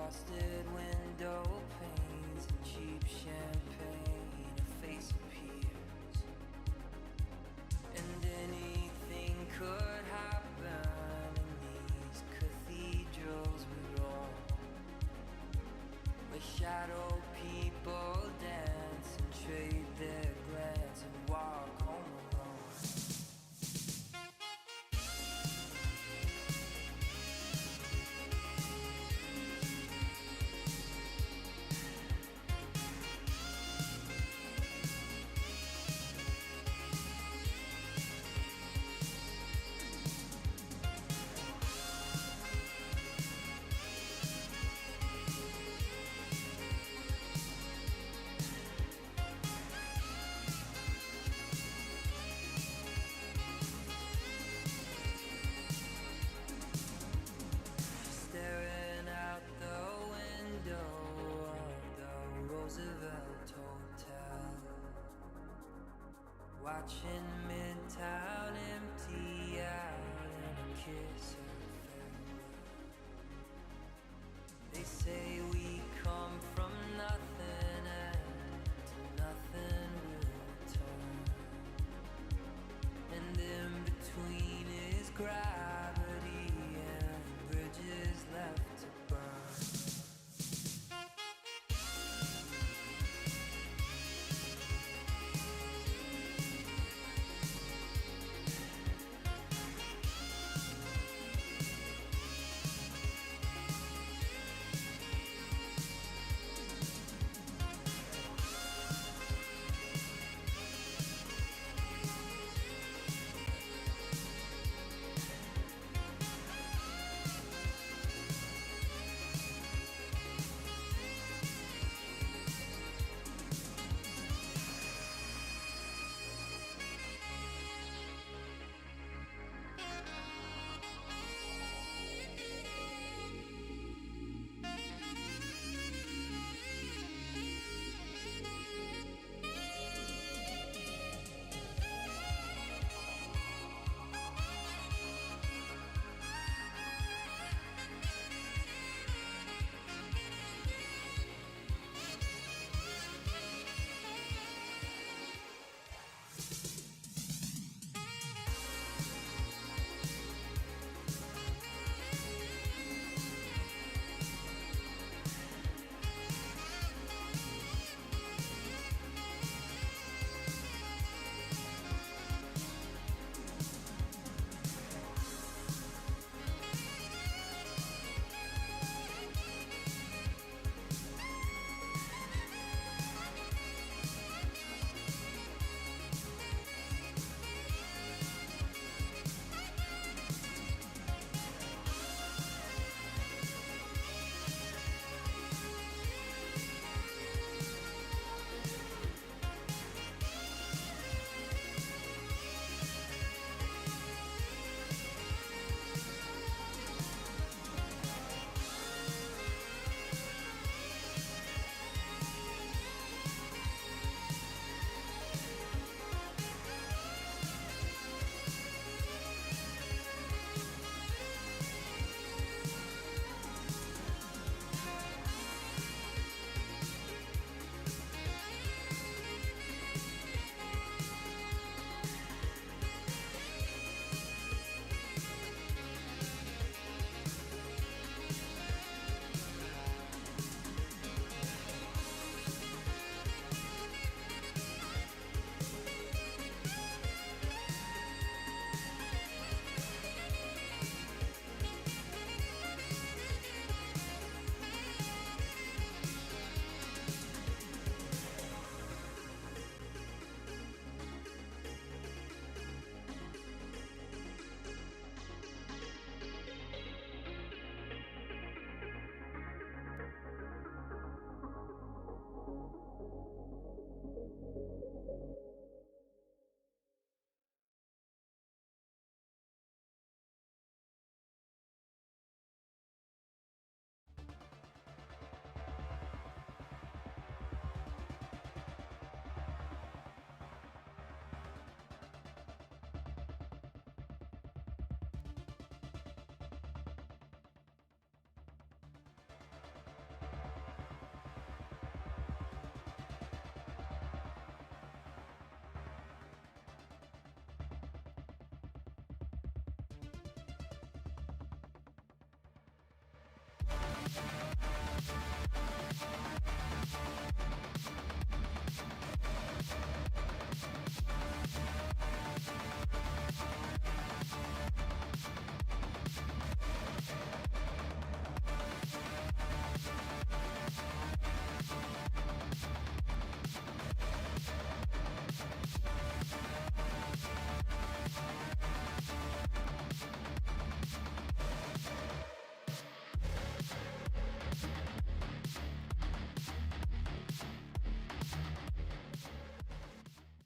frosted window panes and cheap champagne, a face appears, and anything could happen in these cathedrals we roam, where shadow people dance and trade their glance and walk home alone. Staring out the window of the Roosevelt Hotel, watching Midtown empty out and a kiss of farewell. They say we come from nothing and to nothing we'll return, and in between is gravity and bridges left to burn.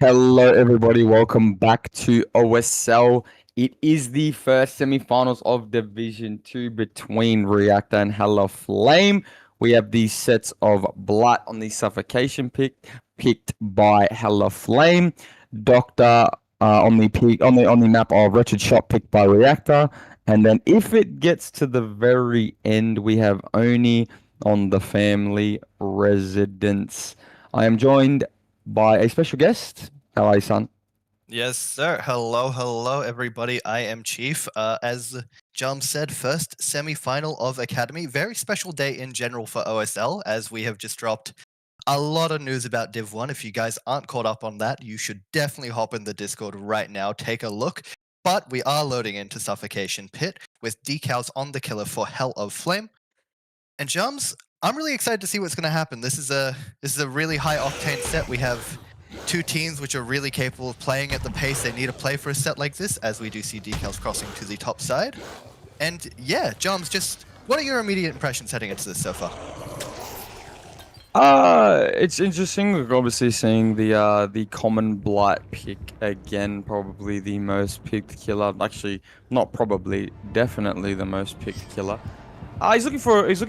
Hello, everybody. Welcome back to OSL. It is the first semi-finals of Division 2 between Reactor and Hella Flame. We have these sets of Blight on the Suffocation picked by Hella Flame. Doctor on the map of Wretched Shot picked by Reactor. And then if it gets to the very end, we have Oni on the Family Residence. I am joined by a special guest. How are you, son? Yes, sir. Hello, everybody. I am Chief. As Jum said, first semi-final of Academy. Very special day in general for OSL, as we have just dropped a lot of news about Div 1. If you guys aren't caught up on that, you should definitely hop in the Discord right now, take a look. But we are loading into Suffocation Pit with decals on the killer for Hell of Flame. And Jums, I'm really excited to see what's going to happen. This is a really high octane set. We have two teams which are really capable of playing at the pace they need to play for a set like this, as we do see decals crossing to the top side. And yeah, Jums, just what are your immediate impressions heading into this so far? It's interesting. We're obviously seeing the common Blight pick again, probably the most picked killer. Actually, not probably, definitely the most picked killer. He's looking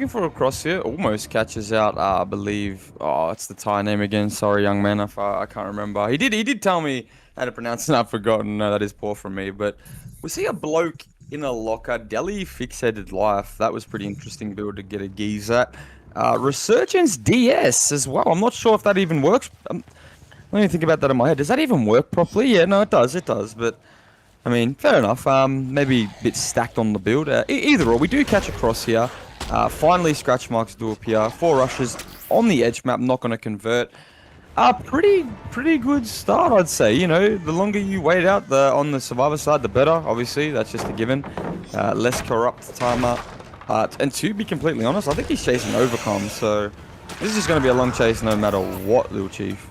for a cross here. Almost catches out. I believe. Oh, it's the Thai name again. Sorry, young man, if I can't remember. He did tell me how to pronounce it. I've forgotten. No, that is poor from me. But we see a bloke in a locker. Delhi fixated life. That was pretty interesting build to get a geeze at. Resurgence DS as well. I'm not sure if that even works. Let me think about that in my head. Does that even work properly? Yeah, no, it does. It does. But I mean, fair enough. Maybe a bit stacked on the build. Either or, we do catch a cross here. Finally, scratch marks do appear. 4 rushes on the edge map, not going to convert. Pretty good start, I'd say. You know, the longer you wait out on the survivor side, the better. Obviously, that's just a given. Less corrupt timer. And to be completely honest, I think he's chasing Overcome. So this is going to be a long chase no matter what, Little Chief.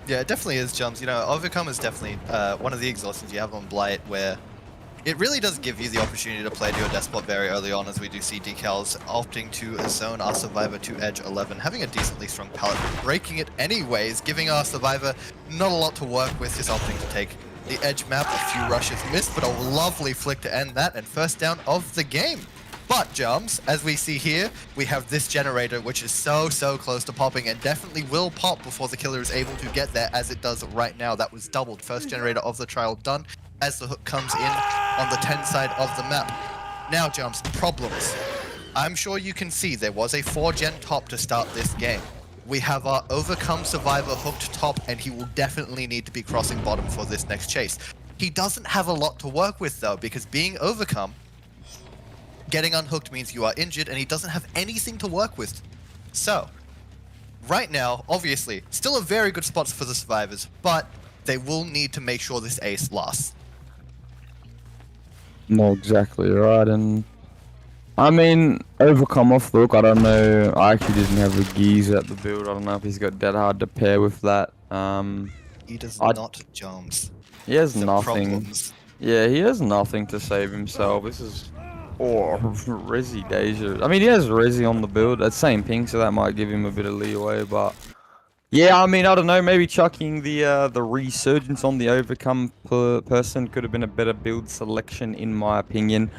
Yeah, it definitely is, Jums. You know, Overcome is definitely one of the exhaustions you have on Blight, where it really does give you the opportunity to play Duo Despot very early on, as we do see decals opting to zone our Survivor to Edge 11, having a decently strong pallet, breaking it anyways, giving our Survivor not a lot to work with, just opting to take the Edge map. A few rushes missed, but a lovely flick to end that, and first down of the game. But, Jums, as we see here, we have this generator, which is so close to popping and definitely will pop before the killer is able to get there, as it does right now. That was doubled. First generator of the trial done as the hook comes in on the 10 side of the map. Now, Jums, problems. I'm sure you can see there was a 4-gen top to start this game. We have our Overcome Survivor hooked top, and he will definitely need to be crossing bottom for this next chase. He doesn't have a lot to work with, though, because being Overcome, getting unhooked means you are injured, and he doesn't have anything to work with. So, right now, obviously, still a very good spot for the survivors, but they will need to make sure this ace lasts. No, exactly right. And I mean, Overcome off the hook, I don't know. I actually didn't have a geese at the build. I don't know if he's got that hard to pair with that. He does not, Jums. He has Some nothing. problems. Yeah, he has nothing to save himself. This is... Oh, Resi Deja. I mean, he has Resi on the build at same ping, so that might give him a bit of leeway, but... Yeah, I mean, I don't know, maybe chucking the Resurgence on the Overcome person could have been a better build selection, in my opinion.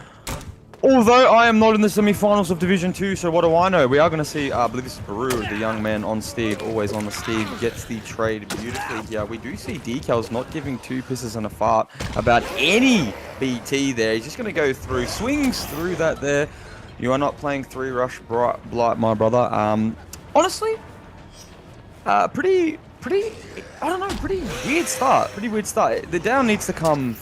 Although I am not in the semi-finals of Division 2, so what do I know? We are going to see, I believe this is Baru, the young man on Steve, always on the Steve, gets the trade beautifully here. We do see Decals not giving 2 pisses and a fart about any BT there. He's just going to go through, swings through that there. You are not playing 3 rush Blight, my brother. Honestly, pretty, I don't know, pretty weird start. The down needs to come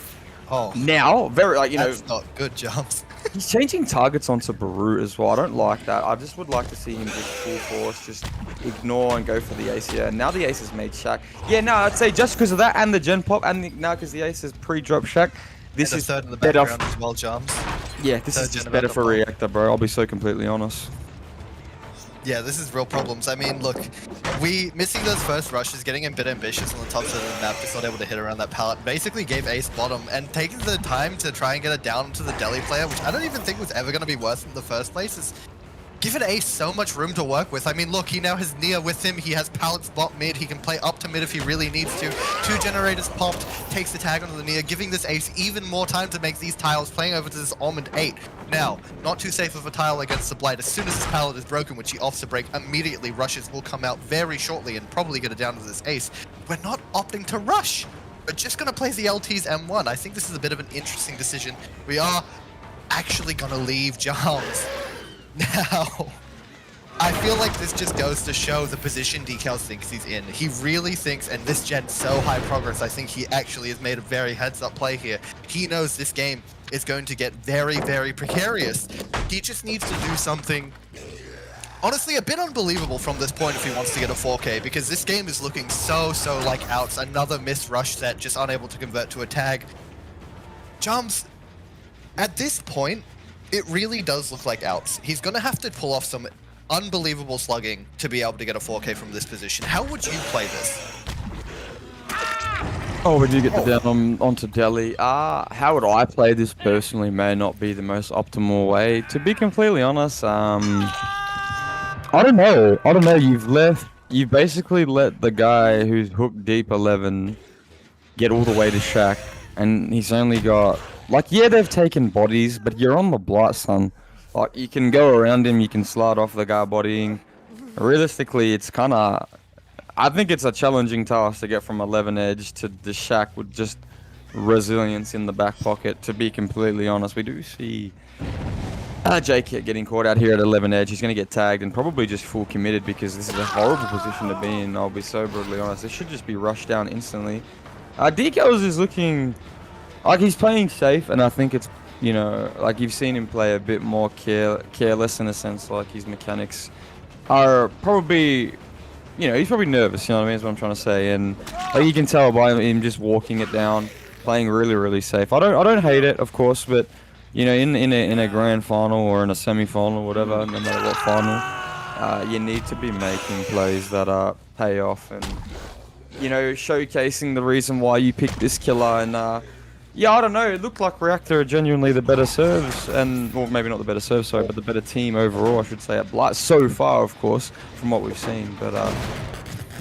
now. Very, like, you know. That's not good, Jumps. He's changing targets onto Baru as well. I don't like that. I just would like to see him just full force, just ignore and go for the ace here. Now the ace has made Shaq. Yeah, no, I'd say just because of that and the gen pop and now because the ace has pre-drop Shaq, this And is the third in the better. background as well, Jumps. Yeah, this third is just gen better amount for of pop. Reactor, bro. I'll be so completely honest. Yeah, this is real problems. I mean, look, we missing those first rushes, getting a bit ambitious on the top side of the map, just not able to hit around that pallet, basically gave ace bottom, and taking the time to try and get it down to the Delhi player, which I don't even think was ever going to be worse in the first place, is given ace so much room to work with. I mean, look, he now has Nia with him, he has pallets bot mid, he can play up to mid if he really needs to. 2 generators popped, takes the tag onto the Nia, giving this ace even more time to make these tiles, playing over to this Almond 8. Now, not too safe of a tile against the Blight. As soon as his pallet is broken, which he offs to break, immediately rushes will come out very shortly and probably get it down to this ace. We're not opting to rush. We're just going to play the LT's M1. I think this is a bit of an interesting decision. We are actually going to leave Jams. Now, I feel like this just goes to show the position Decals thinks he's in. He really thinks, and this gen's so high progress, I think he actually has made a very heads-up play here. He knows this game is going to get very, very precarious. He just needs to do something, honestly, a bit unbelievable from this point if he wants to get a 4K, because this game is looking so like outs. Another missed rush set, just unable to convert to a tag. Jumps, at this point, it really does look like outs. He's going to have to pull off some unbelievable slugging to be able to get a 4K from this position. How would you play this? Oh, when you get the down onto Delhi, how would I play this personally may not be the most optimal way. To be completely honest, I don't know. You've basically let the guy who's hooked deep 11 get all the way to Shaq, and he's only got, like, yeah, they've taken bodies, but you're on the Blight, son. Like, you can go around him, you can slide off the guy bodying. Realistically, it's kind of, I think it's a challenging task to get from 11 edge to the Shack with just resilience in the back pocket, to be completely honest. We do see JK getting caught out here at 11 edge. He's going to get tagged and probably just full committed because this is a horrible position to be in, I'll be so brutally honest. This should just be rushed down instantly. Decals is looking like he's playing safe, and I think it's, you know, like you've seen him play a bit more careless in a sense, like his mechanics are probably, you know, he's probably nervous, you know what I mean, is what I'm trying to say, and like you can tell by him just walking it down, playing really safe. I don't hate it, of course, but you know, in a grand final or in a semi-final, whatever, no matter what final, you need to be making plays that pay off and, you know, showcasing the reason why you picked this killer. And yeah, I don't know, it looked like Reactor are genuinely the better serves, and, well, maybe not the better serve, sorry, but the better team overall, I should say, at Blight so far, of course, from what we've seen. But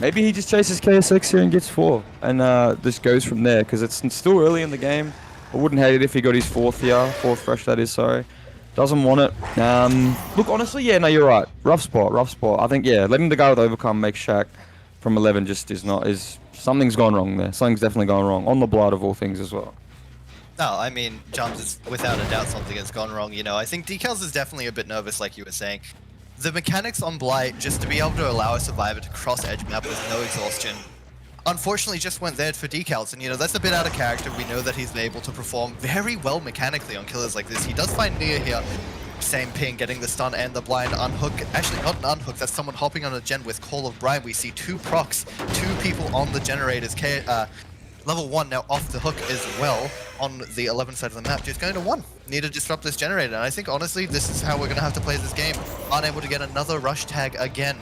maybe he just chases KSX here and gets 4, and just goes from there, because it's still early in the game. I wouldn't hate it if he got his 4th here, 4th fresh that is, sorry. Doesn't want it. Look, honestly, yeah, no, you're right. Rough spot. I think, yeah, letting the guy with Overcome make Shaq from 11 just something's gone wrong there. Something's definitely gone wrong, on the Blight of all things as well. No, I mean, Jumps is without a doubt something has gone wrong, you know. I think Decals is definitely a bit nervous, like you were saying. The mechanics on Blight, just to be able to allow a survivor to cross edge map with no exhaustion, unfortunately just went there for Decals, and you know, that's a bit out of character. We know that he's able to perform very well mechanically on killers like this. He does find Nia here, same ping, getting the stun and the blind unhook. Actually, not an unhook, that's someone hopping on a gen with Call of Brine. We see 2 procs, 2 people on the generators. Level 1 now off the hook as well on the 11 side of the map. Just going to 1. Need to disrupt this generator. And I think, honestly, this is how we're going to have to play this game. Unable to get another rush tag again.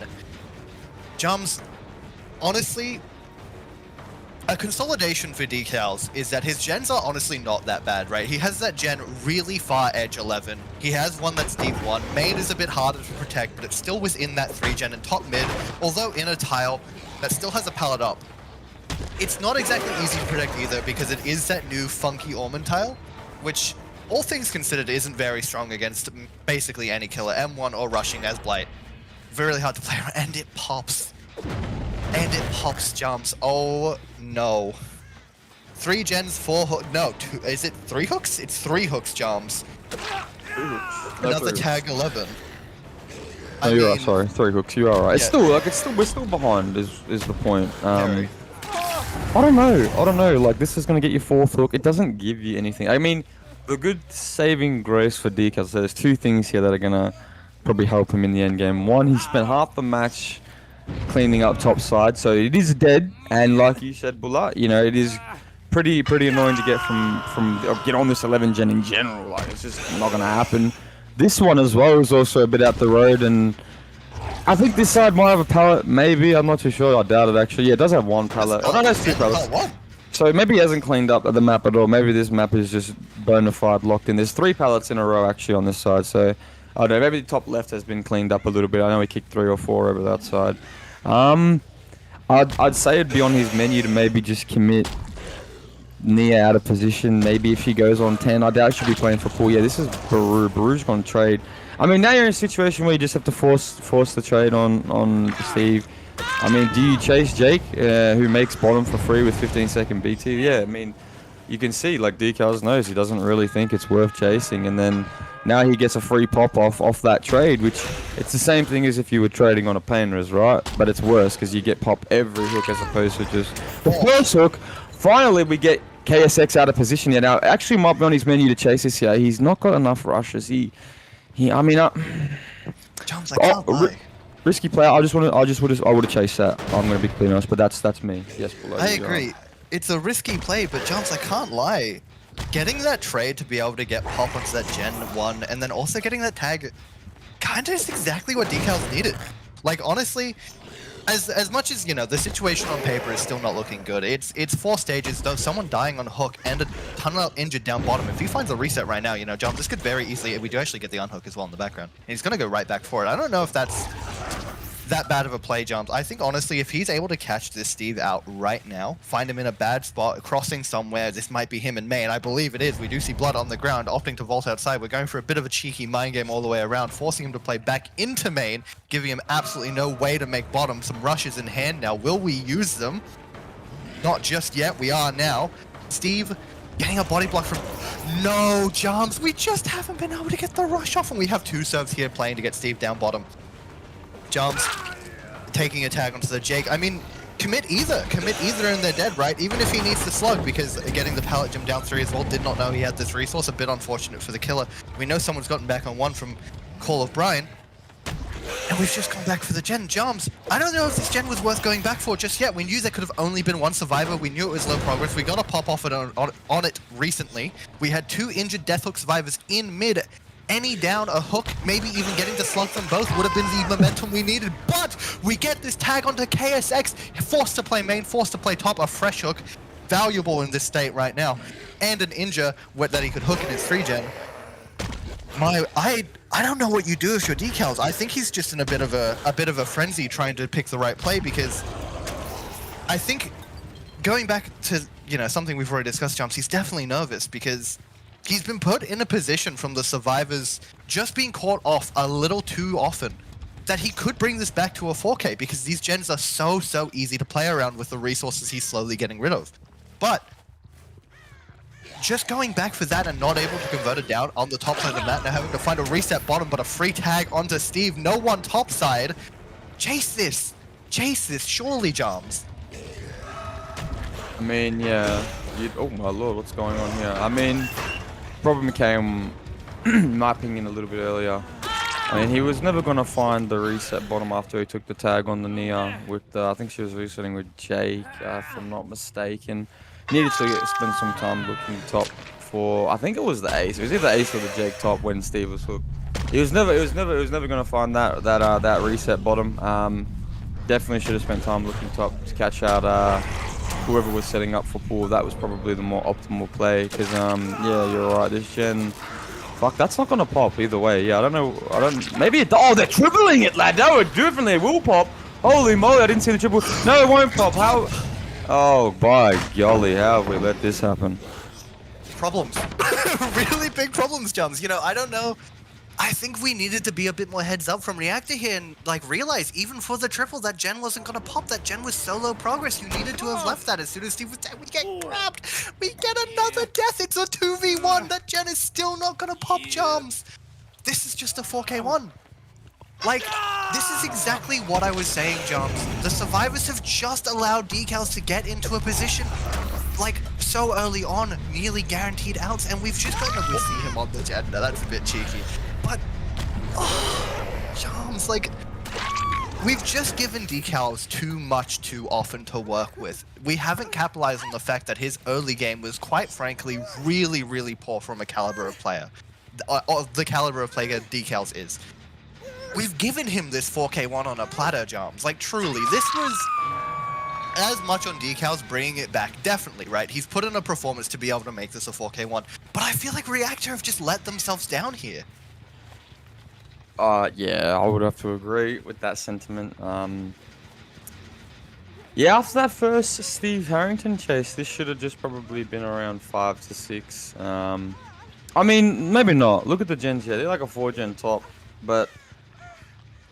Jums, honestly, a consolidation for Decals is that his gens are honestly not that bad, right? He has that gen really far edge 11. He has one that's deep 1. Main is a bit harder to protect, but it's still within that 3 gen and top mid, although in a tile that still has a pallet up. It's not exactly easy to protect either, because it is that new funky Ormond tile, which, all things considered, isn't very strong against basically any killer, M1 or rushing as Blight. Very hard to play around, and it pops. And it pops Jumps. Oh no. 3 gens, 4 hooks. No, 2. Is it 3 hooks? It's 3 hooks, Jumps. Another tag 11. No, you're right, sorry. 3 hooks, you are right. It's Yeah. still, we're still behind is the point. I don't know, like, this is gonna get you 4th hook. It doesn't give you anything. I mean, The good saving grace for Decals, so there's two things here that are gonna probably help him in the end game. One, he spent half the match cleaning up top side, so it is dead. And like you said, Bulla, you know, it is pretty annoying to get get on this 11 gen in general. Like it's just not gonna happen. This one as well is also a bit out the road, and I think this side might have a pallet. Maybe, I'm not too sure. I doubt it actually. Yeah, it does have one pallet. Oh no, that's two pallets. So maybe he hasn't cleaned up the map at all. Maybe this map is just bona fide locked in. There's 3 pallets in a row actually on this side. So I don't know. Maybe the top left has been cleaned up a little bit. I know he kicked 3 or 4 over that side. I'd say it'd be on his menu to maybe just commit Nia out of position. Maybe if he goes on 10, I doubt he should be playing for pool. Yeah, this is Baru. Baru's gonna trade. I mean, now you're in a situation where you just have to force the trade on Steve. I mean, do you chase Jake, who makes bottom for free with 15-second BT? Yeah, I mean, you can see, like, Decals knows he doesn't really think it's worth chasing, and then now he gets a free pop off that trade, which it's the same thing as if you were trading on a pain res, right? But it's worse because you get pop every hook as opposed to just the first hook. Finally, we get KSX out of position here. Now, actually might be on his menu to chase this here. He's not got enough rushes. I mean, Jumps, I can't lie. Risky player. I would have chased that. I'm gonna be completely honest, but that's me. Yes, below. I agree. It's a risky play, but Jumps, I can't lie. Getting that trade to be able to get pop onto that Gen 1, and then also getting that tag, kinda is exactly what Decals needed. Like, honestly, as much as, you know, the situation on paper is still not looking good, it's 4 stages, though, someone dying on hook and a ton of injured down bottom. If he finds a reset right now, you know, Jump, this could very easily, we do actually get the unhook as well in the background. And he's gonna go right back for it. I don't know if that's that bad of a play, Jumps. I think, honestly, if he's able to catch this Steve out right now, find him in a bad spot, crossing somewhere, this might be him in main. I believe it is. We do see blood on the ground, opting to vault outside. We're going for a bit of a cheeky mind game all the way around, forcing him to play back into main, giving him absolutely no way to make bottom. Some rushes in hand now. Will we use them? Not just yet. We are now. Steve getting a body block from... No, Jumps. We just haven't been able to get the rush off, and we have 2 serves here playing to get Steve down bottom. Jumps, taking a tag onto the Jake. I mean, commit either and they're dead, right? Even if he needs to slug, because getting the pallet jump down 3 as well, did not know he had this resource. A bit unfortunate for the killer. We know someone's gotten back on 1 from Call of Brian. And we've just gone back for the Gen. Jumps, I don't know if this Gen was worth going back for just yet. We knew there could have only been 1 survivor. We knew it was low progress. We got a pop off it on it recently. We had 2 injured Deathhook survivors in mid. Any down, a hook, maybe even getting to slug them both would have been the momentum we needed. But we get this tag onto KSX, forced to play main, forced to play top, a fresh hook, valuable in this state right now, and an injure that he could hook in his 3-gen. I don't know what you do if you're Decals. I think he's just in a bit of a frenzy trying to pick the right play, because I think going back to, you know, something we've already discussed, Jumps, he's definitely nervous because he's been put in a position from the survivors just being caught off a little too often that he could bring this back to a 4K, because these gens are so easy to play around with the resources he's slowly getting rid of. But just going back for that and not able to convert it down on the top side of the map, now having to find a reset bottom, but a free tag onto Steve, no one top side. Chase this, surely, Jams. I mean, yeah. Oh my lord, what's going on here? I mean, problem came, in my opinion, a little bit earlier. I mean, he was never going to find the reset bottom after he took the tag on the Nia with, I think she was resetting with Jake, if I'm not mistaken. Needed to spend some time looking top for, I think it was the ace. It was either the ace or the Jake top when Steve was hooked. He was never going to find that reset bottom. Definitely should have spent time looking top to catch out whoever was setting up for pool. That was probably the more optimal play, because yeah, you're right, this gen, fuck, that's not gonna pop either way. Yeah, I don't know, maybe it, oh, they're tripling it, lad. No, it definitely will pop. Holy moly, I didn't see the triple. No, it won't pop. How? Oh, by golly, how have we let this happen? Problems. Really big problems, Jums. You know, I don't know. I think we needed to be a bit more heads up from Reactor here and, like, realize even for the triple that gen wasn't gonna pop. That gen was solo progress. You needed to have left that as soon as Steve was dead. We get grabbed. We get another death. It's a 2v1. That gen is still not gonna pop, Jums. This is just a 4k1. Like, this is exactly what I was saying, Jums. The survivors have just allowed Decals to get into a position like so early on, nearly guaranteed outs, and we've just gotten to see him on the Gen. Now that's a bit cheeky, but Charms, like, we've just given Decals too much too often to work with. We haven't capitalized on the fact that his early game was, quite frankly, really, really poor from a caliber of player. The caliber of player Decals is. We've given him this 4K1 on a platter, Jarms. Like, truly, this was as much on Decals bringing it back, definitely, right? He's put in a performance to be able to make this a 4K1, but I feel like Reactor have just let themselves down here. Yeah, I would have to agree with that sentiment. Yeah, after that first Steve Harrington chase, this should have just probably been around 5 to 6. I mean, maybe not. Look at the gens here; they're like a 4-gen top, but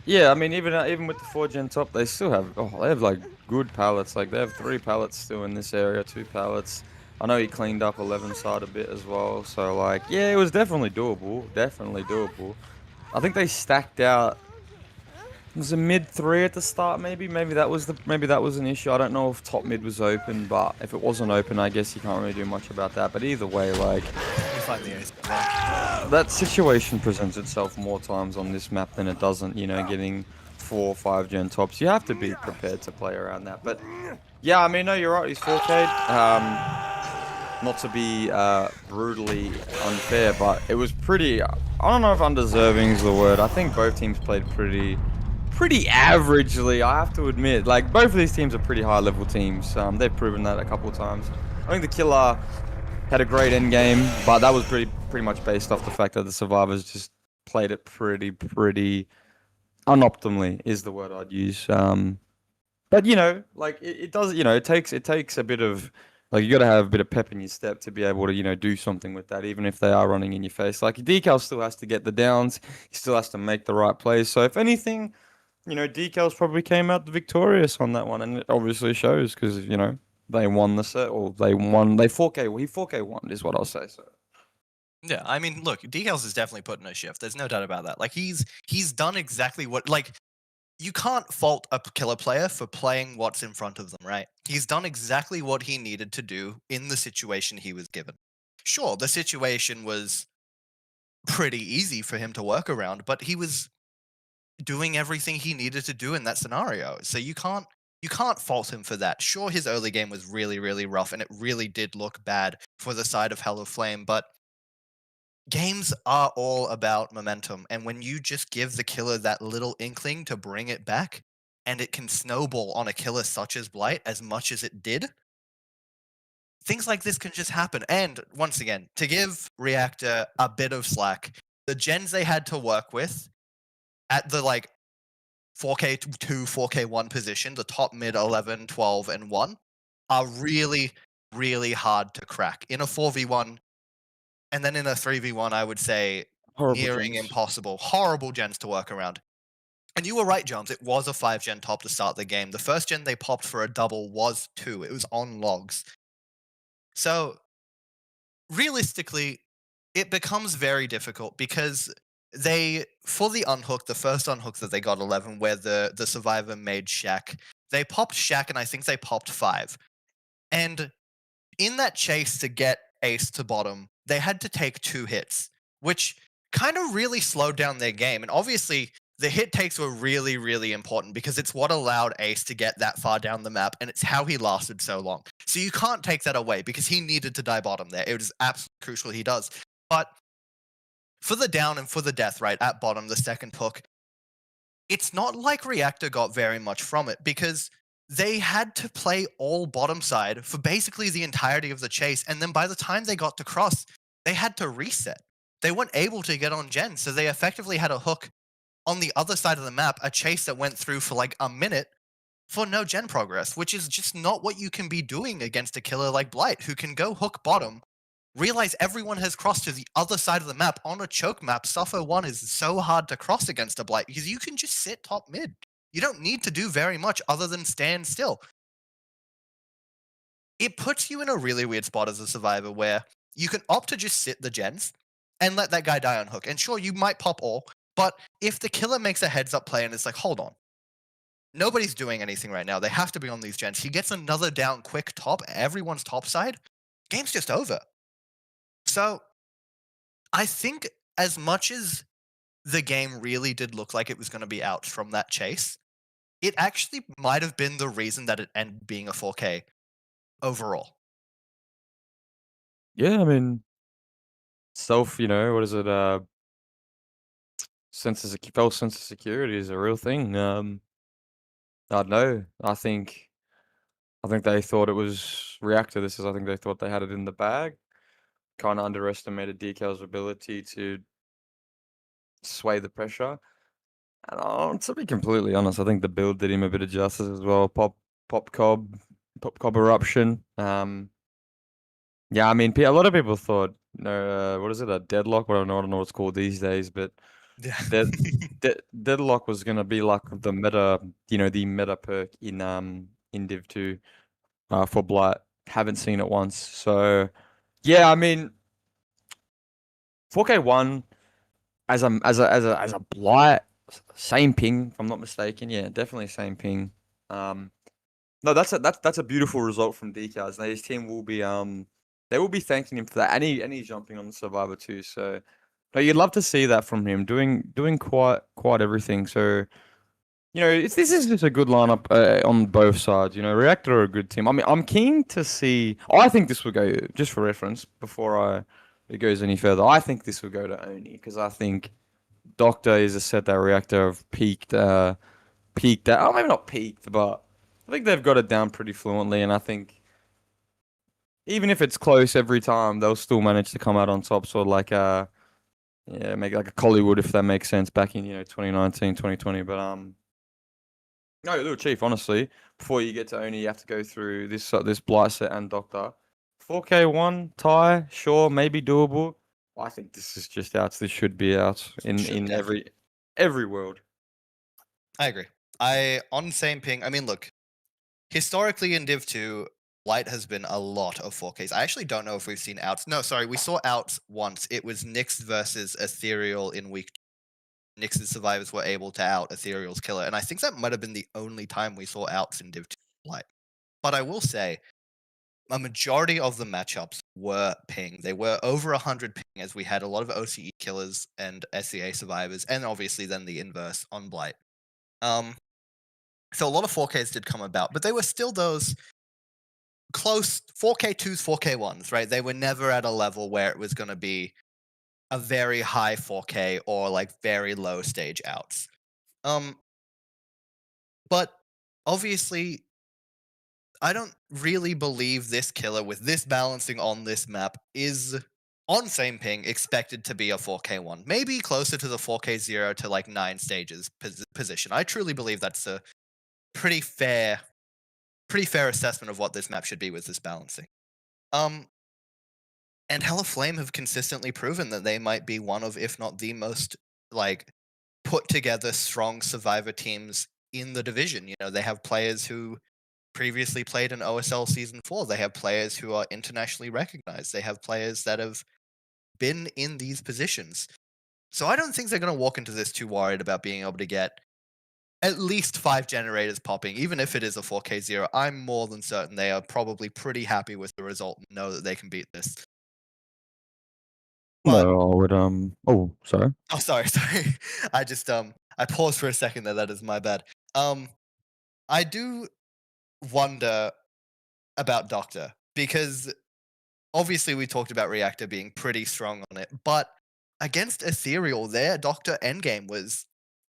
yeah, I mean, even with the 4-gen top, they still have they have like good pallets. Like they have 3 pallets still in this area, 2 pallets. I know he cleaned up 11 side a bit as well, so like yeah, it was definitely doable, definitely doable. I think they stacked out. It was a mid 3 at the start, maybe. Maybe that was an issue. I don't know if top mid was open, but if it wasn't open, I guess you can't really do much about that. But either way, like We find the ace. that situation presents itself more times on this map than it doesn't. You know, getting 4 or 5 gen tops. You have to be prepared to play around that. But yeah, I mean, no, you're right. He's 4K. Not to be brutally unfair, but it was pretty. I don't know if undeserving is the word. I think both teams played pretty averagely. I have to admit, like both of these teams are pretty high level teams. They've proven that a couple of times. I think the Killer had a great end game, but that was pretty much based off the fact that the Survivors just played it pretty unoptimally is the word I'd use. But you know, like it does. You know, it takes a bit of like you got to have a bit of pep in your step to be able to do something with that, even if they are running in your face. Like Decal still has to get the downs. He still has to make the right plays. So if anything, Decals probably came out victorious on that one, and it obviously shows because they won the set or they 4K. Well, he 4K won is what I'll say. So. Yeah, I mean, look, Decals is definitely putting a shift. There's no doubt about that. Like he's done exactly what you can't fault a killer player for playing what's in front of them, right? He's done exactly what he needed to do in the situation he was given. Sure, the situation was pretty easy for him to work around, but he was doing everything he needed to do in that scenario. So you can't fault him for that. Sure, his early game was really, really rough, and it really did look bad for the side of Hell of Flame, but games are all about momentum, and when you just give the killer that little inkling to bring it back, and it can snowball on a killer such as Blight as much as it did, things like this can just happen. And once again, to give Reactor a bit of slack, the gens they had to work with at the 4K2, 4K1 position, the top mid 11, 12, and 1, are really, really hard to crack. In a 4v1, and then in a 3v1, I would say Horrible nearing gens. impossible. Horrible gens to work around. And you were right, Jones. It was a 5-gen top to start the game. The first gen they popped for a double was 2. It was on logs. So, realistically, it becomes very difficult because for the unhook, the first unhook that they got 11, where the survivor made Shaq, they popped Shaq and I think they popped 5. And in that chase to get ace to bottom, they had to take 2 hits, which kind of really slowed down their game. And obviously, the hit takes were really, really important because it's what allowed Ace to get that far down the map, and it's how he lasted so long. So you can't take that away because he needed to die bottom there. It was absolutely crucial he does. But for the down and for the death, right, at bottom, the second hook, it's not like Reactor got very much from it because they had to play all bottom side for basically the entirety of the chase, and then by the time they got to cross, they had to reset. They weren't able to get on gen, so they effectively had a hook on the other side of the map, a chase that went through for like a minute for no gen progress, which is just not what you can be doing against a killer like Blight, who can go hook bottom, realize everyone has crossed to the other side of the map on a choke map. Suffer 1 is so hard to cross against a Blight because you can just sit top mid. You don't need to do very much other than stand still. It puts you in a really weird spot as a survivor where you can opt to just sit the gens and let that guy die on hook. And sure, you might pop all, but if the killer makes a heads up play and it's like, hold on, Nobody's doing anything right now. They have to be on these gens. He gets another down quick top, everyone's top side. Game's just over. So I think as much as the game really did look like it was going to be out from that chase, it actually might have been the reason that it ended being a 4K overall. Yeah, I mean, what is it? False sense of security is a real thing. I don't know. I think they thought it was Reactor. I think they thought they had it in the bag. Kind of underestimated DK's ability to sway the pressure. And to be completely honest, I think the build did him a bit of justice as well. Pop cob, pop cob eruption. Yeah, I mean, a lot of people thought, what is it, a deadlock? Well, I don't know what it's called these days, but Yeah. deadlock was gonna be like the meta, the meta perk in Div 2, for Blight. Haven't seen it once, so yeah, I mean, 4K1 as a Blight, same ping, if I'm not mistaken. Yeah, definitely same ping. Um, no, that's a beautiful result from DKs. His team will be they will be thanking him for that, and he's jumping on the Survivor too. So, no, you'd love to see that from him, doing quite everything. So, this is just a good lineup, on both sides. Reactor are a good team. I mean, I'm keen to see. I think this will go, just for reference before it goes any further. I think this will go to Oni because I think Doctor is a set that Reactor have peaked at. Oh, maybe not peaked, but I think they've got it down pretty fluently, and I think even if it's close every time, they'll still manage to come out on top. Sort of like yeah, make like a Collywood, if that makes sense, back in 2019, 2020. But no, little chief, honestly, before you get to Oni, you have to go through this Blight set and Doctor. 4K1 tie, sure, maybe doable. I think this is just out. This should be out in Should in definitely. every world. I agree. On the same ping. I mean, look, historically in Div 2, Light has been a lot of 4Ks. I actually don't know if we've seen outs. No, sorry, we saw outs once. It was Nyx versus Ethereal in week. Nyx's survivors were able to out Ethereal's killer, and I think that might have been the only time we saw outs in Div 2 Light. But I will say, a majority of the matchups were ping. They were over 100 ping, as we had a lot of OCE killers and SEA survivors, and obviously then the inverse on Blight. So a lot of 4Ks did come about, but they were still those close 4K2s, 4K1s, right? They were never at a level where it was going to be a very high 4K or like very low stage outs. But obviously, I don't really believe this killer with this balancing on this map is on same ping expected to be a 4K1. Maybe closer to the 4K0 to like 9 stages position. I truly believe that's a pretty fair assessment of what this map should be with this balancing. And Hella Flame have consistently proven that they might be one of, if not the most, like, put together strong survivor teams in the division. They have players who previously played in OSL Season 4. They have players who are internationally recognized. They have players that have been in these positions. So I don't think they're going to walk into this too worried about being able to get at least 5 generators popping, even if it is a 4K0. I'm more than certain they are probably pretty happy with the result and know that they can beat this. But No, I would Oh, sorry. oh, sorry. I just I paused for a second there. That is my bad. I do wonder about Doctor because obviously we talked about Reactor being pretty strong on it, but against Ethereal, their Doctor endgame was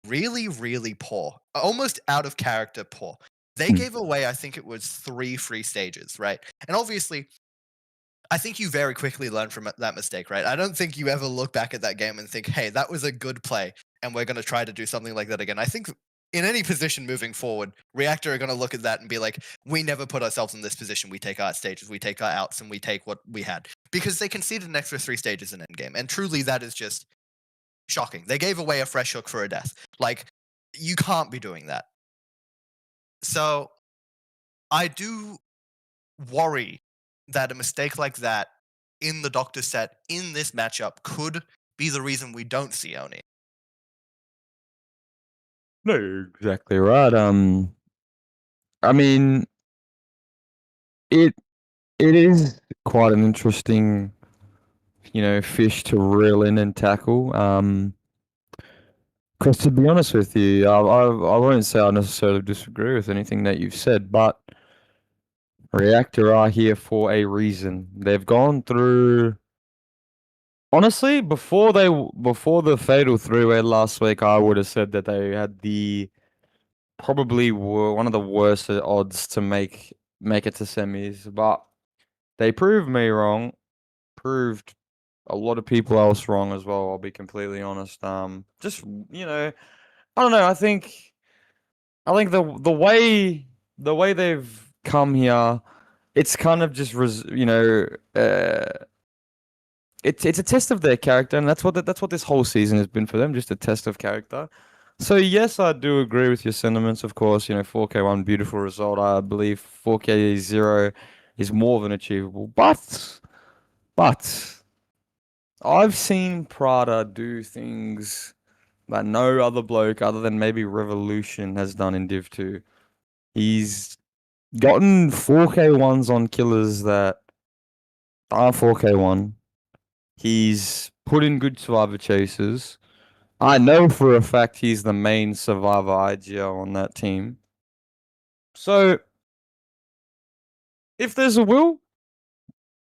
really, really poor, almost out of character poor. They Hmm. gave away, I think it was 3 free stages, right? And obviously, I think you very quickly learn from that mistake, right? I don't think you ever look back at that game and think, hey, that was a good play, and we're going to try to do something like that again. I think in any position moving forward, Reactor are going to look at that and be like, we never put ourselves in this position. We take our stages, we take our outs, and we take what we had. Because they conceded an extra 3 stages in endgame. And truly, that is just shocking. They gave away a fresh hook for a death. Like, you can't be doing that. So, I do worry that a mistake like that in the Doctor set in this matchup could be the reason we don't see Oni. No, you're exactly right. I mean, it it is quite an interesting, fish to reel in and tackle. Because to be honest with you, I won't say I necessarily disagree with anything that you've said, but Reactor are here for a reason. They've gone through. Honestly, before the fatal three-way last week, I would have said that they had the probably were one of the worst odds to make it to semis, but they proved me wrong. Proved a lot of people else wrong as well. I'll be completely honest. Just I don't know. I think the way they've come here, it's kind of just it's a test of their character, and that's what this whole season has been for them, just a test of character. So yes, I do agree with your sentiments. Of course, 4K1 beautiful result. I believe 4K0 is more than achievable, but I've seen Prada do things that no other bloke other than maybe Revolution has done in Div 2. He's gotten 4K1s on killers that are 4K1. He's put in good survivor chases. I know for a fact he's the main survivor IGL on that team. So, if there's a will,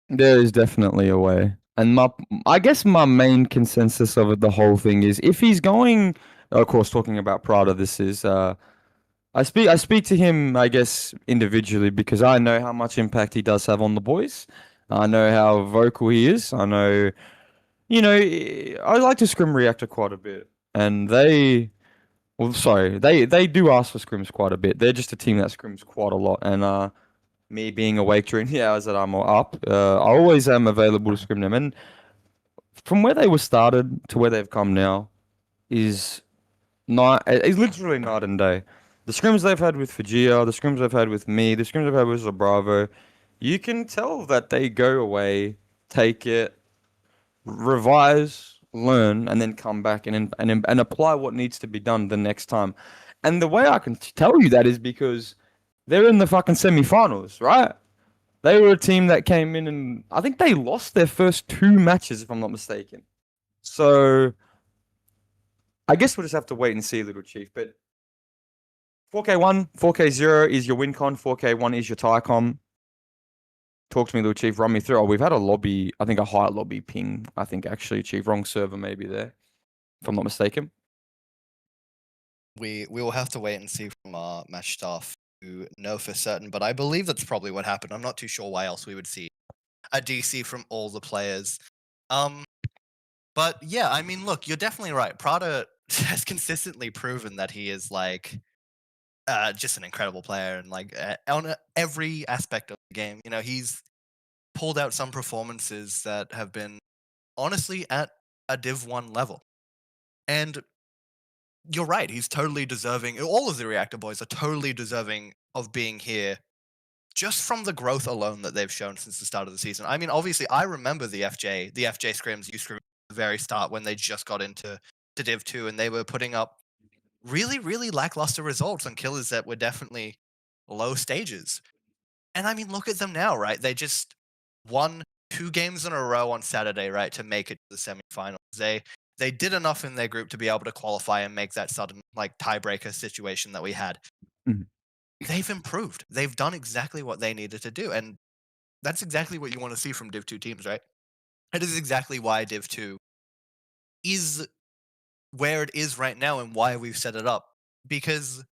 there is definitely a way. And I guess my main consensus of it, the whole thing is if he's going, of course, talking about Prada, this is, I speak to him, I guess, individually because I know how much impact he does have on the boys. I know how vocal he is. I know, I like to scrim Reactor quite a bit. And well, sorry, they do ask for scrims quite a bit. They're just a team that scrims quite a lot. And me being awake during the hours that I'm up, I always am available to scrim them. And from where they were started to where they've come now is it's literally night and day. The scrims they've had with Fajia, the scrims they've had with me, the scrims they've had with Zabravo, you can tell that they go away, take it, revise, learn, and then come back and apply what needs to be done the next time. And the way I can tell you that is because they're in the fucking semi-finals, right? They were a team that came in and I think they lost their first two matches, if I'm not mistaken. So I guess we'll just have to wait and see, Little Chief. But 4K1, 4K0 is your win con, 4K1 is your Tycom. Talk to me, Little Chief. Run me through. Oh, we've had a lobby, I think a high lobby ping. I think actually, Chief. Wrong server maybe there, if I'm not mistaken. We will have to wait and see from our match staff to know for certain, but I believe that's probably what happened. I'm not too sure why else we would see a DC from all the players. But yeah, I mean, look, you're definitely right. Prada has consistently proven that he is like just an incredible player, and like on every aspect of the game. He's pulled out some performances that have been honestly at a Div 1 level. And you're right, he's totally deserving. All of the Reactor boys are totally deserving of being here just from the growth alone that they've shown since the start of the season. I mean, obviously, I remember the FJ scrims, you scrim at the very start when they just got into Div 2 and they were putting up really, really lackluster results on killers that were definitely low stages. And I mean, look at them now, right? They just won 2 games in a row on Saturday, right, to make it to the semifinals. They did enough in their group to be able to qualify and make that sudden like tiebreaker situation that we had. Mhm. They've improved. They've done exactly what they needed to do, and that's exactly what you want to see from Div 2 teams, right? It is exactly why Div 2 is where it is right now and why we've set it up. Because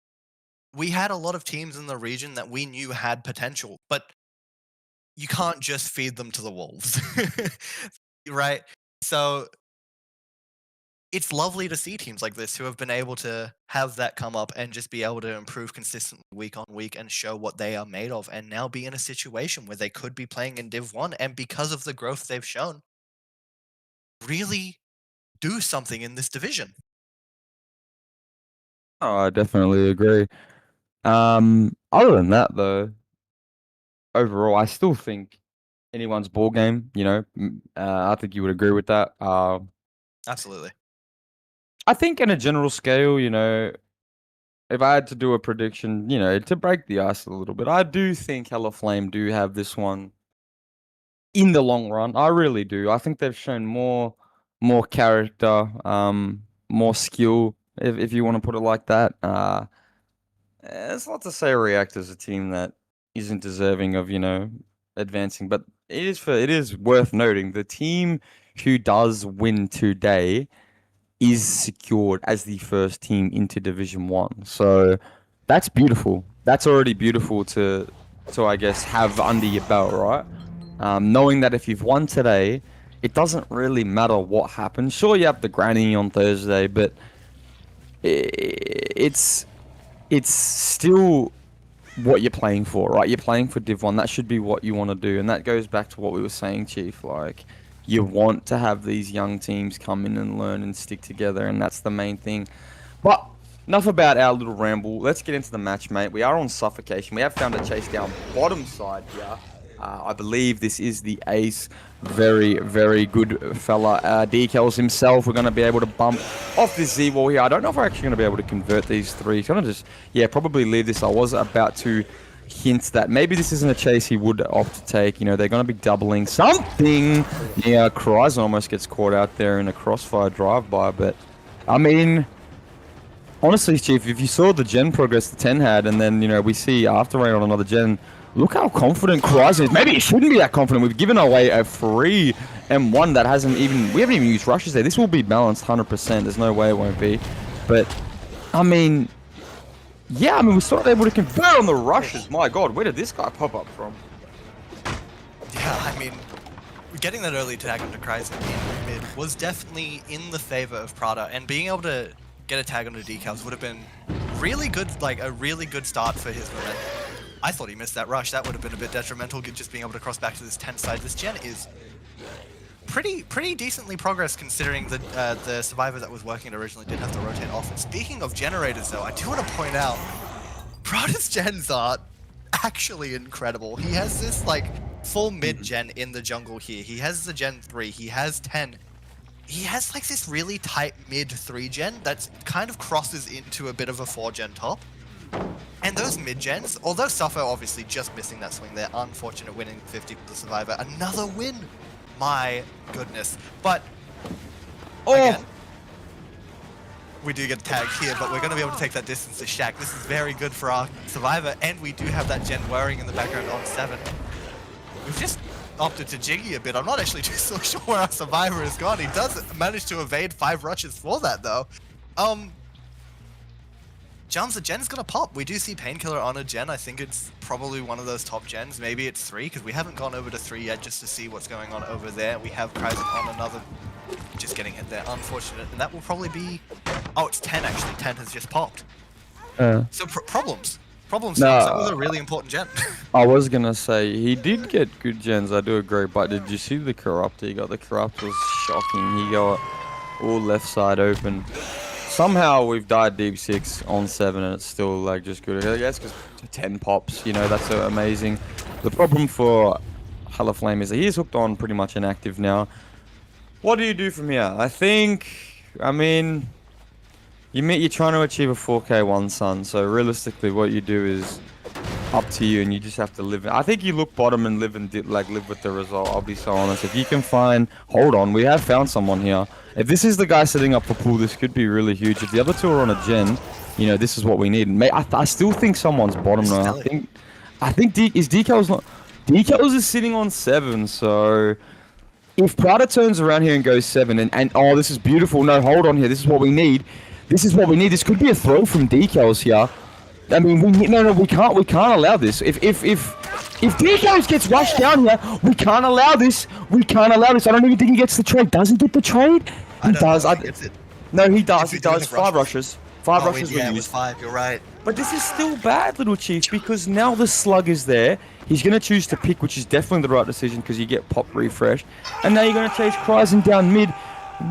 we had a lot of teams in the region that we knew had potential, but you can't just feed them to the wolves. Right? So it's lovely to see teams like this who have been able to have that come up and just be able to improve consistently week on week and show what they are made of, and now be in a situation where they could be playing in Div 1 and because of the growth they've shown, really do something in this division. Oh, I definitely agree. Other than that, though, overall, I still think anyone's ball game. I think you would agree with that. Absolutely. I think in a general scale, if I had to do a prediction, you know, to break the ice a little bit, I do think Hella Flame do have this one in the long run. I really do. I think they've shown more character, more skill, if you want to put it like that. It's not to say Reactor's a team that isn't deserving of, you know, advancing, but it is worth noting the team who does win today is secured as the first team into Division One. So that's beautiful. That's already beautiful to I guess have under your belt, right? Knowing that if you've won today, it doesn't really matter what happens. Sure, you have the granny on Thursday, but it's still what you're playing for, right? You're playing for Div 1. That should be what you want to do. And that goes back to what we were saying, Chief. Like, you want to have these young teams come in and learn and stick together, and that's the main thing. But enough about our little ramble. Let's get into the match, mate. We are on suffocation. We have found a chase down bottom side here. I believe this is the ace. Very, very good fella. Decals himself. We're going to be able to bump off this Z-wall here. I don't know if we're actually going to be able to convert these three. Going to just, yeah, probably leave this. I was about to hint that maybe this isn't a chase he would opt to take. You know, they're going to be doubling something. Yeah, Kryzen almost gets caught out there in a crossfire drive-by. But, I mean, honestly, Chief, if you saw the gen progress the 10 had, and then, you know, we see after rain on another gen, look how confident Kryzen is. Maybe it shouldn't be that confident. We've given away a free M1 that hasn't even... We haven't even used rushes there. This will be balanced 100%. There's no way it won't be. But, I mean... Yeah, I mean, we're still not able to convert on the rushes. My God, where did this guy pop up from? Yeah, I mean, getting that early tag onto Kryzen in mid was definitely in the favor of Prada, and being able to get a tag onto Decals would have been really good, like a really good start for his momentum. I thought he missed that rush. That would have been a bit detrimental, just being able to cross back to this 10 side. This gen is pretty decently progressed considering the survivor that was working it originally did have to rotate off. And speaking of generators though, I do want to point out Prada's gens are actually incredible. He has this like full mid gen in the jungle here. He has the gen 3, he has 10. He has like this really tight mid 3 gen that kind of crosses into a bit of a 4 gen top. And those mid-gens, although Suffer obviously just missing that swing there, unfortunate winning 50 for the Survivor, another win! My goodness. But, again, we do get tagged here, but we're going to be able to take that distance to Shaq. This is very good for our Survivor, and we do have that gen whirring in the background on 7. We've just opted to jiggy a bit. I'm not actually too so sure where our Survivor is gone. He does manage to evade 5 rushes for that, though. Jums, the gen's gonna pop. We do see Painkiller on a gen. I think it's probably one of those top gens. Maybe it's 3, because we haven't gone over to 3 yet just to see what's going on over there. We have Kryzen on another, just getting hit there. Unfortunate. And that will probably be... Oh, it's 10 actually. 10 has just popped. So problems. Problems. No, that was a really important gen. I was gonna say, he did get good gens, I do agree, but did you see the Corrupt? He got the Corrupt was shocking. He got all left side open. Somehow we've died deep 6 on 7 and it's still like just good. I guess because 10 pops, you know, that's amazing. The problem for Hella Flame is that he's hooked on pretty much inactive now. What do you do from here? I mean, you're trying to achieve a 4K one sun, so realistically what you do is up to you and you just have to live. I think you look bottom and live with the result. I'll be so honest. If you can find, hold on, we have found someone here. If this is the guy setting up for pool, this could be really huge. If the other two are on a gen, you know, this is what we need. I still think someone's bottom now. I think Decals not. Decals is sitting on 7, so if Prada turns around here and goes 7 and oh, this is beautiful. No, hold on here. This is what we need. This is what we need. This could be a throw from Decals here. I mean, we can't allow this. If Decals gets rushed down here, we can't allow this. We can't allow this. I don't even think he gets the trade. Does he get the trade? He does. No, he does. He does. 5 rushes. 5 rushes were used. It was 5. You're right. But this is still bad, Little Chief, because now the slug is there. He's going to choose to pick, which is definitely the right decision because you get pop refresh. And now you're going to chase Kryzen down mid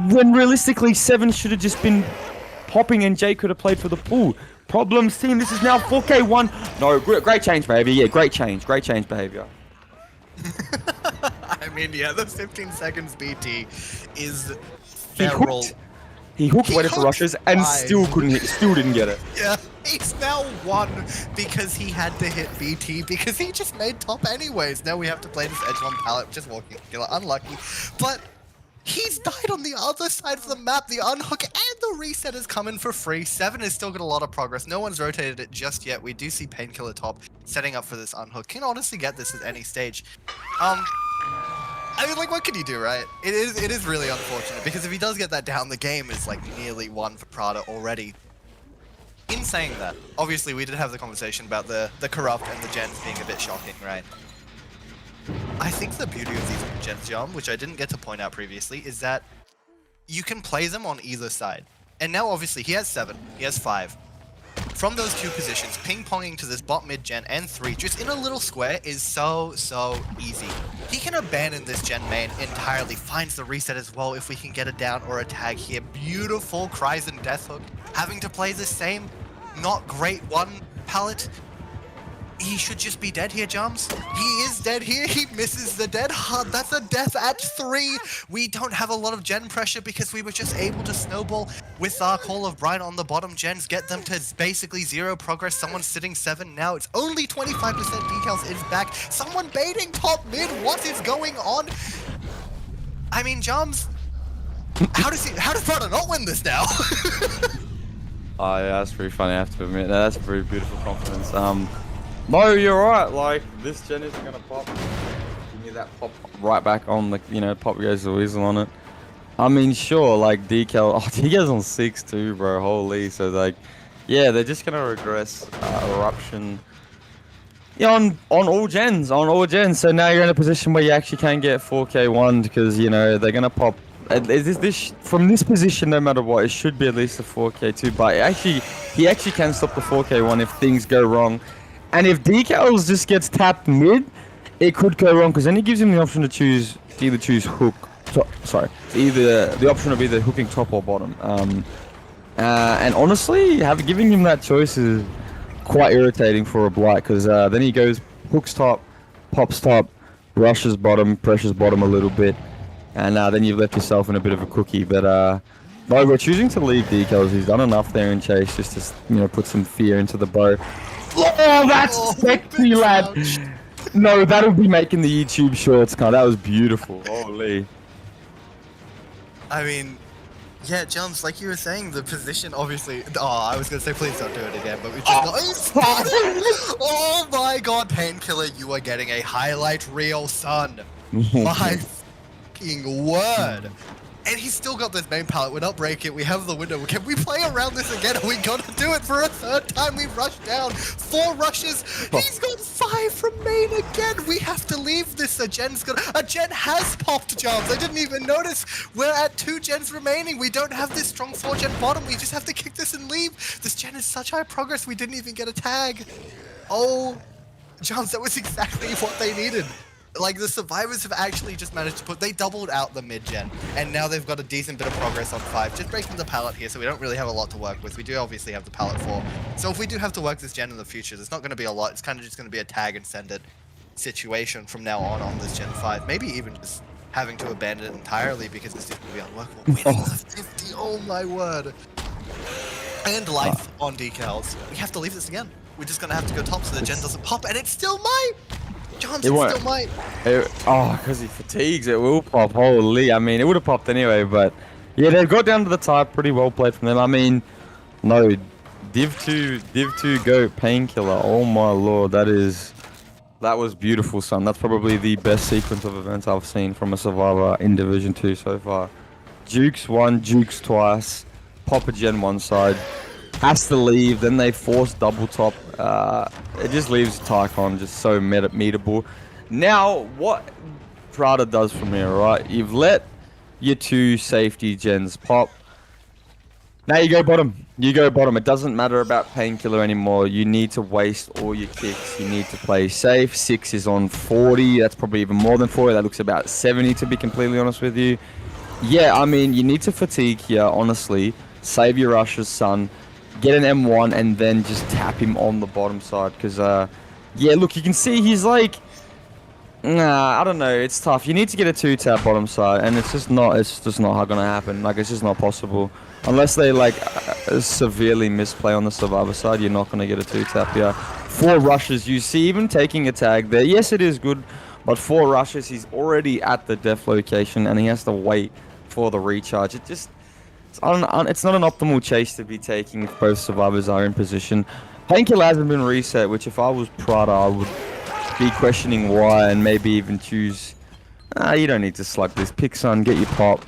when realistically 7 should have just been popping and Jay could have played for the pool. Problems team, this is now 4K1. No, great change behavior. Yeah, great change behavior. I mean, yeah, the 15 seconds BT is feral. He hooked, He waited for hooked rushes, and twice. still didn't get it. Yeah, he's now won because he had to hit BT because he just made top anyways. Now we have to play this edge one pallet, just walking killer. Unlucky. But he's died on the other side of the map. The unhook and the reset is coming for free. 7 has still got a lot of progress. No one's rotated it just yet. We do see Painkiller top setting up for this unhook. Can honestly get this at any stage. I mean, like, what can you do, right? It is really unfortunate because if he does get that down, the game is like nearly won for Prada already. In saying that, obviously we did have the conversation about the corrupt and the gens being a bit shocking, right? I think the beauty of these gens, Jom, which I didn't get to point out previously, is that you can play them on either side. And now obviously he has 7, he has 5. From those two positions, ping-ponging to this bot mid gen and 3 just in a little square is so easy. He can abandon this gen main entirely, finds the reset as well if we can get a down or a tag here. Beautiful cries and death hook. Having to play the same not great one palette. He should just be dead here, Jums. He is dead here. He misses the dead hard. That's a death at 3. We don't have a lot of gen pressure because we were just able to snowball with our Call of Brine on the bottom gens, get them to basically 0 progress. Someone's sitting 7 now. It's only 25% decals is back. Someone baiting top mid. What is going on? I mean, Jums, how does Prada not win this now? Oh yeah, that's pretty funny, I have to admit. That's pretty beautiful confidence. No, you're right. Like, this gen isn't gonna pop. Give me that pop right back on the, pop goes the weasel on it. I mean, sure, like decal. Oh, decal's on 6 too, bro. Holy. So like, yeah, they're just gonna regress eruption. Yeah, on all gens, So now you're in a position where you actually can get 4K1 because they're gonna pop. This from this position, no matter what, it should be at least a 4K2. But he actually can stop the 4K1 if things go wrong. And if Decals just gets tapped mid, it could go wrong because then it gives him the option to either choose hook. Either the option of either hooking top or bottom. And honestly, giving him that choice is quite irritating for a Blight because then he goes hooks top, pops top, rushes bottom, pressures bottom a little bit, and then you've left yourself in a bit of a cookie. But no, we're choosing to leave Decals. He's done enough there in chase just to put some fear into the bow. Oh, that's sexy, lad. No, that'll be making the YouTube shorts, kind. That was beautiful. Holy. I mean, yeah, Jums, like you were saying, the position obviously. Oh, I was gonna say please don't do it again, but we just got. Oh my God, Painkiller, you are getting a highlight reel, son. My fucking word. And he's still got this main palette. We're not breaking it. We have the window. Can we play around this again? We gotta do it for a 3rd time. We rushed down 4 rushes. He's got 5 from main again. We have to leave this. A gen has popped, Jobs. I didn't even notice. We're at 2 gens remaining. We don't have this strong 4 gen bottom. We just have to kick this and leave. This gen is such high progress. We didn't even get a tag. Oh, Jobs, that was exactly what they needed. Like, the survivors have actually just managed to they doubled out the mid-gen, and now they've got a decent bit of progress on 5. Just breaking the palette here, so we don't really have a lot to work with. We do obviously have the palette 4. So if we do have to work this gen in the future, there's not going to be a lot. It's kind of just going to be a tag and send it situation from now on this gen 5. Maybe even just having to abandon it entirely because it's just going to be unworkable. Winning the 50, oh my word. And life on decals. We have to leave this again. We're just going to have to go top so the gen doesn't pop, and it still might! Johnson still might. Because he fatigues, it will pop. Holy, I mean, it would have popped anyway, but yeah, they've got down to the type. Pretty well played from them. I mean, no, Div 2 go Painkiller. Oh my lord, that was beautiful, son. That's probably the best sequence of events I've seen from a survivor in Division 2 so far. Jukes 1, Jukes twice, pop a gen one side. Has to leave, then they force double top. It just leaves Tycon just so meetable. Now, what Prada does from here, right? You've let your 2 safety gens pop. Now you go bottom. It doesn't matter about Painkiller anymore. You need to waste all your kicks. You need to play safe. 6 is on 40. That's probably even more than 40. That looks about 70 to be completely honest with you. Yeah, I mean, you need to fatigue here, honestly. Save your rushes, son. Get an M1 and then just tap him on the bottom side because, yeah, look, you can see he's like, Nah, I don't know. It's tough. You need to get a 2-tap bottom side, and it's just not. It's just not gonna happen. Like it's just not possible unless they like severely misplay on the survivor side. You're not gonna get a 2-tap here. 4 rushes. You see, even taking a tag there. Yes, it is good, but 4 rushes. He's already at the death location, and he has to wait for the recharge. It just. It's not an optimal chase to be taking if both survivors are in position. Painkiller hasn't been reset, which if I was Prada, I would be questioning why and maybe even choose. You don't need to slug this. Pick Sun, get your pop,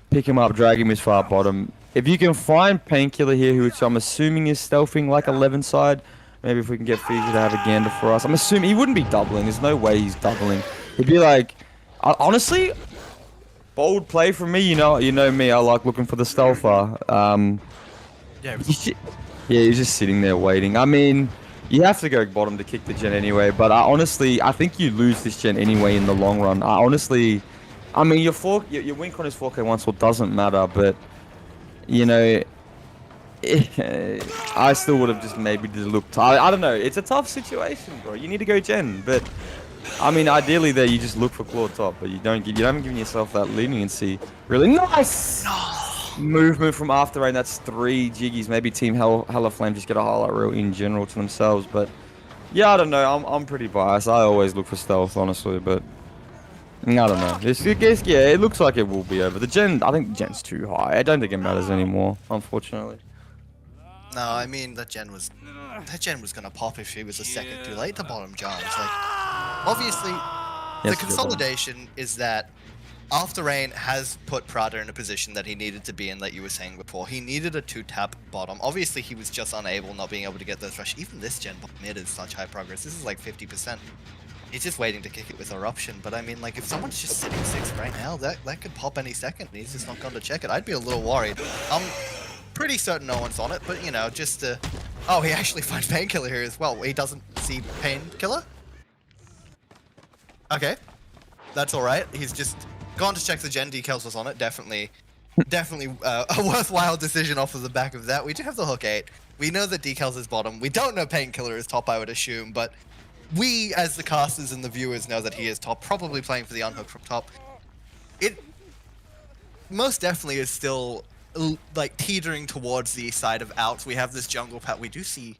pick him up, drag him as far bottom. If you can find Painkiller here, which I'm assuming is stealthing like 11 side, maybe if we can get Fiji to have a gander for us. I'm assuming he wouldn't be doubling. There's no way he's doubling. He'd be like, honestly, bold play from me. You know me. I like looking for the stealther. Yeah. Yeah, he's just sitting there waiting. I mean, you have to go bottom to kick the gen anyway, but I think you lose this gen anyway in the long run. I mean, your win con is 4K once, so it doesn't matter, but, you know, I still would have just maybe just looked. I don't know. It's a tough situation, bro. You need to go gen, but, I mean, ideally there you just look for claw top, but you haven't given yourself that leniency. Really nice! Movement from after rain. That's 3 jiggies. Maybe Team Hella Flame just get a highlight reel in general to themselves. But yeah, I don't know. I'm pretty biased. I always look for stealth, honestly. But I don't know. Yeah, it looks like it will be over. I think the gen's too high. I don't think it matters anymore, unfortunately. No, I mean that gen was gonna pop if she was a second too late to bottom jumps. Like, obviously, the consolidation is that After Rain has put Prada in a position that he needed to be in, like you were saying before. He needed a 2-tap bottom. Obviously, he was just unable, not being able to get those rush. Even this gen bot mid is such high progress. This is like 50%. He's just waiting to kick it with Eruption. But I mean, like, if someone's just sitting 6 right now, that could pop any second. He's just not going to check it. I'd be a little worried. I'm pretty certain no one's on it, but, you know, just to... Oh, he actually finds Painkiller here as well. He doesn't see Painkiller? Okay. That's alright. He's just... gone to check the gen decals was on it. Definitely a worthwhile decision off of the back of that. We do have the hook 8. We know that decals is bottom. We don't know Painkiller is top, I would assume, but we as the casters and the viewers know that he is top, probably playing for the unhook from top. It most definitely is still like teetering towards the side of outs. We have this jungle pat. We do see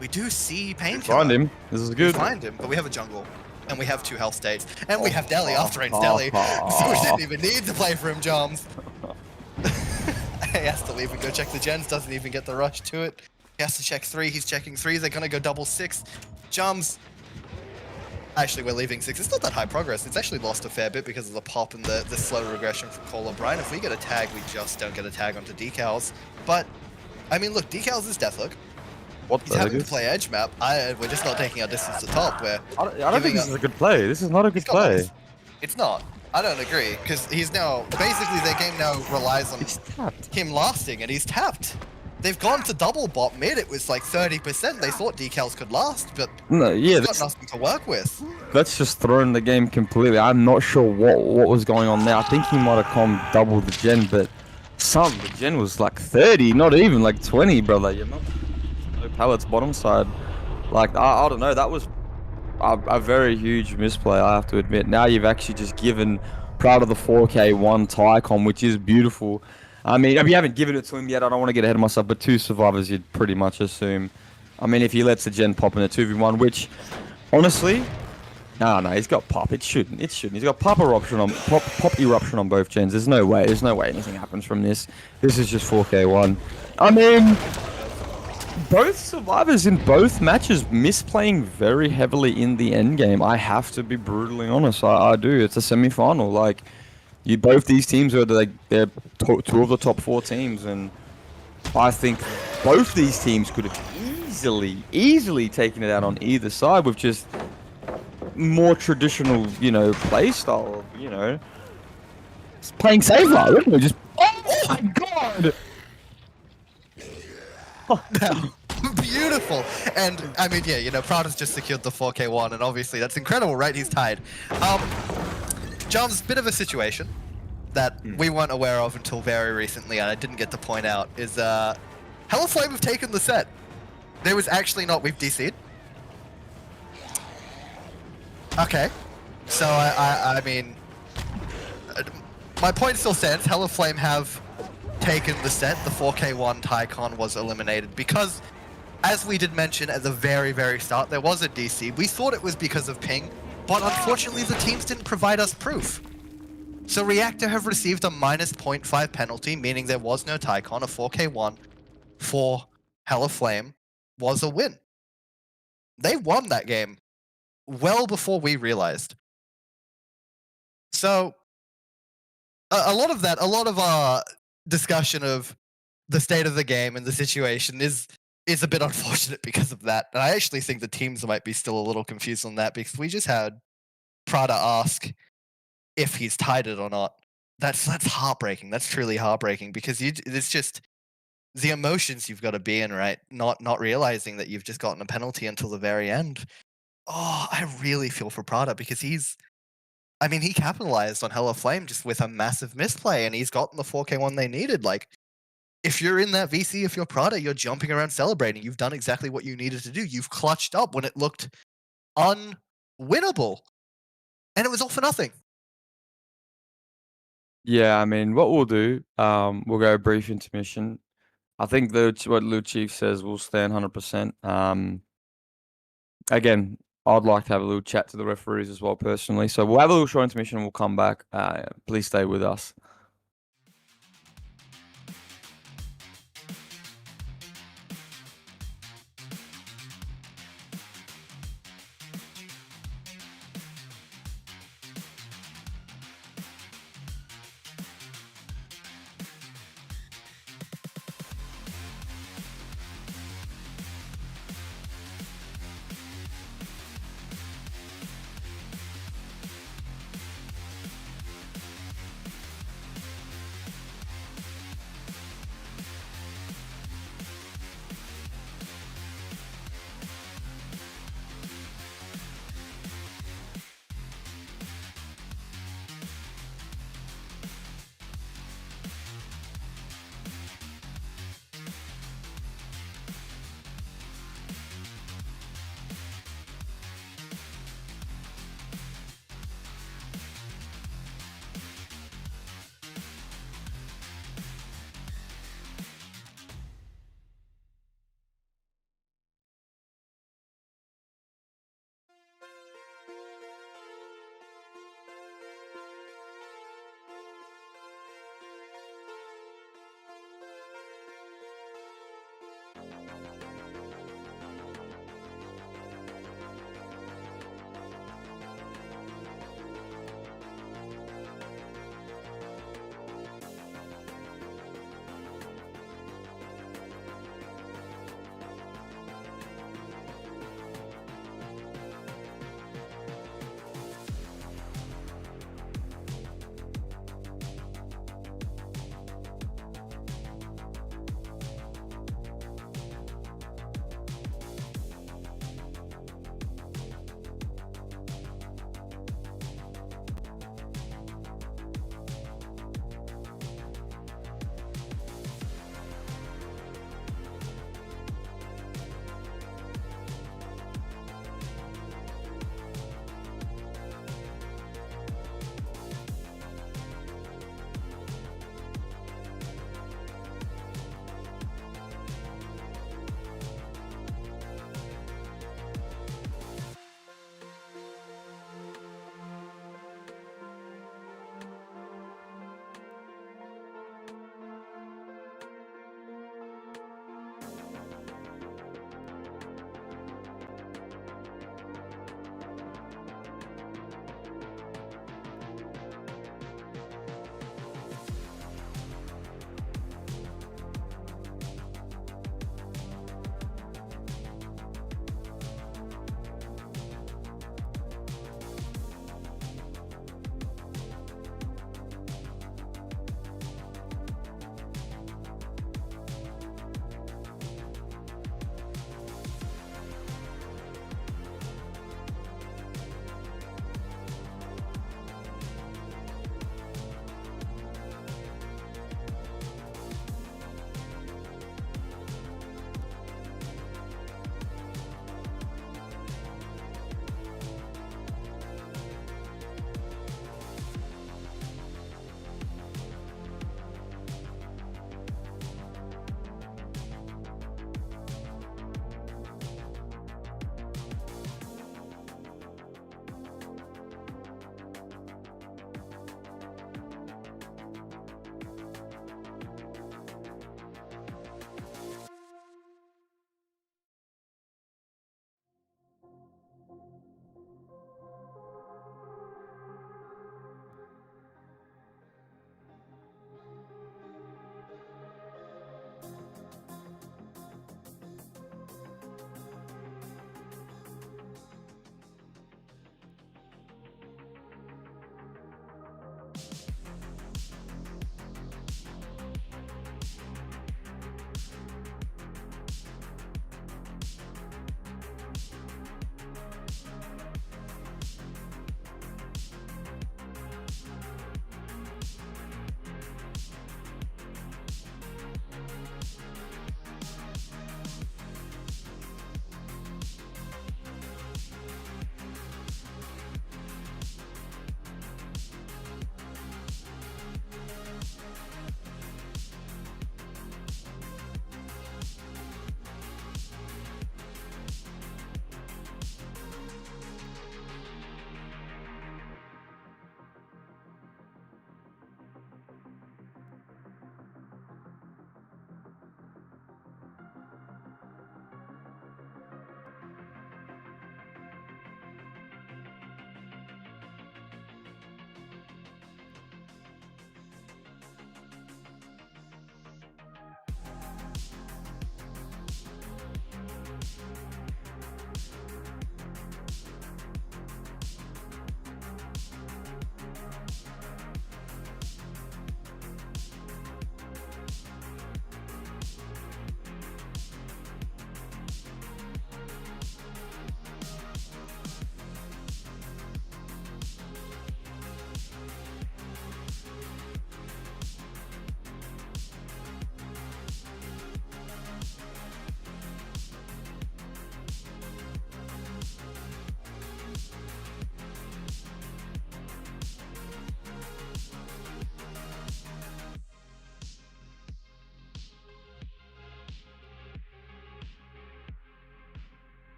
Painkiller. Find him. This is good. We find him, but we have a jungle. And we have 2 health states. And we have Deli, after Rain's Deli. So we didn't even need to play for him, Joms. He has to leave and go check the gens, doesn't even get the rush to it. He has to check 3, he's checking 3, they're gonna go double 6. Joms. Actually, we're leaving 6. It's not that high progress. It's actually lost a fair bit because of the pop and the slow regression from Cole O'Brien. If we get a tag, we just don't get a tag onto Decals. But, I mean, look, Decals is Deathlook. He's having to play edge map. We're just not taking our distance to top. I don't think this is a good play. This is not a good play. It's not. I don't agree, because he's now... Basically, their game now relies on him lasting, and he's tapped. They've gone to double bot mid. It was like 30%. They thought Decals could last, but he's got nothing to work with. That's just thrown the game completely. I'm not sure what was going on there. I think he might have come double the gen, but the gen was like 30, not even like 20, brother. You're not... Pallets bottom side, like I don't know, that was a very huge misplay, I have to admit. Now you've actually just given Proud of the 4K 1 Tycom, which is beautiful. I mean, you haven't given it to him yet. I don't want to get ahead of myself, but 2 survivors you'd pretty much assume. I mean, if he lets the gen pop in a 2v1, which honestly, no, he's got pop. It shouldn't. He's got pop eruption on both gens. There's no way anything happens from this. This is just 4K1. I mean, both survivors in both matches misplaying very heavily in the end game. I have to be brutally honest. I do. It's a semi-final. Like, both these teams are they're 2 of the top 4 teams, and I think both these teams could have easily taken it out on either side with just more traditional, play style. Just playing safer. Just oh my god. Beautiful. And I mean, yeah, Prada's just secured the 4K1, and obviously that's incredible, right? He's tied. John's bit of a situation that we weren't aware of until very recently, and I didn't get to point out, is Hella Flame have taken the set. There was actually not, we've DC'd. Okay. So I mean, uh, my point still stands. Hella Flame have taken the set. The 4K1 Tycon was eliminated because, as we did mention at the very, very start, there was a DC. We thought it was because of ping, but unfortunately the teams didn't provide us proof. So Reactor have received a minus 0.5 penalty, meaning there was no Tycon. A 4K1 for Hella Flame was a win. They won that game well before we realized. So a lot of our discussion of the state of the game and the situation is a bit unfortunate because of that. And I actually think the teams might be still a little confused on that because we just had Prada ask if he's tied it or not. That's heartbreaking. That's truly heartbreaking because it's just the emotions you've got to be in, right? Not realizing that you've just gotten a penalty until the very end. Oh, I really feel for Prada because he capitalized on Hella Flame just with a massive misplay, and he's gotten the 4K1 they needed. Like, if you're in that VC, if you're Prada, you're jumping around celebrating. You've done exactly what you needed to do. You've clutched up when it looked unwinnable, and it was all for nothing. Yeah, I mean, what we'll do, we'll go brief intermission. I think what Lou Chief says will stand 100%. Again, I'd like to have a little chat to the referees as well, personally. So we'll have a little short intermission and we'll come back. Please stay with us.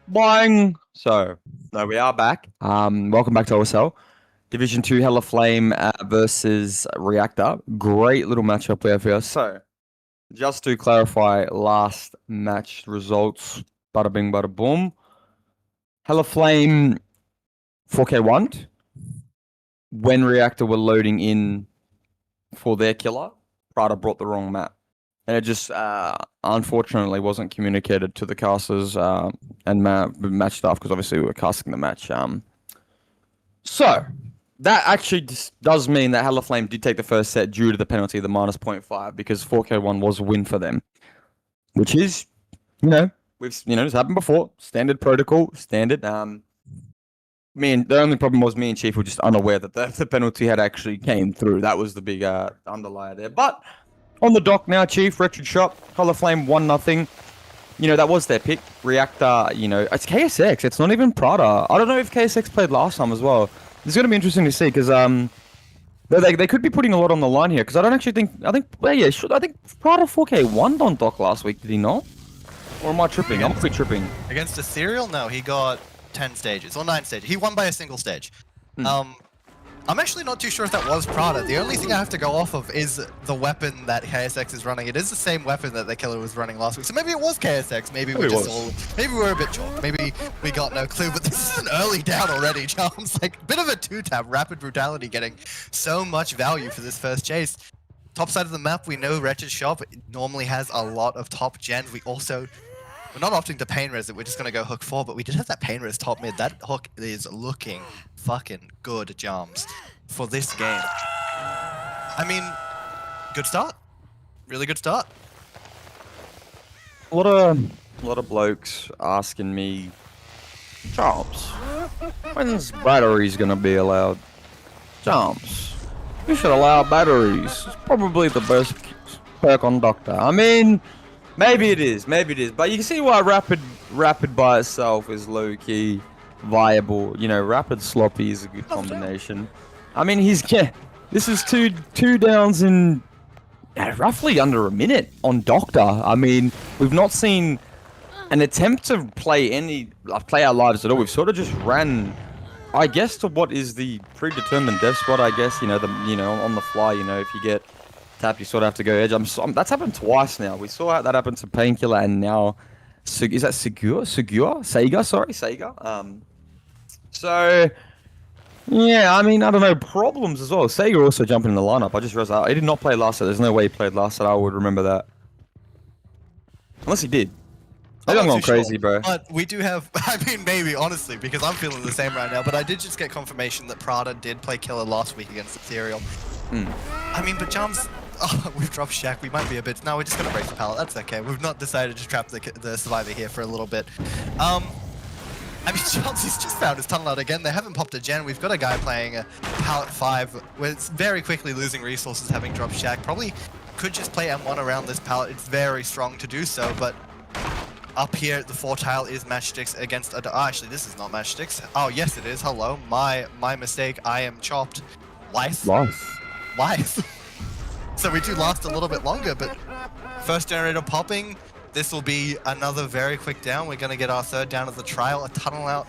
Boing. So, no, we are back. Welcome back to OSL. Division 2 Hella Flame versus Reactor. Great little matchup we have here. So, just to clarify last match results. Bada bing, bada boom. Hella Flame 4K won. When Reactor were loading in for their killer, Prada brought the wrong map. And it just unfortunately wasn't communicated to the casters and match staff because obviously we were casting the match. So that actually does mean that Hella Flame did take the first set due to the penalty of the minus 0.5 because 4K1 was a win for them, which is, it's happened before. Standard protocol, standard. The only problem was me and Chief were just unaware that the penalty had actually came through. That was the big underlier there, but. On the dock now, Chief, Retro Shop, Hella Flame 1-0. That was their pick. Reactor, it's KSX. It's not even Prada. I don't know if KSX played last time as well. It's going to be interesting to see because they could be putting a lot on the line here because I don't actually think. I think Prada 4K won on dock last week. Did he not? Or am I tripping? I'm pretty tripping. Against Ethereal? No, he got 10 stages or 9 stages. He won by a single stage. I'm actually not too sure if that was Prada. The only thing I have to go off of is the weapon that KSX is running. It is the same weapon that the killer was running last week. So maybe it was KSX. Maybe we're a bit short. Maybe we got no clue. But this is an early down already, Charms. Like a bit of a 2-tap. Rapid Brutality getting so much value for this first chase. top side of the map, we know Wretched Shop normally has a lot of top gens. We're not opting to pain res it, we're just gonna go hook 4, but we did have that pain res top mid. That hook is looking fucking good, Jams, for this game. I mean, good start. Really good start. A lot of blokes asking me, Charles, when's batteries gonna be allowed? Charles, you should allow batteries. It's probably the best perk on Doctor. I mean, maybe it is, but you can see why rapid by itself is low key viable. You know, rapid sloppy is a good combination. I mean, this is two downs in roughly under a minute on Doctor. I mean, we've not seen an attempt to play our lives at all. We've sort of just ran, I guess, to what is the predetermined death spot. I guess on the fly. You know, if you get tapped, you sort of have to go edge. That's happened twice now. We saw that happen to Painkiller, and now is that Sega? So. Yeah, I mean, I don't know, problems as well. Sega also jumping in the lineup. I just realized that. He did not play last set. There's no way he played last set. I would remember that. Unless he did. Maybe I'm going crazy, bro. But we do have, I mean, maybe, honestly, because I'm feeling the same right now, but I did just get confirmation that Prada did play Killer last week against Ethereal. I mean, but Jams, we've dropped Shaq. We might be a bit, no, we're just going to break the pallet. That's okay. We've not decided to trap the Survivor here for a little bit. I mean, Chelsea's just found his tunnel out again. They haven't popped a gen. We've got a guy playing a pallet 5, where it's very quickly losing resources, having dropped Shack. Probably could just play M1 around this pallet. It's very strong to do so, but up here, the 4 tile is Matchsticks against a... Oh, actually, this is not Matchsticks. Oh, yes, it is. Hello. My mistake. I am chopped. Life. So we do last a little bit longer, but first generator popping. This will be another very quick down. We're going to get our 3rd down of the trial. A tunnel out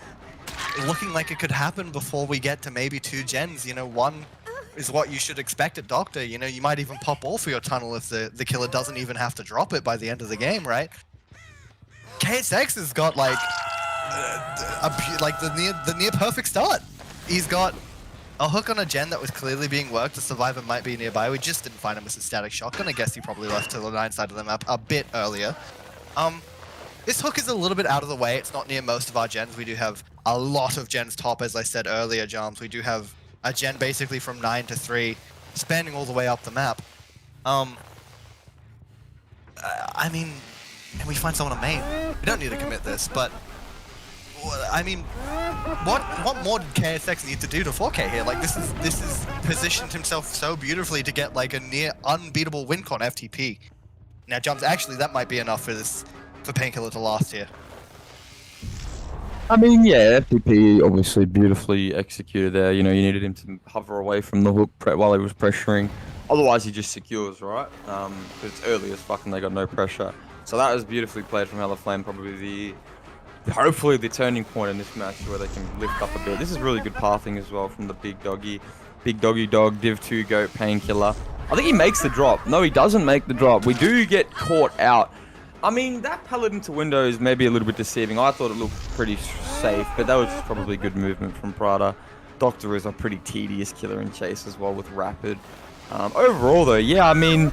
looking like it could happen before we get to maybe 2 gens. You know, 1 is what you should expect at Doctor. You know, you might even pop all for your tunnel if the killer doesn't even have to drop it by the end of the game, right? KSX has got like the near perfect start. He's got a hook on a gen that was clearly being worked. The Survivor might be nearby. We just didn't find him as a static shotgun. I guess he probably left to the 9 side of the map a bit earlier. This hook is a little bit out of the way. It's not near most of our gens. We do have a lot of gens top, as I said earlier, Jams. We do have a gen basically from 9 to 3, spanning all the way up the map. I mean, can we find someone on main? We don't need to commit this, but I mean, what more did KSX need to do to 4K here? Like, this is positioned himself so beautifully to get like a near unbeatable win con FTP. Now, Jumps, actually, that might be enough for Painkiller to last here. I mean, yeah, FTP obviously beautifully executed there. You know, you needed him to hover away from the hook while he was pressuring. Otherwise, he just secures, right? Because it's early as fuck and they got no pressure. So that was beautifully played from Hella Flame. Probably hopefully the turning point in this match where they can lift up a bit. This is really good pathing as well from the big doggy dog, Div 2 Goat, Painkiller. I think he makes the drop. No, he doesn't make the drop. We do get caught out. I mean, that pallet into window is maybe a little bit deceiving. I thought it looked pretty safe, but that was probably good movement from Prada. Doctor is a pretty tedious killer in chase as well with Rapid. Overall though, yeah, I mean,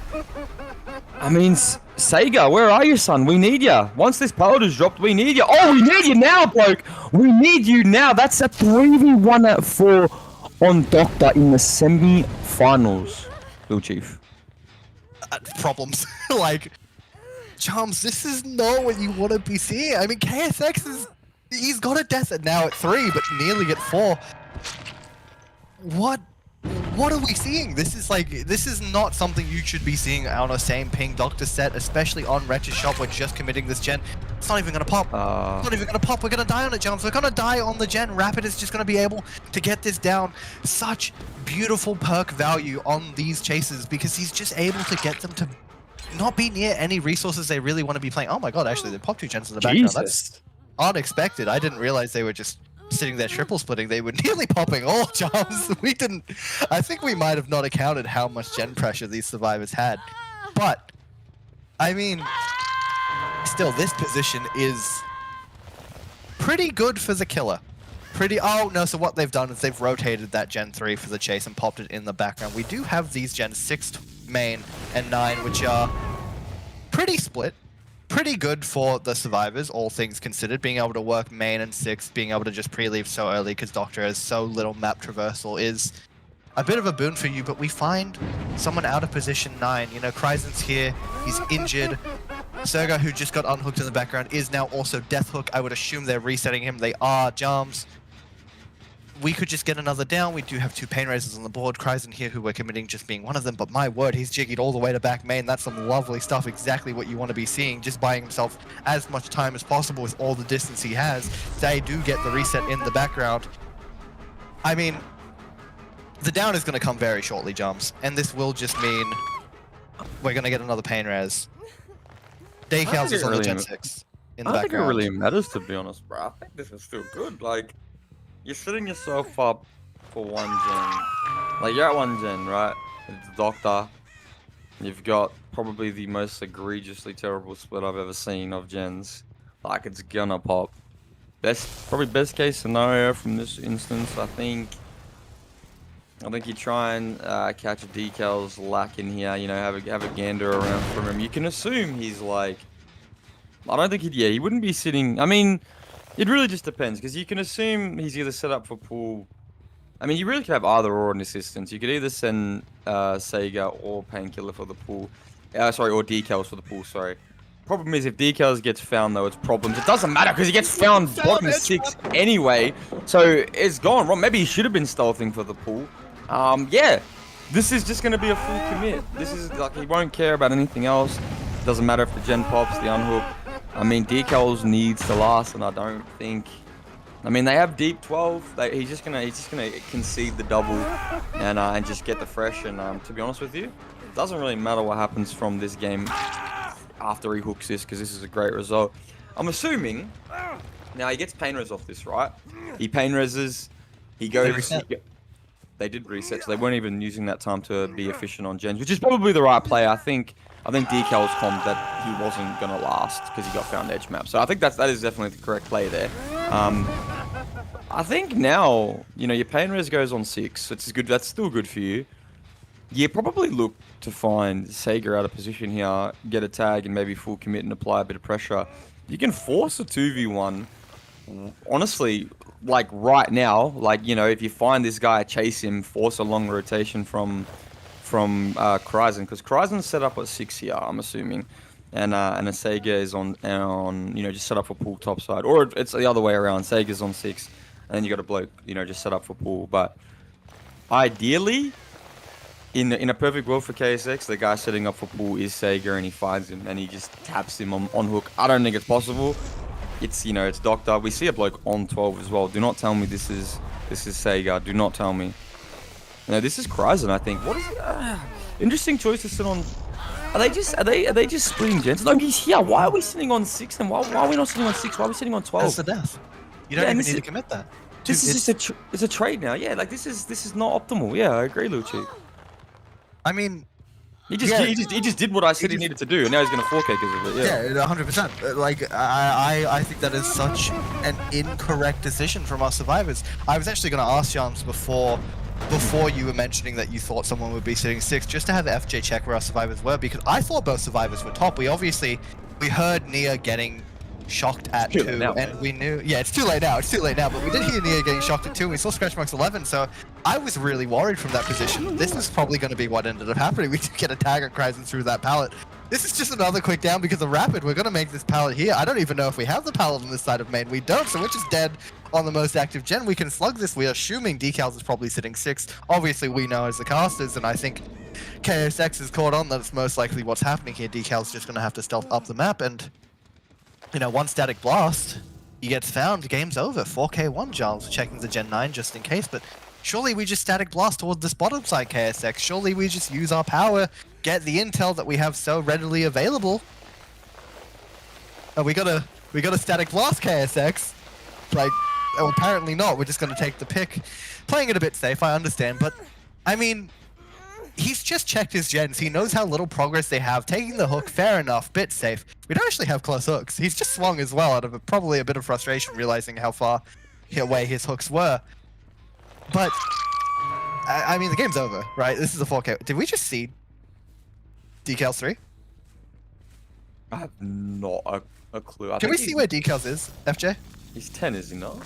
Sega, where are you, son? We need ya. Once this pallet is dropped, we need ya. Oh, we need you now, bloke. We need you now. That's a 3v1 at 4 on Doctor in the semi-finals. Bill Chief. Problems. Like, Charms, this is not what you want to be seeing. I mean, KSX he's got a death at now at 3, but nearly at 4. What are we seeing? This is not something you should be seeing on a same ping Doctor set, especially on Wretched Shop. We're just committing this gen. It's not even gonna pop. It's not even gonna pop. We're gonna die on it, Jumps. We're gonna die on the gen. Rapid is just gonna be able to get this down. Such beautiful perk value on these chases because he's just able to get them to not be near any resources they really want to be playing. Oh my god, actually, they popped 2 gens in the background. That's unexpected. I didn't realize they were just sitting there triple splitting. They were nearly popping all jobs. I think we might have not accounted how much gen pressure these survivors had. But, I mean, still, this position is pretty good for the killer. Oh no, so what they've done is they've rotated that gen 3 for the chase and popped it in the background. We do have these gen 6 main and 9, which are pretty split. Pretty good for the survivors, all things considered. Being able to work main and 6, being able to just pre-leave so early because Doctor has so little map traversal is a bit of a boon for you, but we find someone out of position 9. You know, Kryzen's here, he's injured. Serga, who just got unhooked in the background, is now also death hook. I would assume they're resetting him. They are. Jams. We could just get another down. We do have 2 pain raisers on the board. Kryzen here, who we're committing just being one of them, but my word, he's jiggied all the way to back main. That's some lovely stuff, exactly what you want to be seeing, just buying himself as much time as possible with all the distance he has. They do get the reset in the background. I mean, the down is going to come very shortly, Jumps, and this will just mean we're going to get another pain res. Daycals is on the Gen 6 in the background. I don't think it really matters, to be honest, bro. I think this is still good. Like, you're setting yourself up for 1 gen. Like, you're at 1 gen, right? It's Doctor. You've got probably the most egregiously terrible split I've ever seen of gens. Like, it's gonna pop. Probably best case scenario from this instance, I think you try and catch a Decals lack in here, you know, have a gander around from him. You can assume he's like, I don't think he wouldn't be sitting, I mean, it really just depends, because you can assume he's either set up for pool. I mean, you really could have either or in assistance. You could either send Sega or Painkiller for the pool. Sorry, or Decals for the pool, sorry. Problem is, if Decals gets found, though, it's problems. It doesn't matter, because he gets found bottom 6 anyway. So, it's gone wrong. Maybe he should have been stealthing for the pool. Yeah. This is just going to be a full commit. This is, like, he won't care about anything else. Doesn't matter if the gen pops, the unhook. I mean, Decals needs to last, and I don't think... I mean, they have deep 12. He's just gonna concede the double and just get the fresh. And to be honest with you, it doesn't really matter what happens from this game after he hooks this, because this is a great result. I'm assuming now he gets pain res off this, right? He pain reses. He goes. They did reset, so they weren't even using that time to be efficient on gens, which is probably the right play. I think Decals commed that he wasn't gonna last because he got found edge map. So I think that is definitely the correct play there. I think now, you know, your pain res goes on 6. It's good. That's still good for you. You probably look to find Sega out of position here, get a tag, and maybe full commit and apply a bit of pressure. You can force a 2v1. Honestly, like right now, like, you know, if you find this guy, chase him, force a long rotation from Kryzen, because Kryzen's set up at 6 here, I'm assuming. And a Sega is on, you know, just set up for pool top side. Or it's the other way around. Sega's on 6, and then you got a bloke, you know, just set up for pool. But ideally, in a perfect world for KSX, the guy setting up for pool is Sega, and he finds him, and he just taps him on hook. I don't think it's possible. It's, you know, it's Doctor. We see a bloke on 12 as well. Do not tell me this is Sega. Do not tell me. No, this is Kryzen, I think. What is it? Interesting choice to sit on. Are they just splitting gens? No, he's here. Why are we sitting on 6? And why are we not sitting on 6? Why are we sitting on 12? That's the death. You don't even need to commit that. This is just it's a trade now. Yeah, like this is not optimal. Yeah, I agree, Lucci. I mean, he just did what I said he needed to do, and now he's gonna 4K because of it. Yeah, 100%. Like I think that is such an incorrect decision from our survivors. I was actually gonna ask Jans before you were mentioning that you thought someone would be sitting 6, just to have the FJ check where our survivors were, because I thought both survivors were top. We heard Nia getting shocked at 2, and we knew, yeah, it's too late now, but we did hear Nia getting shocked at 2, and we saw scratch marks 11, so I was really worried from that position. This is probably going to be what ended up happening. We did get a tag on Kryzen through that pallet. This is just another quick down because of Rapid. We're going to make this pallet here. I don't even know if we have the pallet on this side of main. We don't, so we're just dead on the most active gen. We can slug this. We're assuming Decals is probably sitting 6. Obviously, we know as the casters, and I think KSX is caught on that it's most likely what's happening here. Decals just going to have to stealth up the map, and, you know, one static blast, he gets found, game's over. 4K1, Giles checking the Gen 9 just in case, but surely we just static blast towards this bottom side, KSX. Surely we just use our power, get the intel that we have so readily available. Oh, we got a static blast, KSX. Like, oh, apparently not. We're just gonna take the pick. Playing it a bit safe, I understand, but I mean, he's just checked his gens. He knows how little progress they have. Taking the hook, fair enough, bit safe. We don't actually have close hooks. He's just swung as well out of probably a bit of frustration, realizing how far away his hooks were. But I mean, the game's over, right? This is a 4K. Did we just seed? Decals 3. I have not a clue. I Can think we see where Decals is, FJ? he's 10, is he not?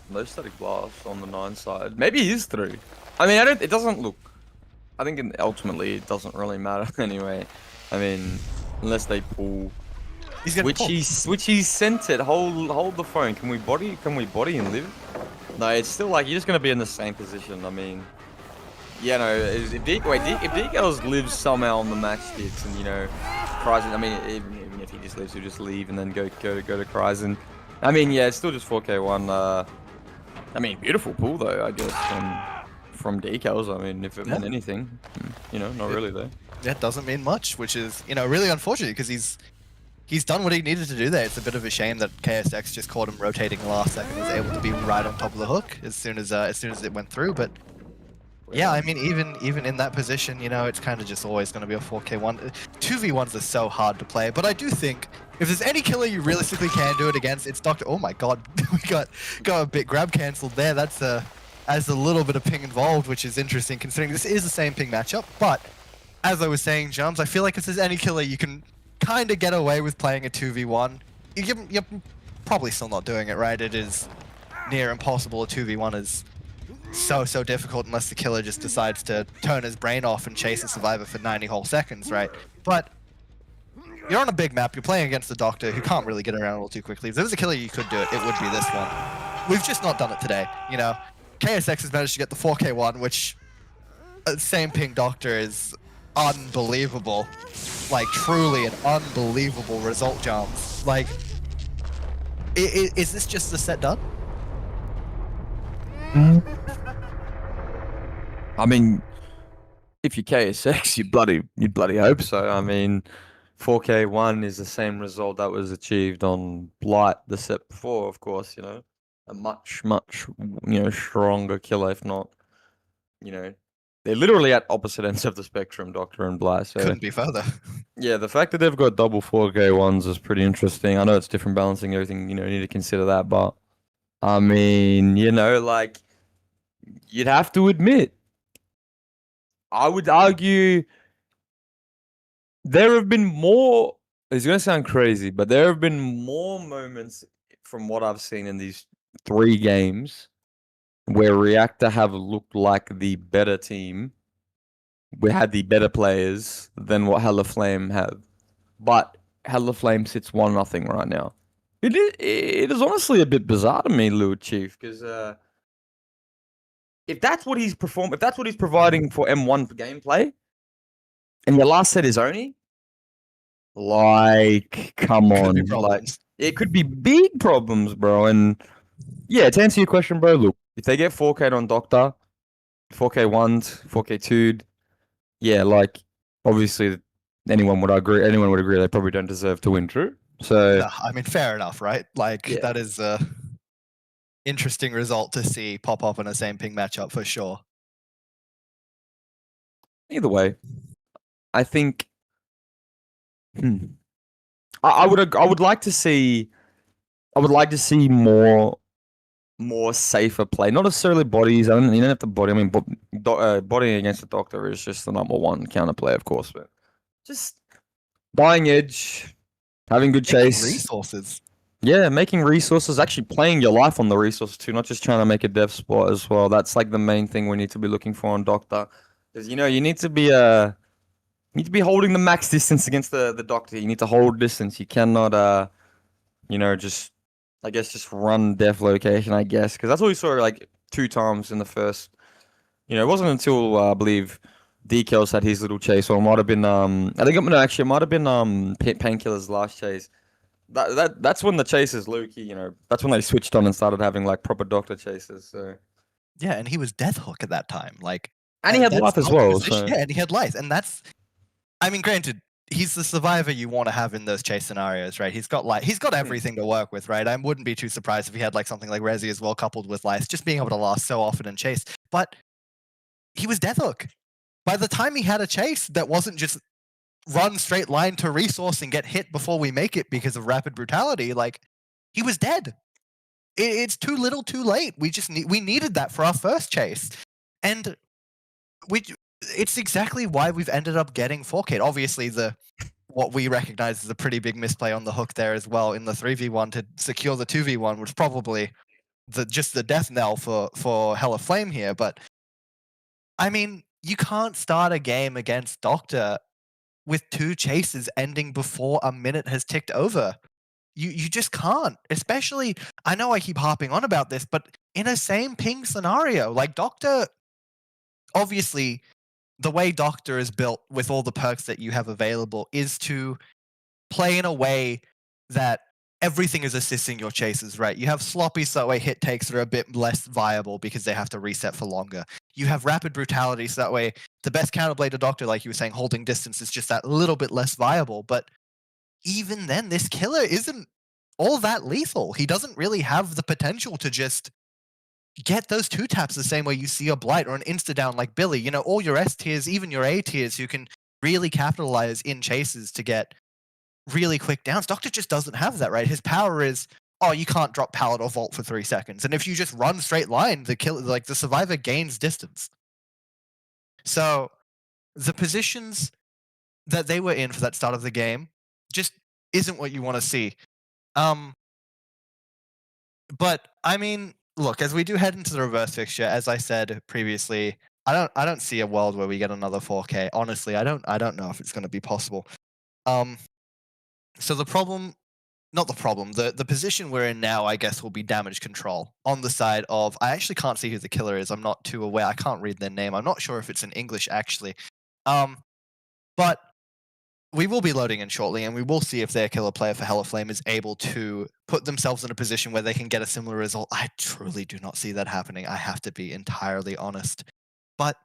No static blast on the 9 side. Maybe he is 3. I mean, it doesn't look. I think ultimately it doesn't really matter anyway. I mean, unless they pull. He's gonna pull. Which he's sent it. Hold the phone. Can we body and live? No, it's still like you're just gonna be in the same position. I mean, yeah, no. If Decals lives somehow on the max sticks and Kryzen. I mean, even if he just lives, he'll just leave and then go to Kryzen. I mean, yeah, it's still just 4K1. I mean, beautiful pull though, I guess from Decals. I mean, if it meant anything, not really though. That doesn't mean much, which is really unfortunate because he's done what he needed to do there. It's a bit of a shame that KSX just caught him rotating last second, was able to be right on top of the hook as soon as it went through. But yeah, I mean, even in that position, it's kind of just always going to be a 4K1. 2v1s are so hard to play, but I do think if there's any killer you realistically can do it against, it's Doctor. Oh my God, we got a bit grab cancelled there. That's a little bit of ping involved, which is interesting considering this is the same ping matchup. But as I was saying, Jums, I feel like if there's any killer you can kind of get away with playing a 2v1, you're probably still not doing it, right? It is near impossible. A 2v1 is so difficult unless the killer just decides to turn his brain off and chase a survivor for 90 whole seconds, right? But you're on a big map, you're playing against the Doctor who can't really get around all too quickly. If there was a killer you could do it, it would be this one. We've just not done it today, KSX has managed to get the 4K1, which same ping Doctor is unbelievable. Like, truly an unbelievable result, Jams. Like, is this just the set done? I mean, if you're KSX, you'd bloody hope so. I mean, 4K1 is the same result that was achieved on Blight the set before, of course, a much stronger killer, if not, they're literally at opposite ends of the spectrum, Doctor and Blight. So Couldn't be further. yeah, the fact that they've got double 4K1s is pretty interesting. I know it's different balancing, everything, you need to consider that, but I mean, like, you'd have to admit, I would argue there have been more, it's going to sound crazy, but there have been more moments from what I've seen in these 3 games where Reactor have looked like the better team. We had the better players than what Hella Flame have. But Hella Flame sits 1-0 right now. It is honestly a bit bizarre to me, Lord Chief, because if that's what he's providing for M1 for gameplay, and your last set is Oni, like, come on, like, it could be big problems, bro. And yeah, to answer your question, bro, look, if they get 4K on Doctor, 4K1s, 4K2'd, yeah, like, obviously anyone would agree they probably don't deserve to win, true? So No, I mean, fair enough, right? Like, that is a interesting result to see pop up in the same ping matchup for sure. Either way, I think I would like to see more safer play. Not necessarily bodies. You don't have to body. I mean, bodying against the Doctor is just the #1 counterplay, of course. But just buying edge, having good chase, resources. Yeah, making resources. Actually, playing your life on the resources too, not just trying to make a dev spot as well. That's like the main thing we need to be looking for on Doctor, because you need to be holding the max distance against the Doctor. You need to hold distance. You cannot just run def location, I guess, because that's what we saw like 2 times in the first. It wasn't until I believe Decals had his little chase, or it might have been it might have been Painkiller's last chase. That's when the chases, Lukey, that's when they switched on and started having like proper Doctor chases. So yeah, and he was Death Hook at that time, like, and he had life as well. So. Yeah, and he had life, and that's, I mean, granted, he's the survivor you want to have in those chase scenarios, right? He's got everything to work with, right? I wouldn't be too surprised if he had like something like Resi as well, coupled with life, just being able to last so often in chase. But he was Death Hook. By the time he had a chase that wasn't just run straight line to resource and get hit before we make it because of rapid brutality, like, he was dead. It's too little, too late. We needed that for our first chase, and it's exactly why we've ended up getting 4K. Obviously, what we recognize as a pretty big misplay on the hook there as well in the 3v1 to secure the 2v1 was probably just the death knell for Hella Flame here. But I mean, you can't start a game against Doctor with 2 chases ending before a minute has ticked over. You just can't. Especially, I know I keep harping on about this, but in a same ping scenario, like Doctor, obviously, the way Doctor is built with all the perks that you have available is to play in a way that everything is assisting your chases, right? You have sloppy, so that way hit takes are a bit less viable because they have to reset for longer. You have rapid brutality, so that way the best counterblade to Doctor, like you were saying, holding distance is just that little bit less viable. But even then, this killer isn't all that lethal. He doesn't really have the potential to just get those 2 taps the same way you see a Blight or an insta-down like Billy. You know, all your S tiers, even your A tiers, who can really capitalize in chases to get really quick downs. Doctor just doesn't have that, right? His power is, oh, you can't drop pallet or vault for 3 seconds. And if you just run straight line, the survivor gains distance. So the positions that they were in for that start of the game just isn't what you want to see. But I mean, look, as we do head into the reverse fixture, as I said previously, I don't see a world where we get another 4K. Honestly, I don't know if it's going to be possible. So the problem, not the problem, the position we're in now, I guess, will be damage control on the side of. I actually can't see who the killer is. I'm not too aware. I can't read their name. I'm not sure if it's in English actually. But we will be loading in shortly, and we will see if their killer player for Hella Flame is able to put themselves in a position where they can get a similar result. I truly do not see that happening. I have to be entirely honest. But,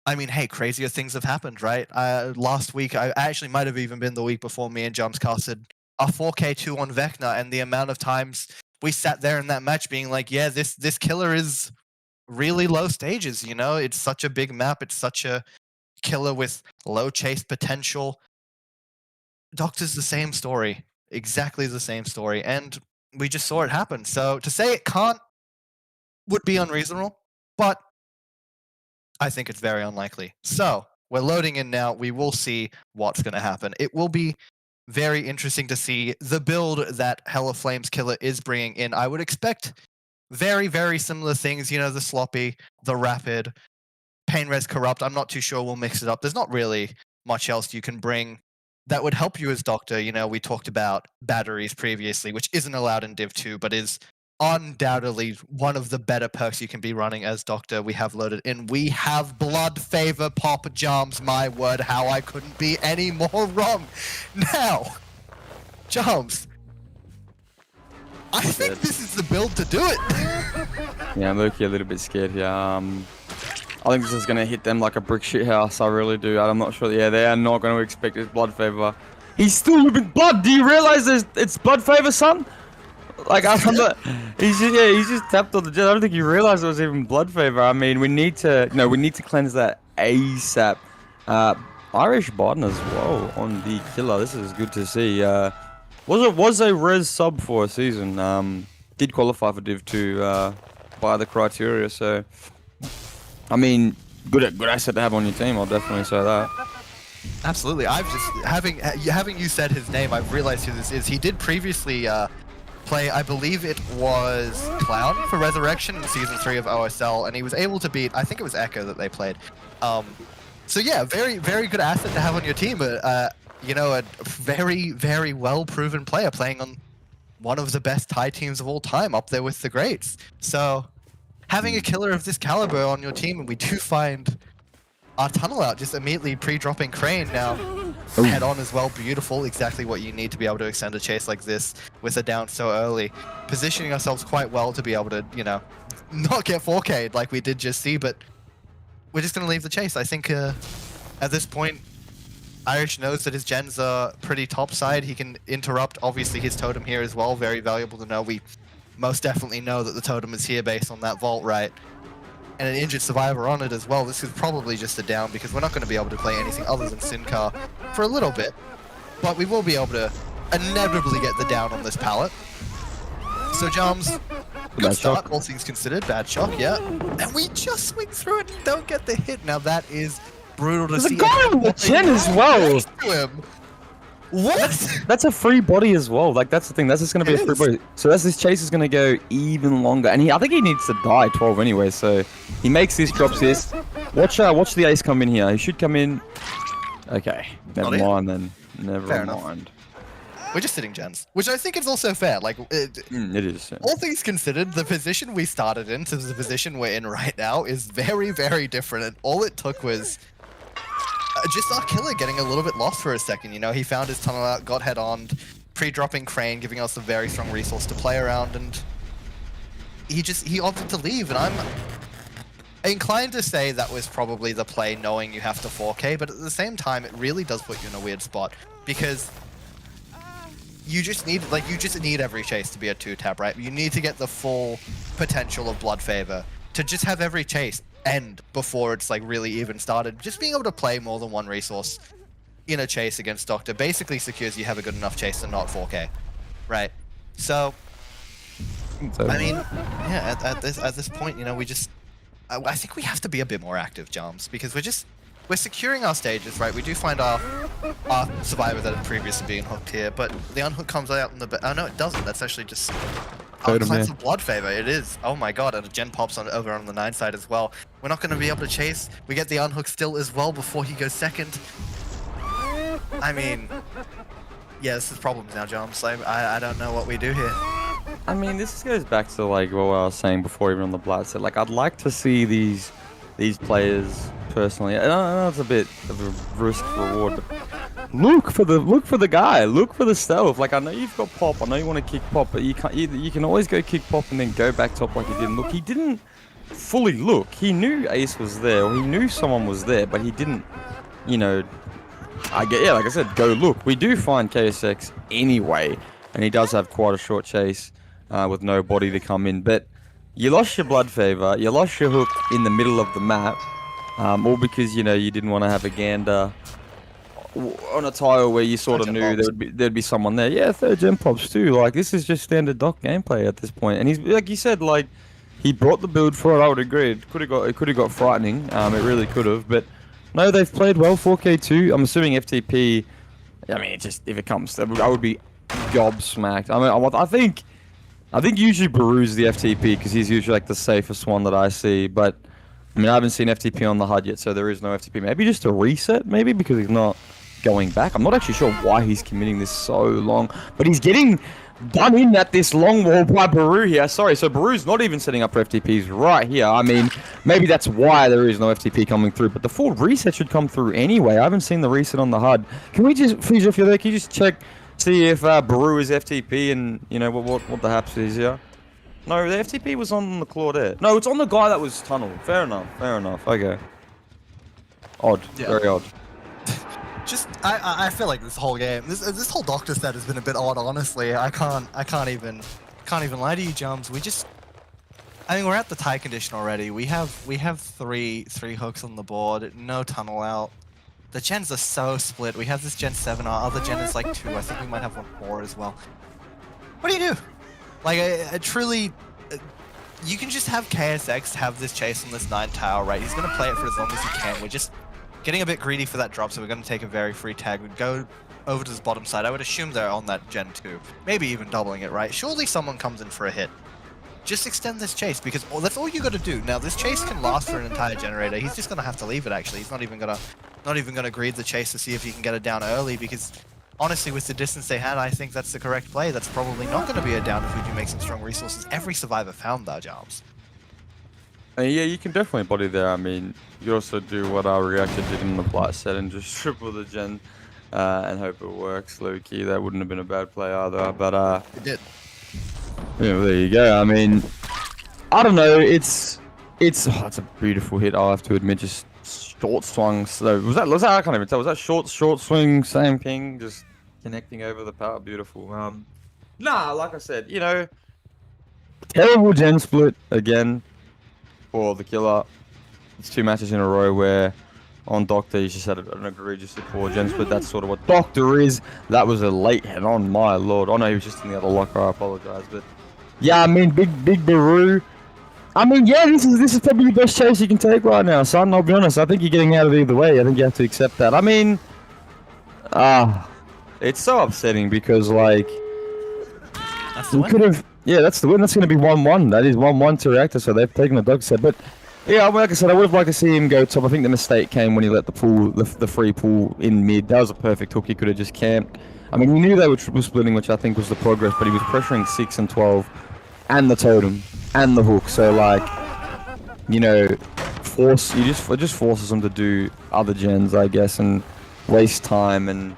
I mean, hey, crazier things have happened, right? Last week, I actually might have even been the week before, me and Jumps casted a 4K2 on Vecna, and the amount of times we sat there in that match being like, yeah, this killer is really low stages, you know? It's such a big map. It's such a killer with low chase potential. Doctor's the same story, exactly the same story, and we just saw it happen. So to say it can't would be unreasonable, but I think it's very unlikely. So we're loading in now. We will see what's going to happen. It will be very interesting to see the build that Hella Flames killer is bringing in. I would expect very, very similar things. You know, the sloppy, the rapid, pain res corrupt. I'm not too sure we'll mix it up. There's not really much else you can bring that would help you as Doctor. You know, we talked about batteries previously, which isn't allowed in Div 2, but is undoubtedly one of the better perks you can be running as Doctor. We have loaded in. We have Blood Favor Pop Jams. My word, how I couldn't be any more wrong. Now, Jams, I think this is the build to do it. Yeah, I'm looking a little bit scared here. I think this is going to hit them like a brick shit house. I really do. I'm not sure. Yeah, they are not going to expect his Blood Favor. He's still moving blood. Do you realize it's Blood Favor, son? Like, I'm not, he's just tapped on the jet. I don't think you realized it was even Blood Favor. I mean, we need to cleanse that ASAP. Irish Biden as well on the killer. This is good to see. Was a res sub for a season. Did qualify for Div 2 by the criteria. So, I mean, good asset to have on your team. I'll definitely say that. Absolutely. I've just having you said his name, I've realized who this is. He did previously play, I believe it was Clown for Resurrection in Season 3 of OSL, and he was able to beat, I think it was Echo that they played. So yeah, very, very good asset to have on your team. You know, a very, very well-proven player playing on one of the best Thai teams of all time, up there with the greats. So having a killer of this caliber on your team, and we do find our tunnel out just immediately pre-dropping Crane now. Head on as well, beautiful, exactly what you need to be able to extend a chase like this with a down so early. Positioning ourselves quite well to be able to, you know, not get 4K'd like we did just see, but we're just going to leave the chase. I think at this point, Irish knows that his gens are pretty topside. He can interrupt, obviously, his totem here as well. Very valuable to know. We most definitely know that the totem is here based on that vault, right? And an injured survivor on it as well. This is probably just a down because we're not going to be able to play anything other than Sincar for a little bit. But we will be able to inevitably get the down on this pallet. So Jams, Good Bad start, shock. all things considered. Bad shock, yeah. And we just swing through it and don't get the hit. Now that is brutal to There's a see. guy on the chin as well. Next to him. What? That's a free body as well. Like that's the thing. That's just gonna be It a free is. body. So as this chase is gonna go even longer, and I think he needs to die 12 anyway. So he makes this, drops this. Watch the ace come in here. He should come in. Okay, never Not it. mind then. Never Fair enough. mind. We're just sitting gens, which I think is also fair. Like, It is. Yeah. all things considered, the position we started in to the position we're in right now is very, very different. And all it took was just our killer getting a little bit lost for a second. You know, he found his tunnel out, got head on, pre-dropping Crane, giving us a very strong resource to play around, and he opted to leave. And I'm inclined to say that was probably the play, knowing you have to 4K, but at the same time, it really does put you in a weird spot because you just need every chase to be a 2-tap, right? You need to get the full potential of Blood Favor to just have every chase end before it's like really even started. Just being able to play more than one resource in a chase against Doctor basically secures you have a good enough chase to not 4K, right? So, I mean, yeah, at this point, you know, I think we have to be a bit more active, Jams, because we're securing our stages, right? We do find our survivor that had previously been hooked here, but the unhook comes out in the... Oh, no, it doesn't. That's actually just... Cleanse of Blood Favor. It is. Oh my god, and a gen pops over on the 9 side as well. We're not going to be able to chase. We get the unhook still as well before he goes second. I mean... Yeah, this is problems now, Jams. I don't know what we do here. I mean, this goes back to like what I was saying before, even on the Blood set. Like, I'd like to see these players personally. I know it's a bit of a risk reward, but look for the guy. Look for the stealth. Like, I know you've got pop. I know you want to kick pop, but you can't. You can always go kick pop and then go back top like he didn't. Look, he didn't fully look. He knew Ace was there, or he knew someone was there, but he didn't. You know, like I said, go look. We do find KSX anyway, and he does have quite a short chase with no body to come in, but. You lost your Blood Favor, you lost your hook in the middle of the map, all because, you know, you didn't want to have a gander on a tile where you sort of knew there'd be someone there. Yeah, 3rd gen pops too. Like, this is just standard Doc gameplay at this point. And he's, like you said, like, he brought the build for it. I would agree. It could have got frightening. It really could have. But no, they've played well. 4K2. I'm assuming FTP. I mean, if it comes, I would be gobsmacked. I mean, I think usually Baru's the FTP because he's usually like the safest one that I see. But I mean, I haven't seen FTP on the HUD yet, so there is no FTP. Maybe just a reset, maybe because he's not going back. I'm not actually sure why he's committing this so long, but he's getting done in at this long wall by Baru here. Sorry, so Baru's not even setting up for FTPs right here. I mean, maybe that's why there is no FTP coming through, but the full reset should come through anyway. I haven't seen the reset on the HUD. Can we just, Fuji, if you're there, can you just check? See if Baru is FTP and, you know, what the haps is here. No, the FTP was on the Claudette. No, it's on the guy that was tunneled. Fair enough. Okay. Odd. Yeah. Very odd. Just, I feel like this whole game, this whole Doctor set has been a bit odd, honestly. I can't even lie to you, Jums. I mean, we're at the tie condition already. We have three hooks on the board, no tunnel out. The gens are so split. We have this Gen 7, our other gen is like 2. I think we might have one more as well. What do you do? Like, I truly... you can just have KSX have this chase on this 9 tower, right? He's going to play it for as long as he can. We're just getting a bit greedy for that drop, so we're going to take a very free tag. We'd go over to this bottom side. I would assume they're on that Gen 2. Maybe even doubling it, right? Surely someone comes in for a hit. Just extend this chase, because that's all you got to do. Now, this chase can last for an entire generator. He's just going to have to leave it, actually. He's not even going to greed the chase to see if he can get it down early, because honestly, with the distance they had, I think that's the correct play. That's probably not going to be a down if we do make some strong resources. Every survivor found that, Jams. Yeah, you can definitely body there. I mean, you also do what our Reactor did in the Blight set and just triple the gen and hope it works. Low-key, that wouldn't have been a bad play either, but It did. Yeah, there you go. I mean, I don't know. It's a beautiful hit. I'll have to admit, just short swung. So was that? I can't even tell. Was that short swing? Same ping, just connecting over the power. Beautiful. Nah, like I said, you know, terrible gen split again for the killer. It's 2 matches in a row where on Doctor he's just had an egregiously poor gen split. That's sort of what Doctor is. That was a late head on, my lord. Oh no, he was just in the other locker. I apologize, but Yeah, I mean, big Baru. I mean, yeah, this is probably the best chase you can take right now, son. I'll be honest. I think you're getting out of either way. I think you have to accept that. I mean, it's so upsetting because like That's the you win. could have. Yeah, that's the win. That's going to be 1-1. That is 1-1 to Reactor. So they've taken the dog set. But yeah, like I said, I would have liked to see him go top. I think the mistake came when he let the free pull in mid. That was a perfect hook. He could have just camped. I mean, he knew they were triple splitting, which I think was the progress, but he was pressuring 6 and 12, and the totem, and the hook. So like, you know, it just forces him to do other gens, I guess, and waste time, and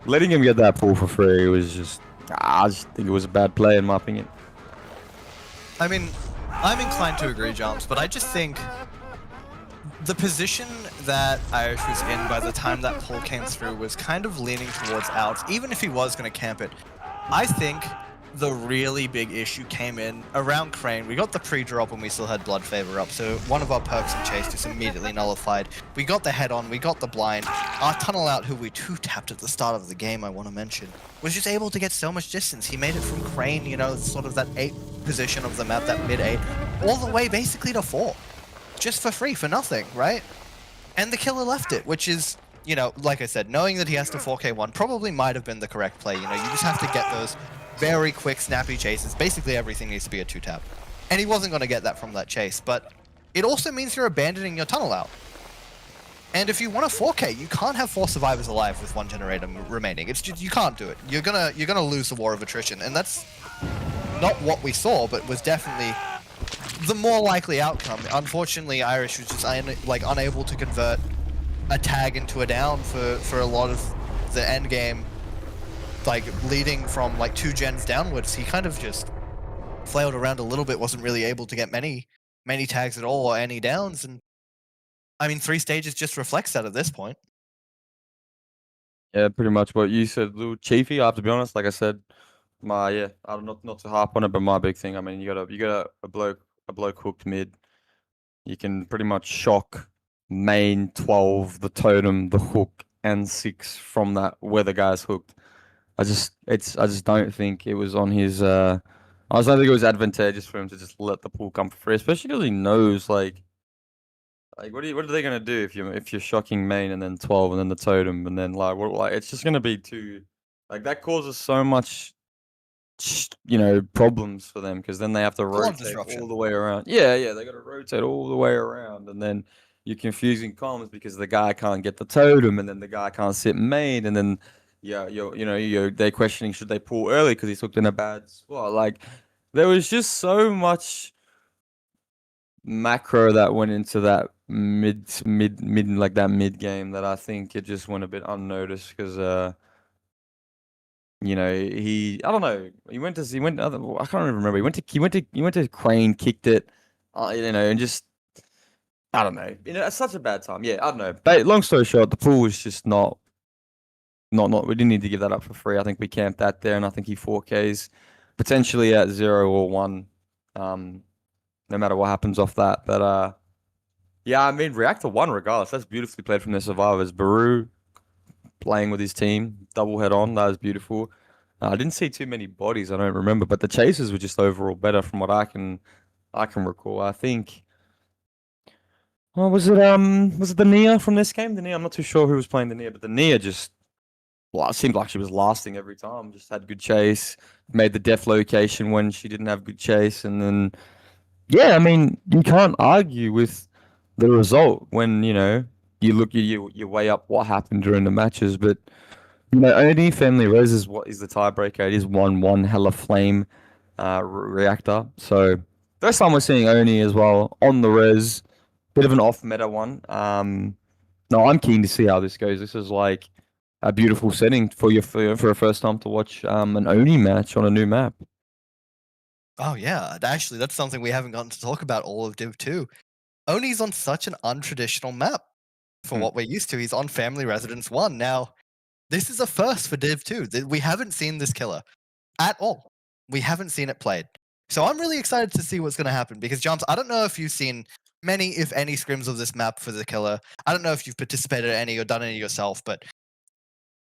letting him get that pull for free was just. I just think it was a bad play in my opinion. I mean, I'm inclined to agree, Jumps, but I just think the position that Irish was in by the time that pull came through was kind of leaning towards outs, even if he was going to camp it. I think the really big issue came in around Crane. We got the pre-drop when we still had Blood Favor up, so one of our perks in Chase just immediately nullified. We got the head on, we got the blind. Our tunnel out, who we 2-tapped at the start of the game, I want to mention, was just able to get so much distance. He made it from Crane, you know, sort of that 8 position of the map, that mid 8, all the way basically to 4. Just for free, for nothing, right? And the killer left it, which is, you know, like I said, knowing that he has to 4K1 probably might have been the correct play. You know, you just have to get those very quick, snappy chases. Basically, everything needs to be a 2-tap. And he wasn't going to get that from that chase, but it also means you're abandoning your tunnel out. And if you want a 4K, you can't have 4 survivors alive with 1 generator remaining. It's just, you can't do it. You're gonna lose the war of attrition, and that's not what we saw, but was definitely the more likely outcome. Unfortunately, Irish was just unable to convert a tag into a down for a lot of the end game. Like leading from like 2 gens downwards, he kind of just flailed around a little bit, wasn't really able to get many tags at all or any downs, and I mean 3 stages just reflects that at this point. Yeah, pretty much what you said, little Chiefy. I have to be honest. Like I said, I'm not to harp on it, but my big thing. I mean, you got a bloke hooked mid. You can pretty much shock main 12, the totem, the hook, and 6 from that where the guy's hooked. I just don't think it was on his. I just don't think it was advantageous for him to just let the pull come for free, especially because he knows like what are they gonna do if you're shocking main and then 12 and then the totem and then like it's just gonna be too like that causes so much problems for them because then they have to A lot of rotate disruption. all the way around. Yeah, they got to rotate all the way around, and then you're confusing comms because the guy can't get the totem, and then the guy can't sit main, and then they're questioning should they pull early because he's hooked in a bad spot. Like there was just so much macro that went into that mid like that mid game that I think it just went a bit unnoticed because I don't know. I can't even remember. He went to Crane, kicked it, and just I don't know. It's such a bad time. Yeah, I don't know. But long story short, the pool was just not. We didn't need to give that up for free. I think we camped that there, and I think he 4Ks potentially at 0 or 1, no matter what happens off that. But yeah, I mean, Reactor won regardless. That's beautifully played from their survivors. Baru playing with his team, double head on. That was beautiful. I didn't see too many bodies. I don't remember, but the chases were just overall better from what I can recall. I think. Oh, was it the Nia from this game? The Nia. I'm not too sure who was playing the Nia, but the Nia just it seemed like she was lasting every time. Just had good chase. Made the def location when she didn't have good chase, and then yeah, I mean you can't argue with the result when you look you weigh up what happened during the matches, but. Only family res is what is the tiebreaker. It is 1-1 hella flame reactor. So first time we're seeing Oni as well on the res. Bit of an off meta one. No, I'm keen to see how this goes. This is like a beautiful setting for for a first time to watch an Oni match on a new map. Oh yeah, actually that's something we haven't gotten to talk about all of Div 2. Oni's on such an untraditional map for what we're used to. He's on Family Residence 1. Now, this is a first for Div 2. We haven't seen this killer at all. We haven't seen it played. So I'm really excited to see what's going to happen because, Jumps, I don't know if you've seen many, if any, scrims of this map for the killer. I don't know if you've participated in any or done any yourself, but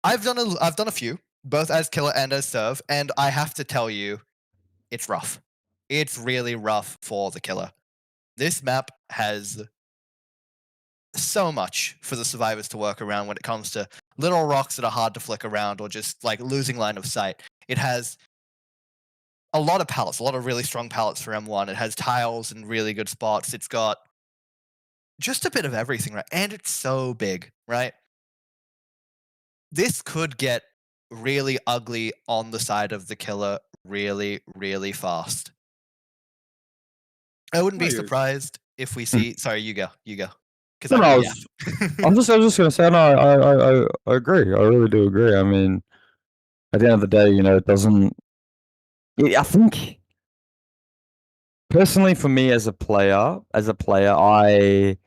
I've done a few, both as killer and as serve, and I have to tell you, it's rough. it's really rough for the killer. This map has so much for the survivors to work around when it comes to little rocks that are hard to flick around or just like losing line of sight. It has a lot of pallets, a lot of really strong pallets for M1. It has tiles in really good spots. It's got just a bit of everything, right? And it's so big, right? This could get really ugly on the side of the killer really, really fast. I wouldn't No, be you're. surprised if we see. Sorry, you go. You go. Because No, I no, know, I yeah. was, I was just gonna say, no, I agree. I really do agree. I mean, at the end of the day, it doesn't. I think personally, for me as a player, I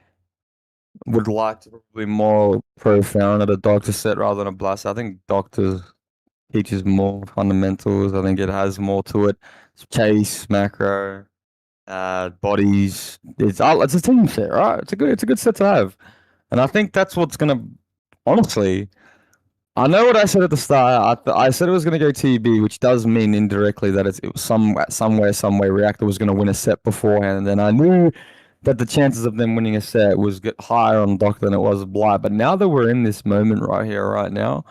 would like to probably more profound at a doctor set rather than a blast. I think doctor teaches more fundamentals. I think it has more to it. It's chase, macro, bodies. It's a team set, right? It's a good set to have, and I think that's what's gonna honestly. I know what I said at the start. I said it was going to go TB, which does mean indirectly that it was some way Reactor was going to win a set beforehand. And then I knew that the chances of them winning a set was get higher on Doc than it was Blight. But now that we're in this moment right here, right now,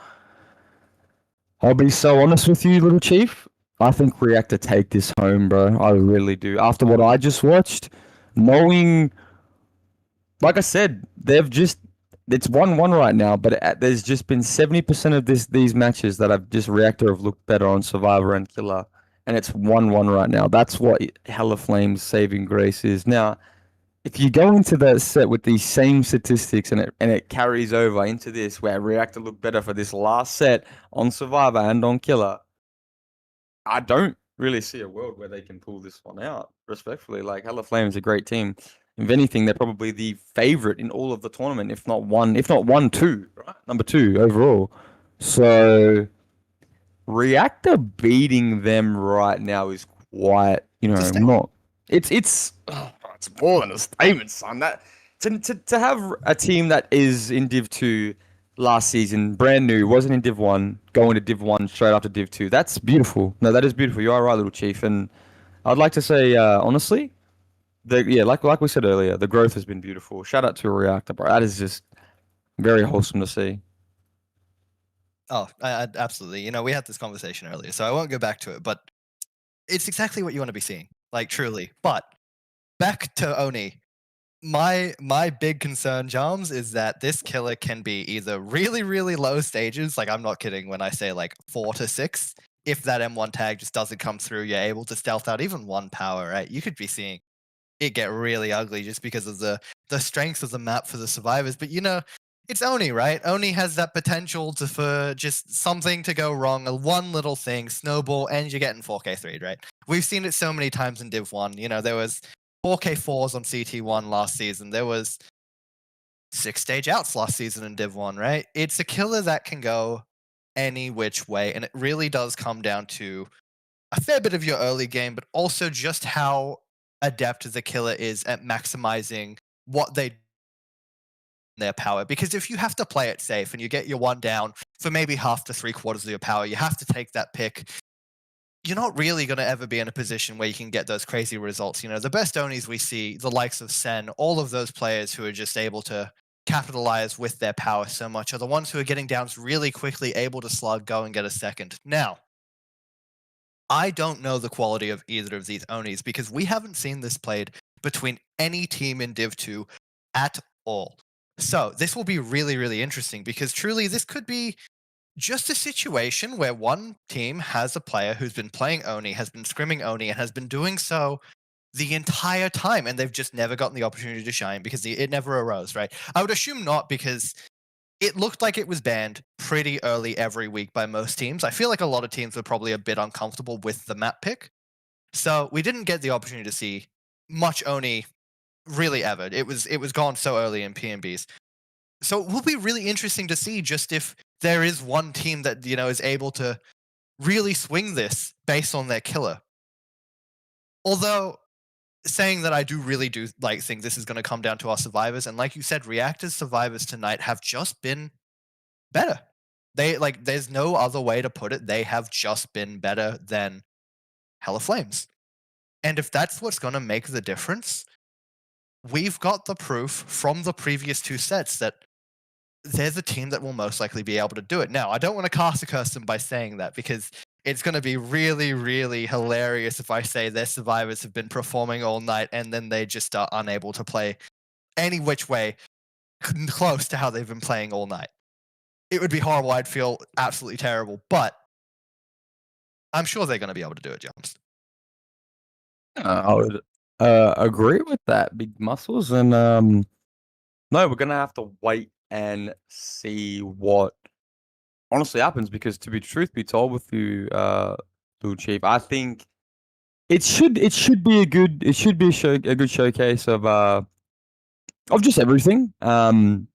I'll be so honest with you, little chief. I think Reactor take this home, bro. I really do. After what I just watched, knowing like I said, they've just it's 1-1 right now, but there's just been 70% of these matches that have just Reactor have looked better on Survivor and Killer, and it's 1-1 right now. That's what Hella Flames saving grace is. Now, if you go into the set with these same statistics and it carries over into this where Reactor looked better for this last set on Survivor and on Killer, I don't really see a world where they can pull this one out. Respectfully, like Hella Flames is a great team. If anything, they're probably the favorite in all of the tournament, if not one, two, right? Number two overall. So Reactor beating them right now is quite, It's a statement. not. It's more than a statement, son. That to have a team that is in Div 2 last season, brand new, wasn't in Div 1, going to Div 1 straight after Div 2. That's beautiful. No, that is beautiful. You are right, little chief. And I'd like to say, honestly, like we said earlier, the growth has been beautiful. Shout out to Reactor, bro. That is just very wholesome to see. Oh, absolutely. We had this conversation earlier, so I won't go back to it, but it's exactly what you want to be seeing, like truly. But back to Oni. My big concern, Jams, is that this killer can be either really, really low stages, like I'm not kidding when I say like 4 to 6. If that M1 tag just doesn't come through, you're able to stealth out even 1 power, right? You could be seeing it get really ugly just because of the strength of the map for the survivors. But it's Oni, right? Oni has that potential for just something to go wrong, one little thing, snowball, and you're getting 4K3, right? We've seen it so many times in Div 1. There was 4K4s on CT1 last season. There was 6 stage outs last season in Div 1, right? It's a killer that can go any which way, and it really does come down to a fair bit of your early game, but also just how adept the killer is at maximizing what they their power. Because if you have to play it safe and you get your one down for maybe half to 3/4 of your power, you have to take that pick. You're not really going to ever be in a position where you can get those crazy results. The best Onis we see, the likes of Sen, all of those players who are just able to capitalize with their power so much are the ones who are getting downs really quickly, able to slug, go and get a second. Now, I don't know the quality of either of these Onis because we haven't seen this played between any team in Div 2 at all. So this will be really, really interesting because truly this could be just a situation where one team has a player who's been playing Oni, has been scrimming Oni, and has been doing so the entire time, and they've just never gotten the opportunity to shine because it never arose, right? I would assume not because it looked like it was banned pretty early every week by most teams. I feel like a lot of teams were probably a bit uncomfortable with the map pick. So we didn't get the opportunity to see much Oni really ever. It was gone so early in PMBs. So it will be really interesting to see just if there is one team that, is able to really swing this based on their killer. Although saying that I really do think this is going to come down to our survivors, and like you said, Reactor's survivors tonight have just been better. They there's no other way to put it. They have just been better than Hella Flames. And if that's what's going to make the difference, we've got the proof from the previous 2 sets that they're the team that will most likely be able to do it. Now, I don't want to cast a curse them by saying that, because it's going to be really, really hilarious if I say their survivors have been performing all night and then they just are unable to play any which way close to how they've been playing all night. It would be horrible. I'd feel absolutely terrible, but I'm sure they're going to be able to do it, Jones. I would agree with that, big muscles, and no, we're gonna have to wait and see what honestly happens, because to be truth be told with you, Blue Chief, I think it should be a good showcase of just everything. And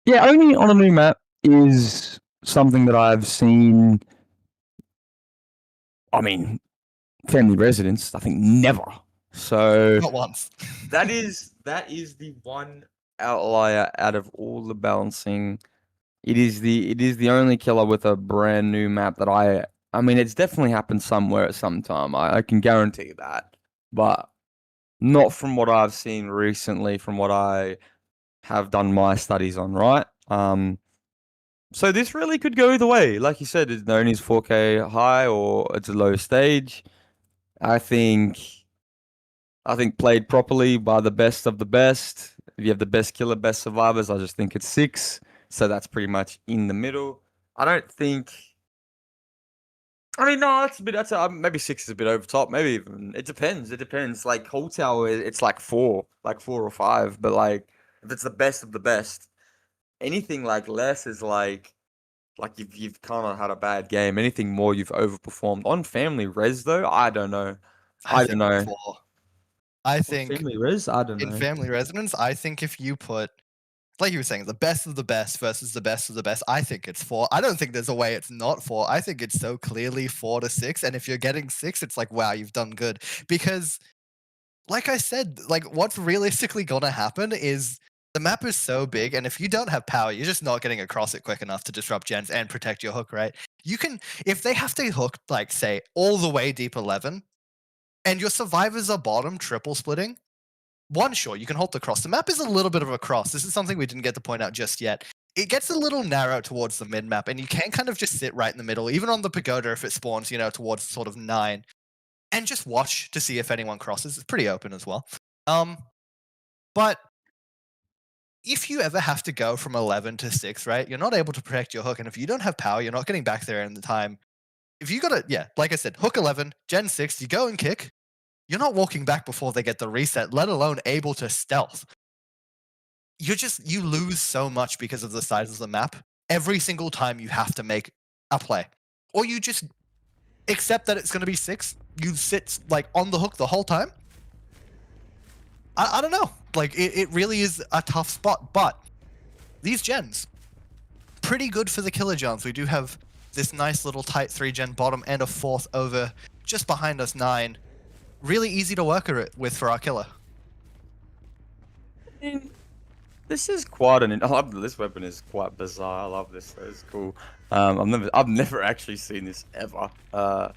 yeah, only on a new map is something that I've seen. I mean, family residence, I think never. So Not once. that is the one outlier out of all the balancing. It is the only killer with a brand new map that I mean, it's definitely happened somewhere at some time. I can guarantee that, but not from what I've seen recently. From what I have done my studies on, right? So this really could go either way. Like you said, it's known as 4K high or it's a low stage. I think played properly by the best of the best. If you have the best killer, best survivors, I just think it's 6. So that's pretty much in the middle. I don't think. I mean, no, maybe 6 is a bit over top. Maybe even it depends. It depends. Like Hotel, it's like 4 or 5. But like, if it's the best of the best, anything like less is like you've kind of had a bad game. Anything more, you've overperformed. On family res though, I don't know. I don't know. I think Family res, I don't in know. family residence, I think if you put, like you were saying, the best of the best versus the best of the best, I think it's 4. I don't think there's a way it's not 4. I think it's so clearly 4 to 6. And if you're getting 6, it's like, wow, you've done good. Because, like I said, like what's realistically gonna happen is the map is so big, and if you don't have power, you're just not getting across it quick enough to disrupt gens and protect your hook, right? You can, if they have to hook, like, say, all the way deep 11, and your survivors are bottom triple splitting, sure, you can hold the cross. The map is a little bit of a cross. This is something we didn't get to point out just yet. It gets a little narrow towards the mid map, and you can kind of just sit right in the middle, even on the pagoda if it spawns, towards sort of 9, and just watch to see if anyone crosses. It's pretty open as well. But if you ever have to go from 11 to 6, right, you're not able to protect your hook, and if you don't have power, you're not getting back there in the time. If you got to, like I said, hook 11, gen 6, you go and kick, you're not walking back before they get the reset, let alone able to stealth. You lose so much because of the size of the map. Every single time you have to make a play. Or you just accept that it's going to be 6, you sit like on the hook the whole time. I don't know. Like, it really is a tough spot, but these gens, pretty good for the killer gens. We do have this nice little tight 3-gen bottom and a 4th over just behind us, 9. Really easy to work with for our killer. I mean, this is quite this weapon is quite bizarre. I love this. It's cool. I've never actually seen this ever. I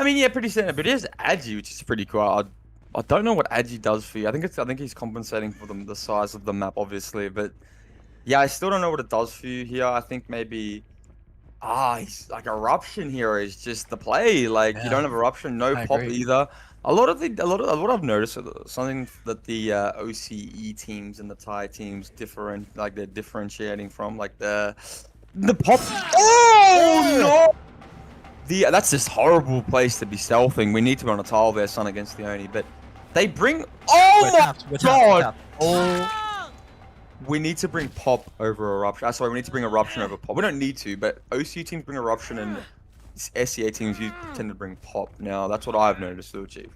mean, yeah, pretty standard, but it is agi, which is pretty cool. I don't know what agi does for you. I think he's compensating for the size of the map, obviously, but yeah, I still don't know what it does for you here. I think maybe he's like eruption here is just the play. Like you don't have eruption, no pop either. A lot of what I've noticed, something that the OCE teams and the Thai teams they're differentiating from, like the pop. Oh no! That's this horrible place to be stealthing. We need to be on a tile there, Sun against the Oni, but they bring. Oh my god! Oh. We need to bring pop over eruption. Sorry, we need to bring eruption over pop. We don't need to, but OCE teams bring eruption and SEA teams tend to bring pop. Now that's what I've noticed, though, Chief.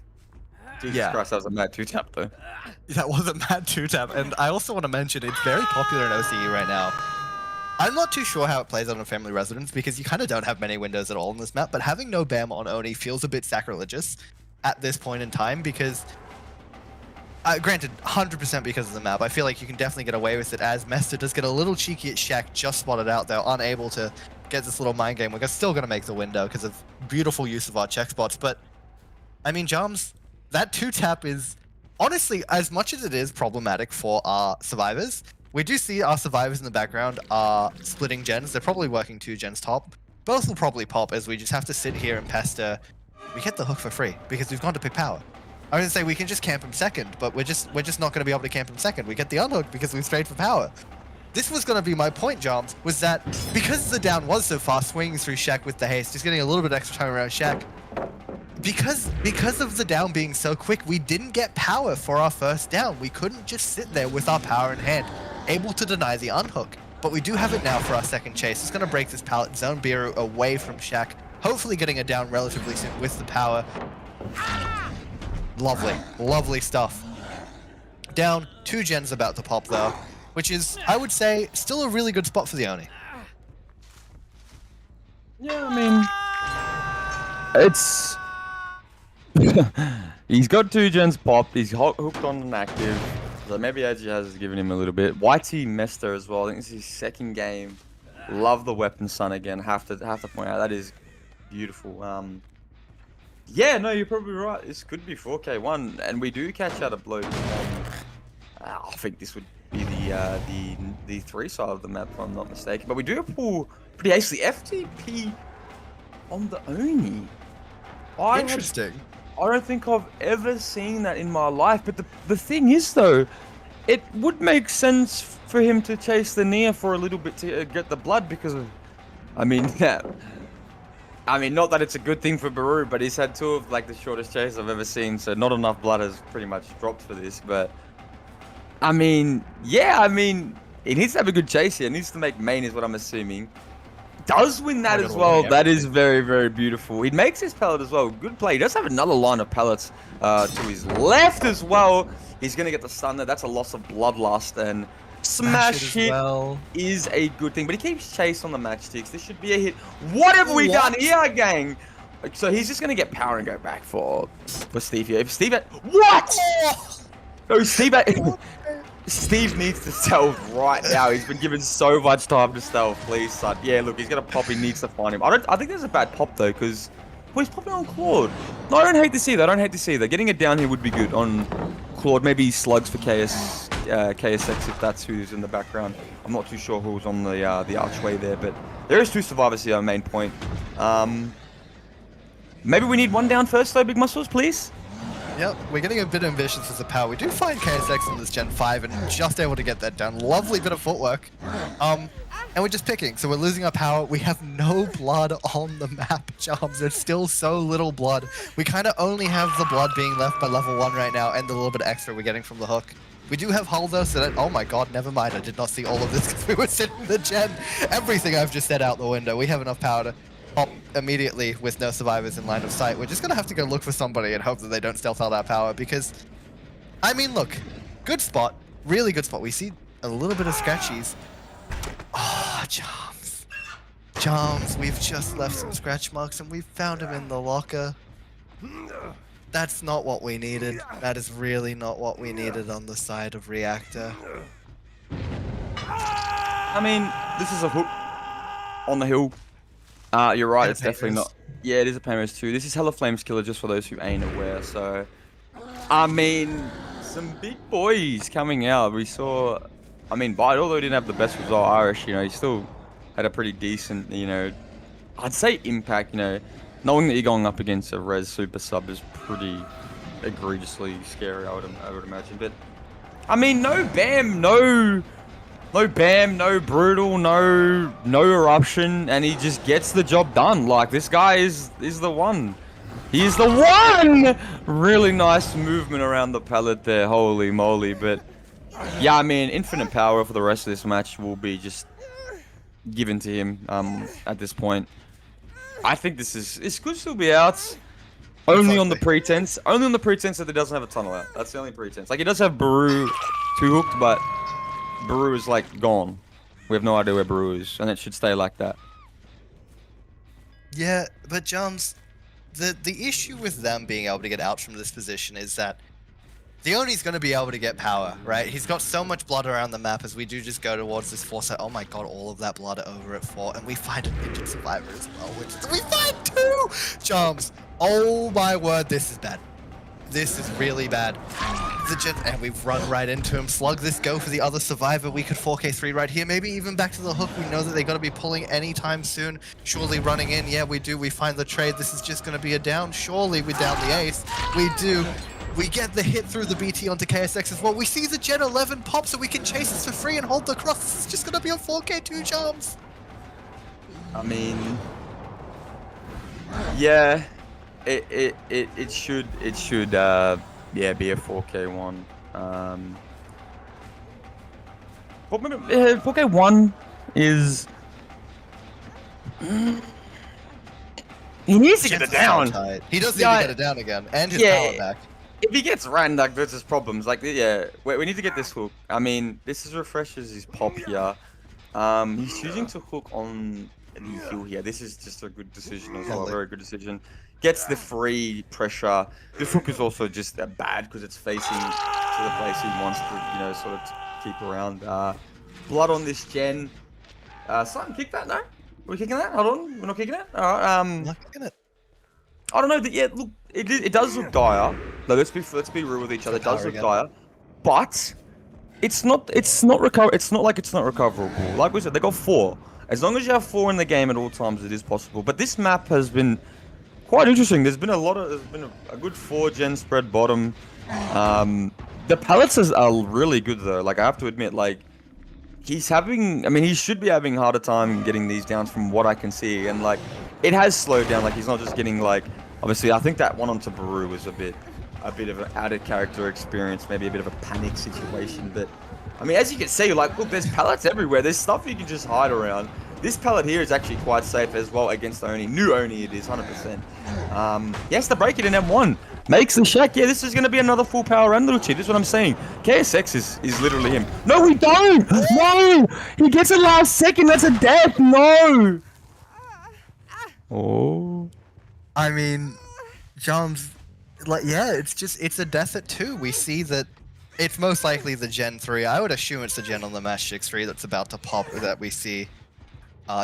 Jesus Christ, that was a mad 2-tap though. That was a mad 2-tap, and I also want to mention it's very popular in OCE right now. I'm not too sure how it plays out on Family Residence because you kind of don't have many windows at all in this map, but having no BAM on Oni feels a bit sacrilegious at this point in time because, granted, 100% because of the map. I feel like you can definitely get away with it as Mester does get a little cheeky at Shaq, just spotted out though, unable to get this little mind game. We're still going to make the window because of beautiful use of our check spots. But, I mean, Jams, that 2-tap is, honestly, as much as it is problematic for our survivors, we do see our survivors in the background are splitting gens. They're probably working 2 gens top. Both will probably pop as we just have to sit here and pester. We get the hook for free because we've gone to pick power. I was gonna say we can just camp him second, but we're just not gonna be able to camp him second. We get the unhook because we've strayed for power. This was gonna be my point, Joms, was that because the down was so fast, swinging through Shaq with the haste, just getting a little bit extra time around Shaq. Because of the down being so quick, we didn't get power for our first down. We couldn't just sit there with our power in hand, able to deny the unhook. But we do have it now for our second chase. It's gonna break this pallet, zone Biru away from Shaq, hopefully getting a down relatively soon with the power. Lovely, lovely stuff. Down, 2 gens about to pop though, which is, I would say, still a really good spot for the Oni. Yeah, I mean, it's he's got 2 gens popped. He's hooked on an active, so maybe Edgy has given him a little bit. YT Mester as well. I think this is his 2nd game. Love the weapon son again. Have to point out that is beautiful. Yeah, no, you're probably right. This could be 4K1, and we do catch out a blow. I think this would be the 3 side of the map, if I'm not mistaken. But we do pull pretty hastily. FTP on the Oni. Interesting. I don't think I've ever seen that in my life. But the thing is, though, it would make sense for him to chase the Nia for a little bit to get the blood because of, I mean, yeah. I mean, not that it's a good thing for Baru, but he's had 2 of like the shortest chases I've ever seen, so not enough blood has pretty much dropped for this. But I mean, yeah, I mean, he needs to have a good chase here. He needs to make main, is what I'm assuming. Does win that as well. That is very, very beautiful. He makes his pallet as well. Good play. He does have another line of pallets to his left as well. He's gonna get the stun there. That's a loss of bloodlust, and smash hit is a good thing, but he keeps chase on the matchsticks. This should be a hit. What have we done here, gang? So he's just gonna get power and go back for Steve here. If Steve what? No, Steve needs to stealth right now. He's been given so much time to stealth. Please, son. Yeah, look, he's gonna pop. He needs to find him. I think there's a bad pop though, because he's popping on Claude. No, I don't hate to see that. I don't hate to see that. Getting it down here would be good on Claude. Maybe slugs for KSX if that's who's in the background. I'm not too sure who's on the archway there, but there is 2 survivors here. Main point. Maybe we need 1 down first though, Big Muscles, please. Yep, we're getting a bit ambitious with the power. We do find KSX in this Gen 5 and just able to get that down. Lovely bit of footwork. And we're just picking, so we're losing our power. We have no blood on the map, Jobs. There's still so little blood. We kind of only have the blood being left by level 1 right now and the little bit extra we're getting from the hook. We do have hull though, so that, oh my god, never mind. I did not see all of this because we were sitting in the Gen. Everything I've just said out the window. We have enough power to pop immediately with no survivors in line of sight. We're just gonna have to go look for somebody and hope that they don't stealth out our power because, I mean, look, good spot, really good spot. We see a little bit of scratchies. Oh, Joms, we've just left some scratch marks and we found him in the locker. That's not what we needed. That is really not what we needed on the side of Reactor. I mean, this is a hook on the hill. You're right, it's definitely not. Yeah, it is a Paymos too. This is Hella Flames Killer, just for those who ain't aware. So, I mean, some big boys coming out. We saw, I mean, Bite, although he didn't have the best result, Irish, you know, he still had a pretty decent, you know, I'd say impact, you know. Knowing that you're going up against a res super sub is pretty egregiously scary, I would imagine. But, I mean, no BAM, no brutal, no eruption, and he just gets the job done. Like, this guy is the one. He's the one! Really nice movement around the pallet there, holy moly. But yeah, I mean, infinite power for the rest of this match will be just given to him at this point. I think this could still be out. Only on the pretense that he doesn't have a tunnel out. That's the only pretense. Like, he does have Baru 2 hooked, but Baru is like gone. We have no idea where Baru is, and it should stay like that. Yeah, but Jones, the issue with them being able to get out from this position is that the Oni's going to be able to get power, right? He's got so much blood around the map as we do just go towards this 4 side. Oh my god, all of that blood over at 4. And we find an injured survivor as well, which is, we find 2 jumps. Oh my word, this is bad. This is really bad. And we've run right into him. Slug this, go for the other survivor. We could 4k3 right here. Maybe even back to the hook. We know that they got to be pulling anytime soon. Surely running in. Yeah, we do. We find the trade. This is just going to be a down. Surely we down the ace. We do. We get the hit through the BT onto KSX as well. We see the Gen 11 pop so we can chase this for free and hold the cross. This is just going to be a 4k2 jumps. I mean, yeah, it should yeah, be a 4k1. 4k1 is he needs to get it down. He does need to get it down again and his power back. If he gets ran, like, there's his problems. Like, yeah, we need to get this hook. I mean, this is refreshes his pop here. He's choosing to hook on the hill here. This is just a good decision as well. A very good decision. Gets the free pressure. This hook is also just bad because it's facing to the place he wants to, you know, sort of keep around. Blood on this gen. Someone kick that? No? Are we kicking that? Hold on. We're not kicking it? Alright, Not kicking it. I don't know. Yeah, look, it does look dire. No, let's be real with each other. It does look dire, but it's not like it's not recoverable. Like we said, they got 4. As long as you have 4 in the game at all times, it is possible. But this map has been quite interesting. There's been a good 4 gen spread bottom. The pallets are really good though. Like I have to admit, like he should be having a harder time getting these downs from what I can see, and like it has slowed down. Like he's not just getting like, obviously I think that one onto Baru was a bit of an added character experience, maybe a bit of a panic situation. But I mean, as you can see, like look, there's pallets everywhere. There's stuff you can just hide around. This pallet here is actually quite safe as well against Oni. New Oni it is, 100%. He has to break it in M1. Makes the shack. Yeah, this is going to be another full power run, little cheat. This is what I'm saying. KSX is literally him. No, we don't! No! He gets it last second. That's a death. No! Oh. I mean, John's, like, yeah, it's a death at 2. We see that it's most likely the Gen 3. I would assume it's the Gen on the Mash 6-3 that's about to pop that we see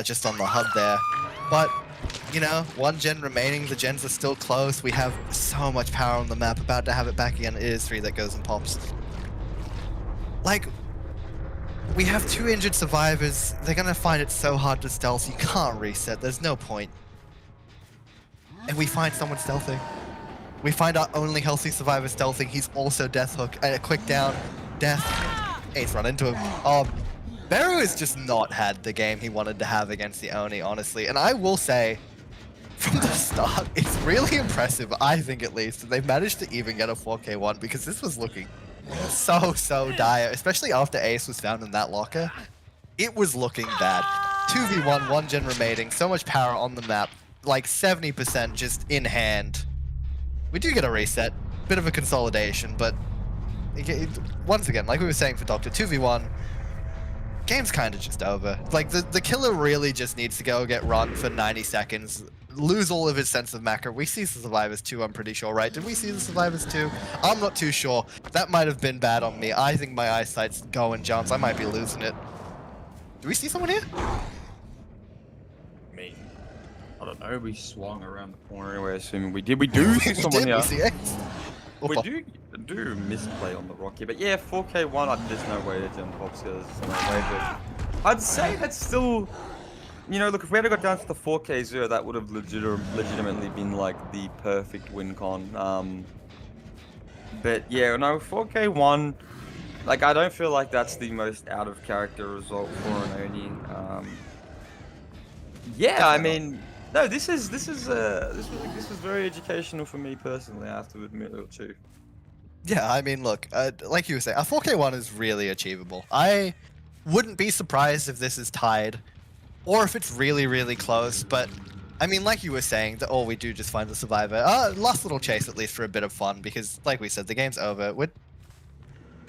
just on the HUD there. But, you know, 1 gen remaining. The gens are still close. We have so much power on the map. About to have it back again. It is 3 that goes and pops. Like, we have 2 injured survivors. They're going to find it so hard to stealth. You can't reset. There's no point. And we find someone stealthing. We find our only healthy survivor stealthing. He's also death hook. And a quick down. Death. Ace run into him. Oh, Beru has just not had the game he wanted to have against the Oni, honestly. And I will say, from the start, it's really impressive, I think at least, that they've managed to even get a 4k1 because this was looking so dire, especially after Ace was found in that locker. It was looking bad. 2v1, 1 gen remaining, so much power on the map, like 70% just in hand. We do get a reset, bit of a consolidation, but once again, like we were saying for Doctor, 2v1, game's kind of just over. Like, the killer really just needs to go get run for 90 seconds, lose all of his sense of macro. We see the survivors too, I'm pretty sure, right? Did we see the survivors too? I'm not too sure. That might have been bad on me. I think my eyesight's going, Jones. I might be losing it. Do we see someone here? Me. I don't know. We swung around the corner. We're assuming we did. We do see someone here. We see Ace. We do misplay on the rocky, but yeah, 4k1. There's no way to jump pops here. There's no way, but I'd say that's still, you know, look, if we had got down to the 4k0, that would have legitimately been like the perfect win con. But yeah, no, 4k1. Like, I don't feel like that's the most out of character result for an Oni. Yeah, I mean. No, this was very educational for me personally. I have to admit it too. Yeah, I mean, look, like you were saying, a 4k1 is really achievable. I wouldn't be surprised if this is tied, or if it's really, really close. But I mean, like you were saying, that we do just find the survivor. Last little chase at least for a bit of fun, because like we said, the game's over. We're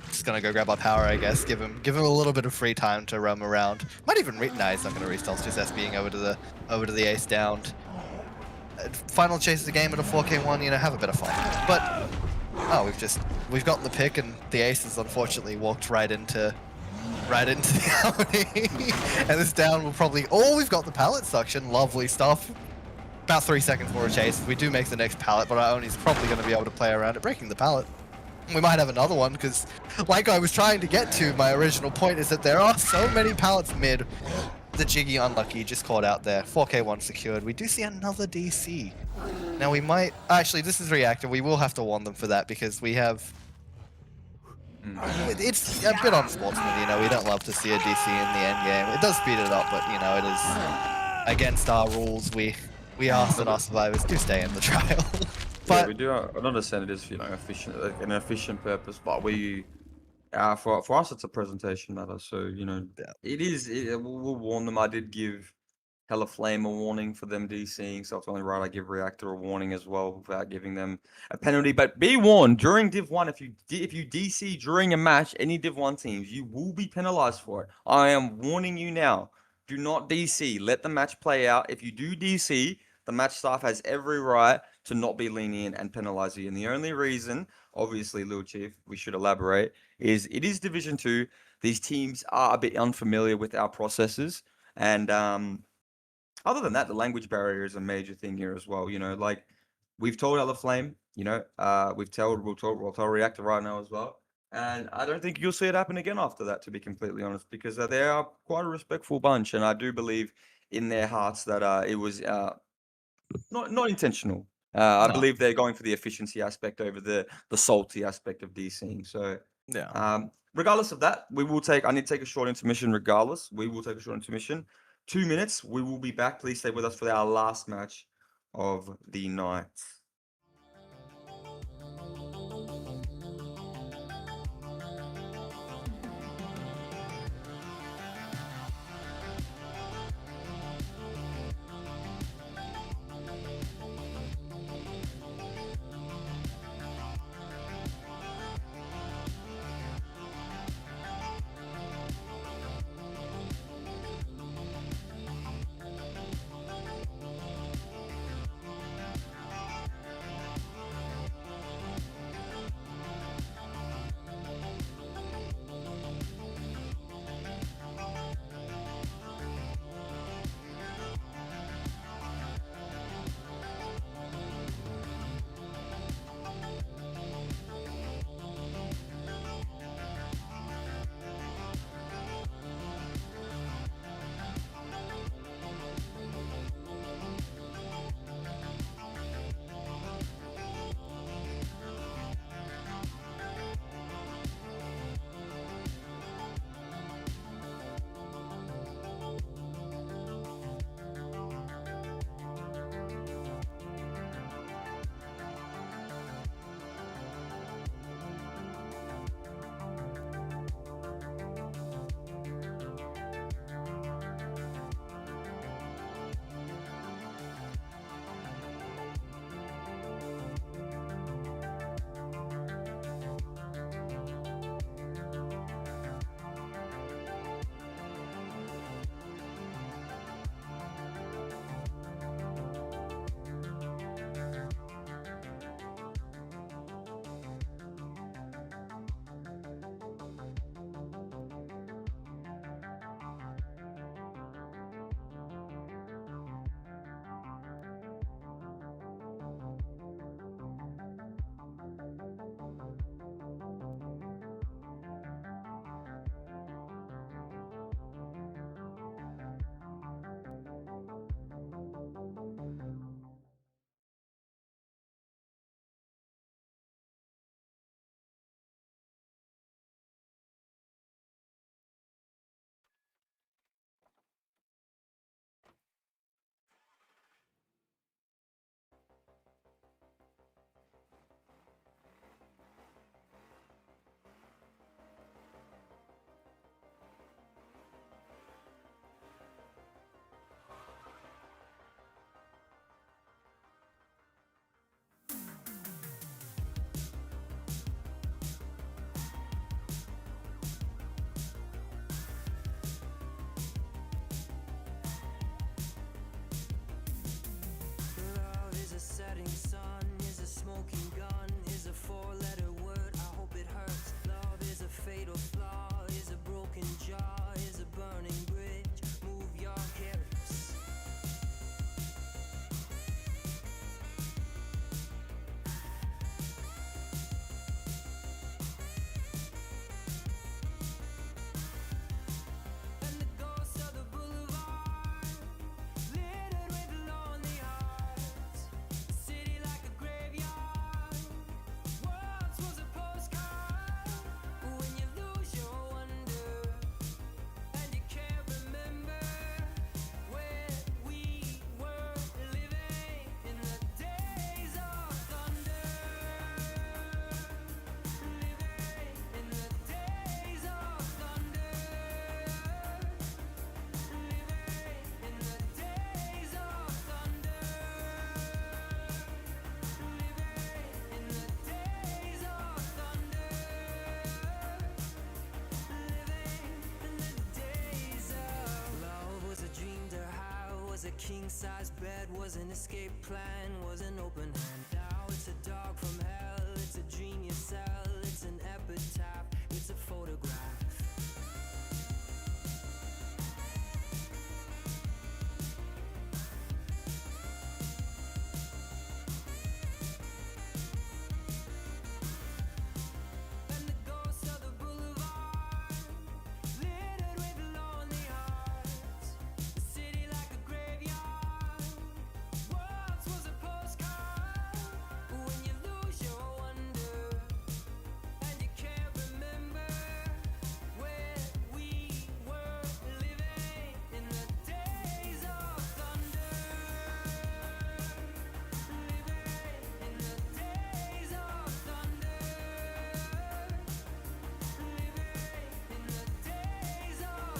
just gonna go grab our power, I guess. Give him a little bit of free time to roam around. Might even nah, he's not gonna restealth, just SBing over to the ace down. Final chase of the game at a 4k1, you know, have a bit of fun. But Oh, we've got the pick, and the aces unfortunately walked right into the harmony. And this down will probably. Oh, we've got the pallet suction. Lovely stuff. About 3 seconds for a chase. We do make the next pallet, but Ioni's probably going to be able to play around it, breaking the pallet. We might have another one, because like I was trying to get to, my original point is that there are so many pallets mid. The Jiggy unlucky just caught out there. 4K1 secured. We do see another DC. Now we might... Actually, this is Reactor. We will have to warn them for that, because we have... It's a bit unsportsman, you know. We don't love to see a DC in the end game. It does speed it up, but, you know, it is against our rules. We ask that our survivors do stay in the trial. But yeah, we do. I understand it is, you know, efficient, like an efficient purpose, but we, for us, it's a presentation matter. So you know, Yeah. it is. We'll warn them. I did give Hella Flame a warning for them DCing, so it's only right I give Reactor a warning as well without giving them a penalty. But be warned, during Div 1, if you DC during a match, any Div 1 teams, you will be penalized for it. I am warning you now. Do not DC. Let the match play out. If you do DC, the match staff has every right to not be lenient and penalize you. And the only reason, obviously, Lil Chief, we should elaborate, is it is Division 2. These teams are a bit unfamiliar with our processes. And other than that, the language barrier is a major thing here as well. You know, like we've told Hella Flame, you know, we'll tell Reactor right now as well. And I don't think you'll see it happen again after that, to be completely honest, because they are quite a respectful bunch. And I do believe in their hearts that it was not intentional. I No. believe they're going for the efficiency aspect over the salty aspect of DCing. So yeah. regardless of that, I need to take a short intermission regardless. We will take a short intermission. 2 minutes. We will be back. Please stay with us for our last match of the night. king-size bed was an escape plan, was an open hand. Now it's a dog from hell, it's a dream you sell, it's an epitaph, it's a photograph. And the ghosts of the boulevard, littered with lonely hearts. The city like a graveyard, once was a postcard. When you lose your wonder, and you can't remember where we were living in the days of thunder. Living in the days of thunder. Living in the days of thunder. Living in the days of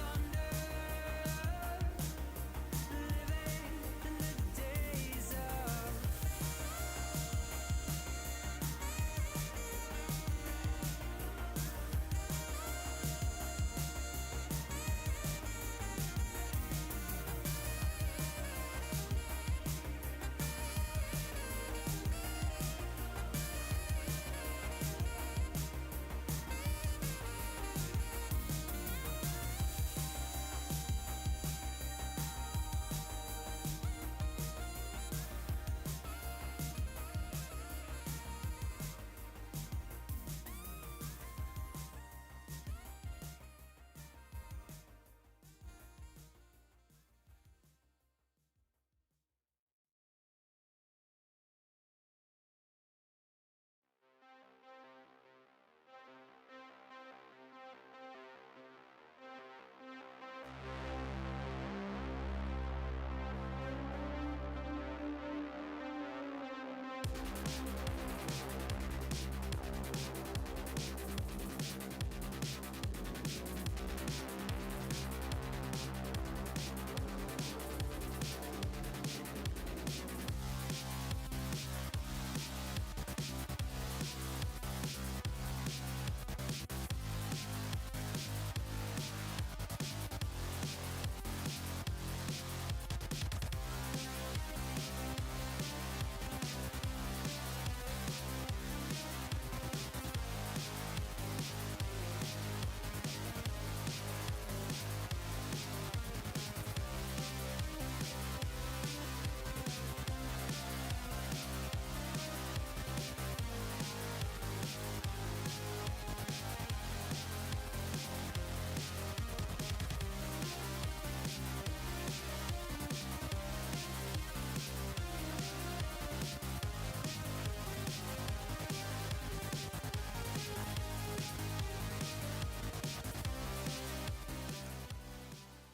thunder. Living in the days of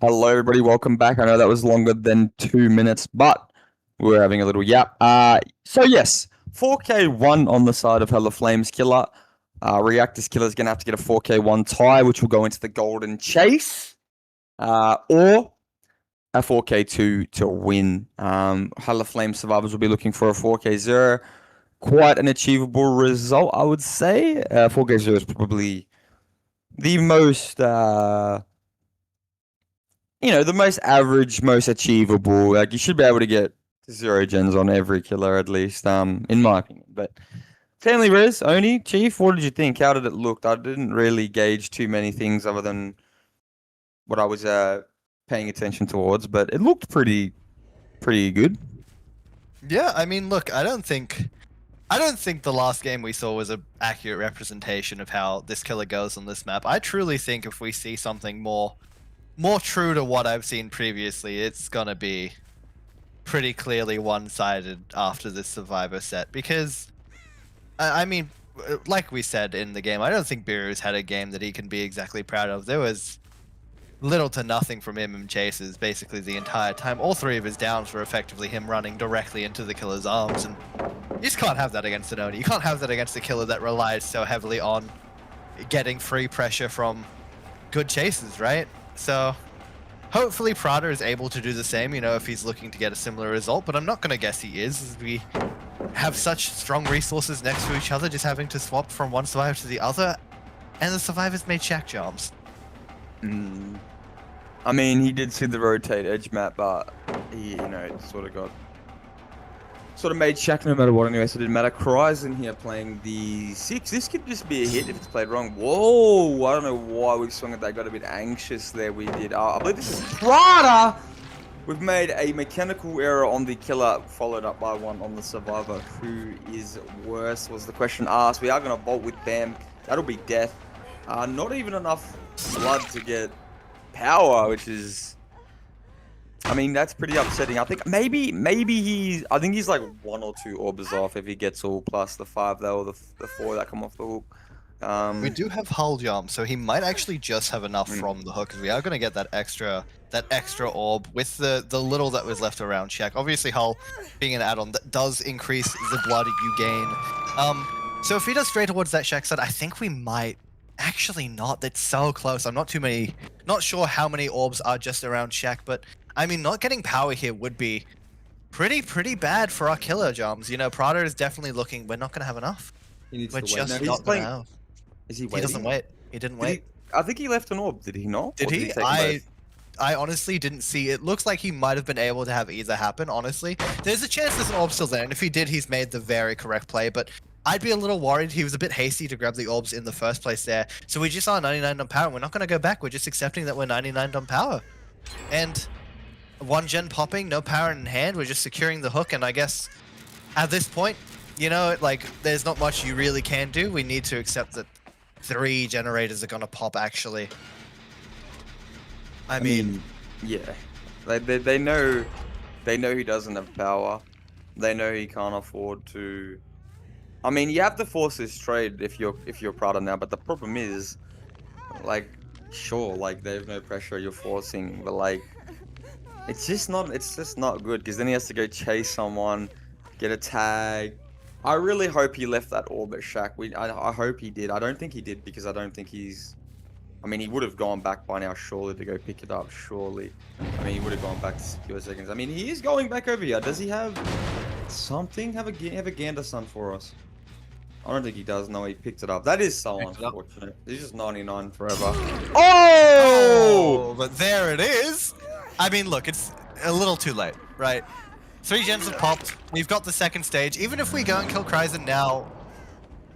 Hello, everybody. Welcome back. I know that was longer than 2 minutes, but we're having a little yap. So yes, 4K1 on the side of Hella Flames Killer. Reactor's Killer is going to have to get a 4K1 tie, which will go into the Golden Chase. Or a 4K2 to win. Hella Flame Survivors will be looking for a 4K0. Quite an achievable result, I would say. 4K0 is probably the most, the most average, most achievable. Like, you should be able to get 0 gens on every killer, at least, in my opinion. But Family Res, Oni, Chief, what did you think? How did it look? I didn't really gauge too many things other than what I was paying attention towards, but it looked pretty good. Yeah, I mean, look, I don't think the last game we saw was an accurate representation of how this killer goes on this map. I truly think if we see something more true to what I've seen previously, it's gonna be pretty clearly one-sided after this Survivor set. Because, I mean, like we said in the game, I don't think Biru's had a game that he can be exactly proud of. There was little to nothing from him in chases basically the entire time. All 3 of his downs were effectively him running directly into the killer's arms, and you just can't have that against an Oni. You can't have that against a killer that relies so heavily on getting free pressure from good chases, right? So hopefully Prada is able to do the same, if he's looking to get a similar result, but I'm not going to guess he is, as we have such strong resources next to each other, just having to swap from one survivor to the other, and the survivors made shack jumps. I mean, he did see the rotate edge map, but he, sort of made Shaq no matter what anyway, so it didn't matter. Cries in here playing the 6. This could just be a hit if it's played wrong. Whoa, I don't know why we swung at that. Got a bit anxious there, we did. I believe this is Prada! We've made a mechanical error on the killer, followed up by one on the survivor. Who is worse, was the question asked. We are going to vault with Bam. That'll be death. Not even enough blood to get power, which is... I mean, that's pretty upsetting. I think maybe he's... I think he's like 1 or 2 orbs off if he gets all plus the 5 though, or the 4 that come off the hook. We do have hull jump, so he might actually just have enough from the hook, because we are going to get that extra orb with the little that was left around Shaq. Obviously, hull being an add-on that does increase the blood you gain. So if he does straight towards that Shaq side, I think we might... Actually not. That's so close. I'm not sure how many orbs are just around Shaq, but I mean, not getting power here would be pretty bad for our killer jumps. Prada is definitely looking. We're not going to have enough. We're just not going to have. Is he waiting? He doesn't wait. He didn't wait. I think he left an orb. Did he not? Did he? I honestly didn't see. It looks like he might have been able to have either happen, honestly. There's a chance there's an orb still there, and if he did, he's made the very correct play, but I'd be a little worried. He was a bit hasty to grab the orbs in the first place there. So we just are 99 on power. We're not going to go back. We're just accepting that we're 99 on power. And 1 gen popping, no power in hand. We're just securing the hook. And I guess at this point, there's not much you really can do. We need to accept that 3 generators are going to pop, actually. I mean, yeah. They know he doesn't have power. They know he can't afford to... I mean, you have to force this trade if you're Prada now, but the problem is, sure, there's no pressure you're forcing, but it's just not good, because then he has to go chase someone, get a tag. I really hope he left that orb at Shaq. I hope he did. I don't think he did, because I don't think he's... I mean, he would have gone back by now, surely, to go pick it up, surely. I mean, he would have gone back to secure seconds. I mean, he is going back over here. Does he have something? Have a Gander Sun for us? I don't think he does. No, he picked it up. That is so unfortunate. He's just 99 forever. Oh! But there it is. I mean, look, it's a little too late, right? 3 gens have popped. We've got the second stage. Even if we go and kill Kryzen now,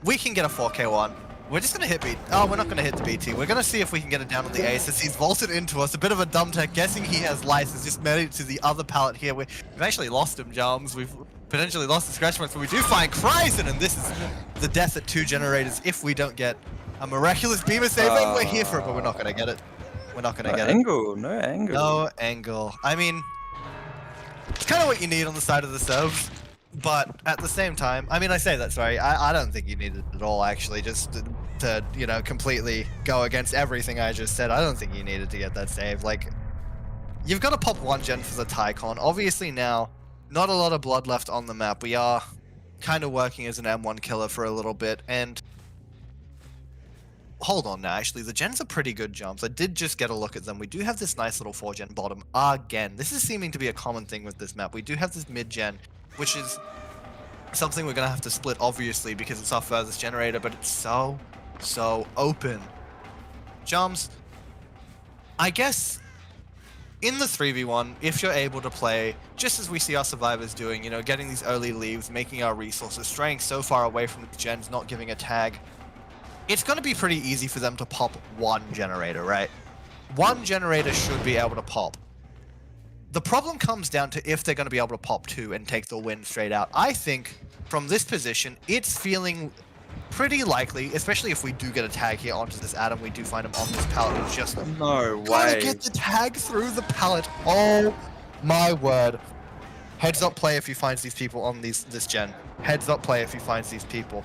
we can get a 4K1. We're just going to hit BT. Oh, we're not going to hit the BT. We're going to see if we can get it down on the ace as he's vaulted into us. A bit of a dumb tech, guessing he has license. Just made it to the other pallet here. We've actually lost him, Jams. We've potentially lost the scratch marks, but we do find Kryzen, and this is the death at 2 generators if we don't get a miraculous beamer save. We're here for it, but we're not going to get it. We're not going to get angle, it. No angle. No angle. I mean, it's kind of what you need on the side of the serve. But at the same time, I mean, I say that, sorry, I don't think you need it at all, actually, just to completely go against everything I just said. I don't think you needed to get that save. You've got to pop 1 gen for the Tycon. Obviously now, not a lot of blood left on the map. We are kind of working as an M1 killer for a little bit, and hold on now, actually, the gens are pretty good jumps. I did just get a look at them. We do have this nice little 4-gen bottom again. This is seeming to be a common thing with this map. We do have this mid-gen, which is something we're going to have to split, obviously, because it's our furthest generator, but it's so open. Jums, I guess in the 3v1, if you're able to play, just as we see our survivors doing, you know, getting these early leaves, making our resources, straying so far away from the gens, not giving a tag, it's going to be pretty easy for them to pop one generator, right? One generator should be able to pop. The problem comes down to if they're going to be able to pop two and take the win straight out. I think from this position, it's feeling pretty likely, especially if we do get a tag here onto this Adam, we do find him on this pallet. It's just No gotta way. get the tag through the pallet. Oh my word. Heads up play if he finds these people on this gen. Heads up play if he finds these people.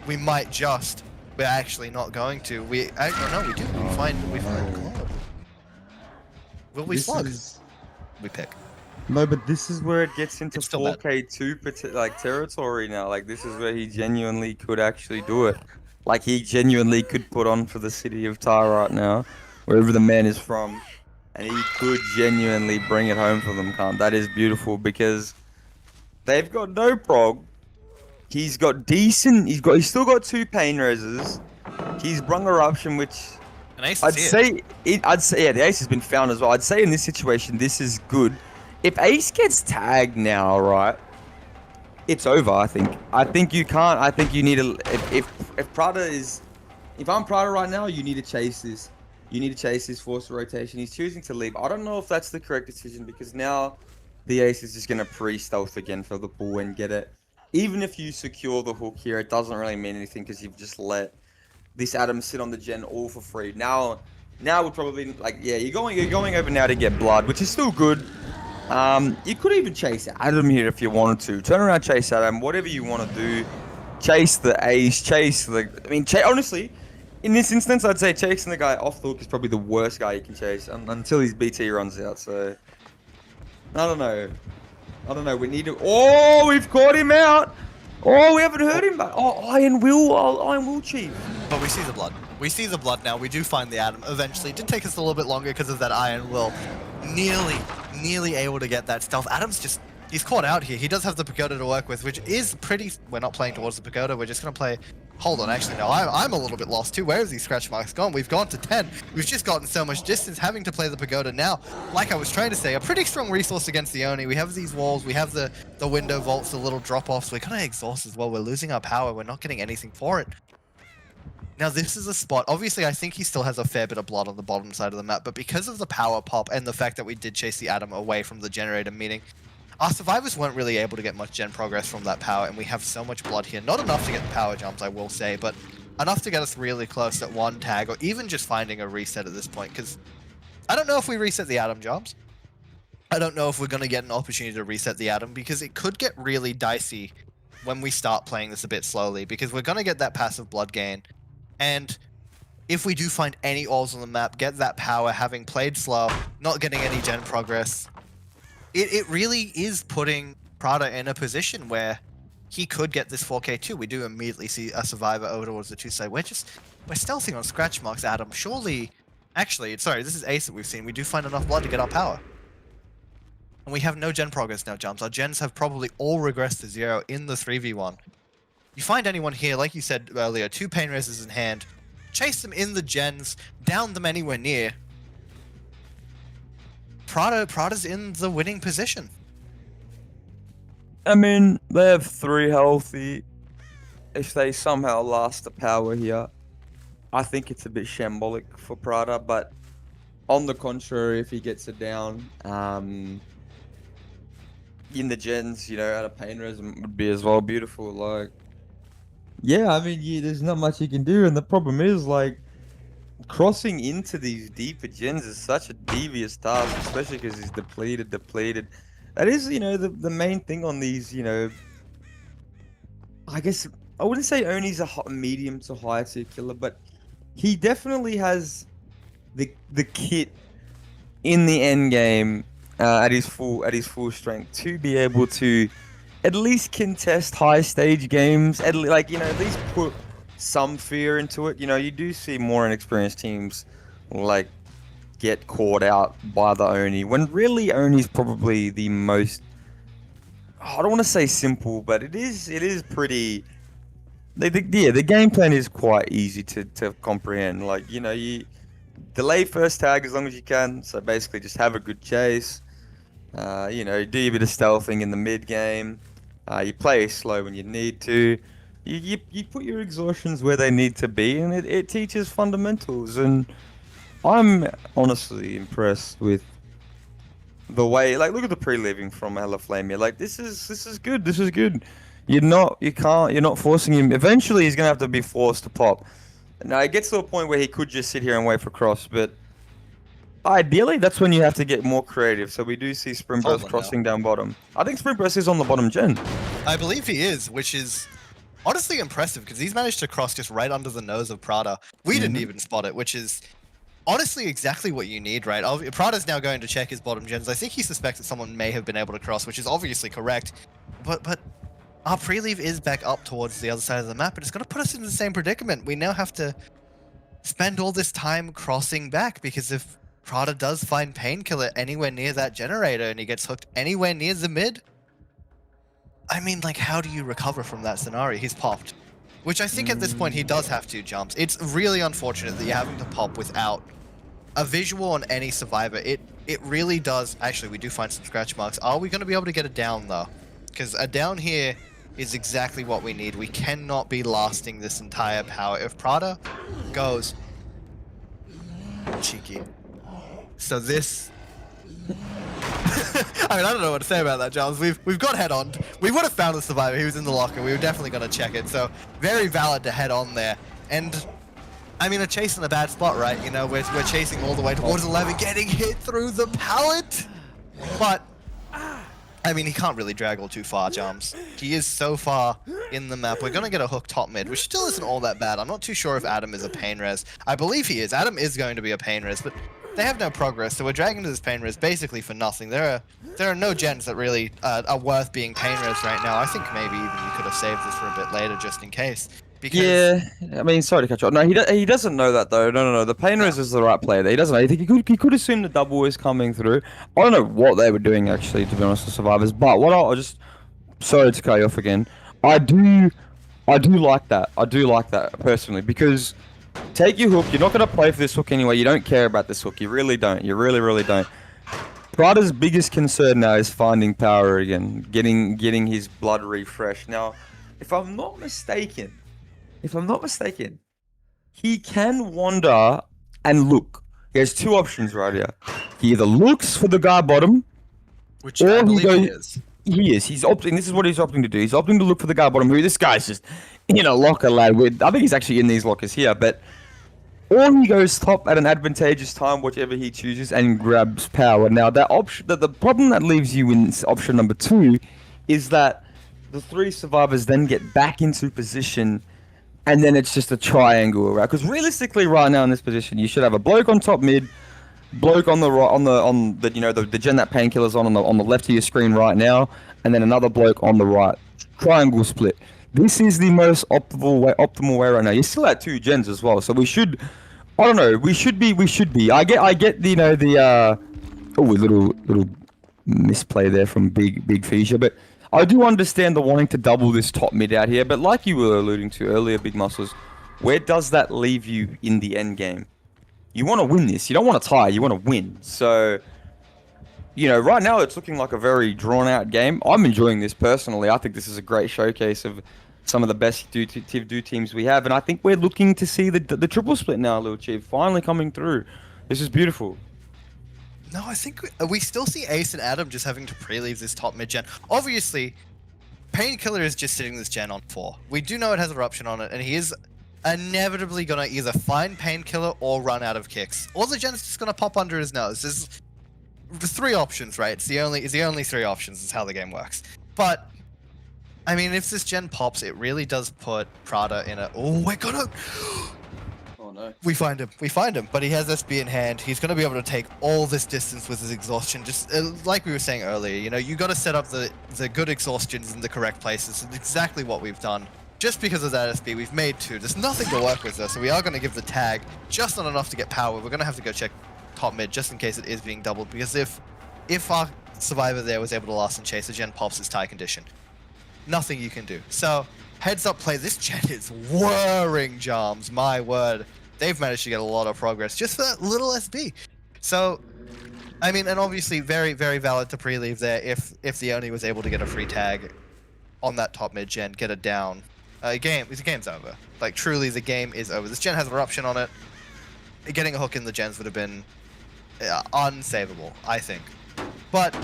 We might just. We're actually not going to. We no, we do. We find Claude. Will we slug? We pick. No, but this is where it gets into It's still bad. 4K2 like territory now. Like this is where he genuinely could actually do it. Like he genuinely could put on for the city of Tyre right now, wherever the man is from, and he could genuinely bring it home for them. Cunt. That is beautiful because they've got no prog. He's got decent. He's still got 2 pain raises. He's brung eruption, which An ace I'd is say yeah, the ace has been found as well. I'd say in this situation, this is good. If ace gets tagged now, right, it's over. I think you can't. I think you need to. If Prada is, if I'm Prada right now, you need to chase this. You need to chase this force rotation. He's choosing to leave. I don't know if that's the correct decision because now the ace is just gonna pre-stealth again for the bull and get it. Even if you secure the hook here, it doesn't really mean anything because you've just let this Adam sit on the gen all for free. Now we're probably like, yeah, you're going over now to get blood, which is still good. You could even chase Adam here if you wanted to. Turn around, chase Adam, whatever you want to do. Chase the ace, chase the. I mean, honestly, in this instance, I'd say chasing the guy off the hook is probably the worst guy you can chase until his BT runs out. So I don't know. We need to. Oh, we've caught him out. Oh, we haven't heard him. But Iron Will Chief. But we see the blood. We see the blood now. We do find the Adam eventually. It did take us a little bit longer because of that Iron Will. Nearly able to get that stealth. Adam's just, he's caught out here. He does have the pagoda to work with, which is pretty, we're not playing towards the pagoda. We're just going to play, hold on, actually, no, I'm a little bit lost too. Where is these scratch marks gone? We've gone to 10. We've just gotten so much distance having to play the pagoda now. Like I was trying to say, a pretty strong resource against the Oni. We have these walls. We have the window vaults, the little drop-offs. We're kind of exhausted as well. We're losing our power. We're not getting anything for it. Now, this is a spot. Obviously, I think he still has a fair bit of blood on the bottom side of the map, but because of the power pop and the fact that we did chase the Adam away from the generator, meaning our survivors weren't really able to get much gen progress from that power, and we have so much blood here. Not enough to get the power jumps, I will say, but enough to get us really close at one tag, or even just finding a reset at this point, because I don't know if we reset the Adam jobs. I don't know if we're going to get an opportunity to reset the Adam, because it could get really dicey when we start playing this a bit slowly, because we're going to get that passive blood gain. And if we do find any alls on the map, get that power, having played slow, not getting any gen progress, it really is putting Prada in a position where he could get this 4K2. We do immediately see a survivor over towards the 2 side. We're stealthing on scratch marks, Adam. Surely, actually, sorry, this is ace that we've seen. We do find enough blood to get our power. And we have no gen progress now, Jumps. Our gens have probably all regressed to 0 in the 3v1. You find anyone here, like you said earlier, 2 pain resistors in hand, chase them in the gens, down them anywhere near. Prada's in the winning position. I mean, they have 3 healthy. If they somehow last the power here, I think it's a bit shambolic for Prada, but on the contrary, if he gets it down, in the gens, you know, at a pain res would be as well beautiful, like. Yeah, I mean, there's not much you can do, and the problem is, like, crossing into these deeper gens is such a devious task, especially because he's depleted. That is, you know, the main thing on these, you know, I guess, I wouldn't say Oni's a medium to high tier killer, but he definitely has the kit in the end game at his full strength to be able to at least contest high stage games. Like, you know, at least put some fear into it. You know, you do see more inexperienced teams like get caught out by the Oni when really Oni's probably the most. I don't want to say simple, but it is pretty. The game plan is quite easy to comprehend. Like, you know, you delay first tag as long as you can. So basically, just have a good chase. You know, do a bit of stealthing in the mid game. You play slow when you need to. You put your exhaustions where they need to be, and it teaches fundamentals. And I'm honestly impressed with the way, like, look at the pre-living from Hella Flamia. Like, this is good. This is good. You're not forcing him. Eventually, he's gonna have to be forced to pop. Now, it gets to a point where he could just sit here and wait for cross, but ideally, that's when you have to get more creative. So we do see Sprint Hold Burst on crossing down bottom. I think Sprint Burst is on the bottom gen. I believe he is, which is honestly impressive because he's managed to cross just right under the nose of Prada. We didn't even spot it, which is honestly exactly what you need, right? Prada's now going to check his bottom gens. I think he suspects that someone may have been able to cross, which is obviously correct. But our pre-leave is back up towards the other side of the map, and it's going to put us in the same predicament. We now have to spend all this time crossing back because if Prada does find Painkiller anywhere near that generator and he gets hooked anywhere near the mid, I mean, like, how do you recover from that scenario? He's popped. Which I think at this point he does have 2 jumps. It's really unfortunate that you're having to pop without a visual on any survivor. It really does. Actually, we do find some scratch marks. Are we going to be able to get a down, though? Because a down here is exactly what we need. We cannot be lasting this entire power. If Prada goes cheeky. So this... I mean, I don't know what to say about that, Giles. We've got head on. We would have found the survivor. He was in the locker. We were definitely going to check it. So very valid to head on there. And I mean, a chase in a bad spot, right? You know, we're chasing all the way towards 11, getting hit through the pallet. But I mean, he can't really drag all too far, Jams. He is so far in the map. We're going to get a hook top mid, which still isn't all that bad. I'm not too sure if Adam is a pain res. I believe he is. Adam is going to be a pain res, but they have no progress, so we're dragging to this pain res basically for nothing. There are no gens that really are worth being pain res right now. I think maybe even you could have saved this for a bit later just in case. Because Yeah, I mean, sorry to cut you off. No, he doesn't know that though. No. The Painers is the right player. He doesn't know. He could assume the double is coming through. I don't know what they were doing actually, to be honest, the survivors. But what I just sorry to cut you off again. I do like that. I do like that personally because take your hook. You're not gonna play for this hook anyway. You don't care about this hook. You really don't. You really don't. Prada's biggest concern now is finding power again, getting his blood refreshed. Now, if I'm not mistaken, he can wander and look. He has 2 options right here. He either looks for the guy bottom, which I believe he is. He is. He's opting. This is what he's opting to do. He's opting to look for the guy bottom. Who this guy's just in a locker, lad. I think he's actually in these lockers here, but. Or he goes top at an advantageous time, whichever he chooses, and grabs power. Now, that option, the problem that leaves you in option number 2 is that the 3 survivors then get back into position, and then it's just a triangle, right? Because realistically, right now in this position, you should have a bloke on top mid, bloke on the right, on the you know the gen that Painkiller's on the left of your screen right now, and then another bloke on the right. Triangle split. This is the most optimal way right now. You're still at 2 gens as well, so we should. I don't know. We should be. I get. You know the. Oh, a little misplay there from Big Fisher, but I do understand the wanting to double this top mid out here. But like you were alluding to earlier, Big Muscles, where does that leave you in the end game? You want to win this. You don't want to tie. You want to win. So. You know, right now it's looking like a very drawn-out game. I'm enjoying this personally. I think this is a great showcase of some of the best do teams we have, and I think we're looking to see the triple split now, Lil Chief, finally coming through. This is beautiful. No, I think we still see Ace and Adam just having to pre-leave this top mid gen. Obviously, Painkiller is just sitting this gen on 4. We do know it has Eruption on it, and he is inevitably gonna either find Painkiller or run out of kicks, or the gen's just gonna pop under his nose. There's 3 options, right? It's the only 3 options is how the game works. But I mean, if this gen pops, it really does put Prada in a. Oh, we're gonna. Oh no. We find him, but he has SB in hand. He's going to be able to take all this distance with his exhaustion. Just like we were saying earlier, you know, you got to set up the good exhaustions in the correct places. It's exactly what we've done. Just because of that SB, we've made 2. There's nothing to work with though, so we are going to give the tag just not enough to get power. We're going to have to go check top mid just in case it is being doubled, because if our survivor there was able to last and chase, the gen pops his tie condition. Nothing you can do. So heads up play. This gen is whirring, Jams. My word. They've managed to get a lot of progress just for that little SB. So, I mean, and obviously very, very valid to pre-leave there if the Oni was able to get a free tag on that top mid gen, get it down. The game's over. Like, truly, the game is over. This gen has Eruption on it. Getting a hook in the gens would have been unsavable, I think. But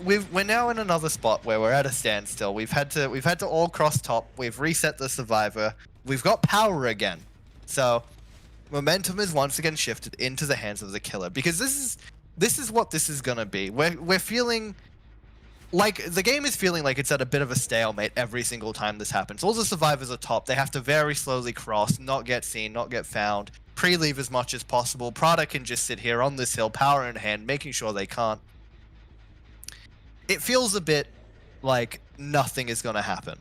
we're now in another spot where we're at a standstill. We've had to all cross top. We've reset the survivor. We've got power again. So momentum is once again shifted into the hands of the killer, because this is what this is gonna be. We're feeling like the game is feeling like it's at a bit of a stalemate every single time this happens. All the survivors are top. They have to very slowly cross, not get seen, not get found, pre-leave as much as possible. Prada can just sit here on this hill, power in hand, making sure they can't. It feels a bit like nothing is going to happen.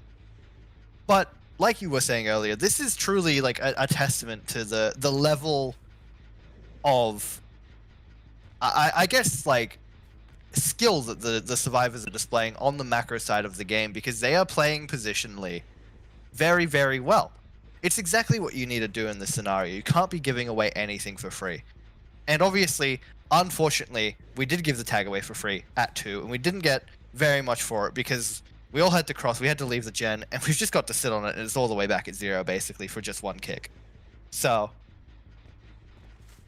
But like you were saying earlier, this is truly like a testament to the level of, I guess, like, skill that the survivors are displaying on the macro side of the game, because they are playing positionally very, very well. It's exactly what you need to do in this scenario. You can't be giving away anything for free. And obviously, unfortunately, we did give the tag away for free at 2, and we didn't get very much for it because we all had to cross, we had to leave the gen, and we've just got to sit on it, and it's all the way back at 0 basically for just 1 kick. So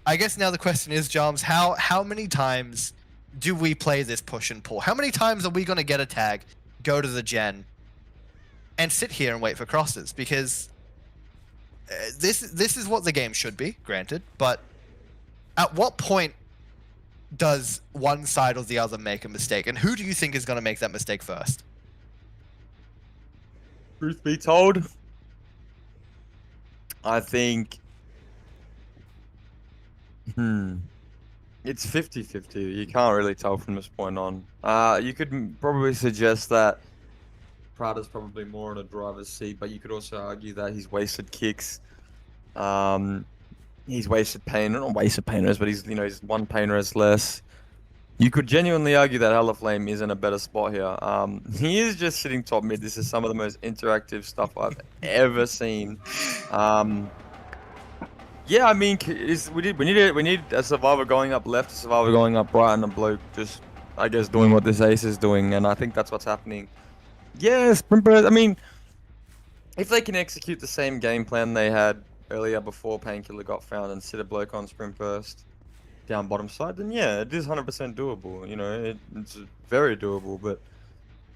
I guess now the question is, Jams, how many times do we play this push and pull? How many times are we going to get a tag, go to the gen, and sit here and wait for crosses? Because this is what the game should be, granted, but at what point does one side or the other make a mistake? And who do you think is going to make that mistake first? Truth be told, I think it's 50-50. You can't really tell from this point on. You could probably suggest that Prada's probably more in a driver's seat, but you could also argue that he's wasted kicks. He's wasted pain. Not wasted painters, but he's one painter is less. You could genuinely argue that Hella Flame is in a better spot here. He is just sitting top mid. This is some of the most interactive stuff I've ever seen. Yeah, I mean, we need a survivor going up left, a survivor going up right, and a bloke just, I guess, doing what this ace is doing, and I think that's what's happening. Yeah, Sprint Burst. I mean, if they can execute the same game plan they had earlier before Painkiller got found and sit a bloke on Sprint Burst down bottom side, then yeah, it is 100% doable. You know, it's very doable, but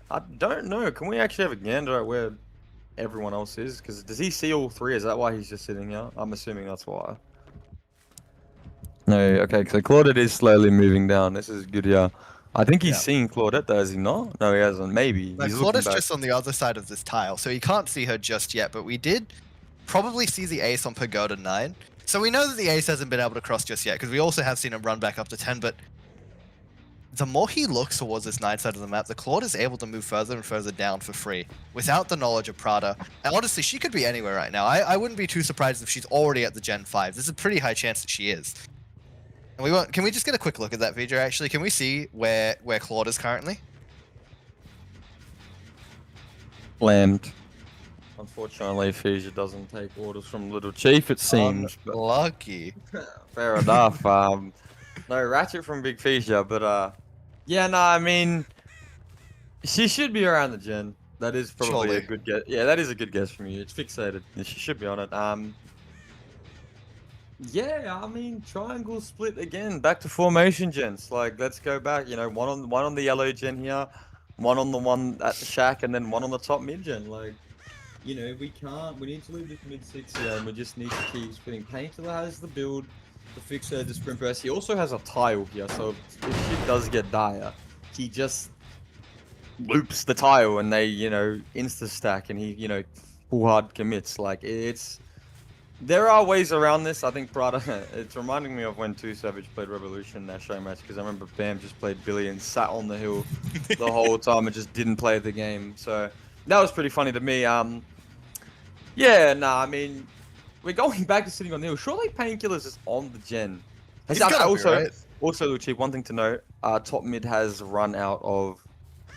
I don't know. Can we actually have a gander at where everyone else is? Because does he see all 3? Is that why he's just sitting here? I'm assuming that's why. No, okay, so Claudette is slowly moving down. This is good, yeah. I think he's seeing Claudette though, is he not? No, he hasn't. Maybe. No, Claudette's just on the other side of this tile, so he can't see her just yet, but we did probably see the ace on Pagoda 9. So we know that the ace hasn't been able to cross just yet, because we also have seen him run back up to 10, but the more he looks towards this 9 side of the map, the Claude is able to move further and further down for free, without the knowledge of Prada. And honestly, she could be anywhere right now. I wouldn't be too surprised if she's already at the Gen 5. There's a pretty high chance that she is. And can we just get a quick look at that feature, actually? Can we see where Claude is currently? Slammed. Unfortunately, Fija doesn't take orders from Little Chief, it seems. Lucky. Fair enough. No ratchet from Big Fija, but yeah, no, I mean, she should be around the gen. That is probably Surely. a good guess. Yeah, that is a good guess from you. It's fixated. She should be on it. Yeah, I mean, triangle split again. Back to formation gens. Like, let's go back. You know, one on the yellow gen here, one on the one at the shack, and then one on the top mid gen. Like, you know, we need to leave this mid 6 here, and we just need to keep splitting. Painkiller has the build, the fixer, the sprint burst. He also has a tile here, so if shit does get dire, he just loops the tile, and they, you know, insta stack, and he, you know, full hard commits. Like, it's There are ways around this. I think Prada. It's reminding me of when Two Savage played Revolution in their show match because I remember Bam just played Billy and sat on the hill the whole time and just didn't play the game. So that was pretty funny to me. Yeah, nah. I mean, we're going back to sitting on the hill. Surely Painkillers is on the gen. He's gotta be, Also, right? also, Chief. One thing to note: top mid has run out of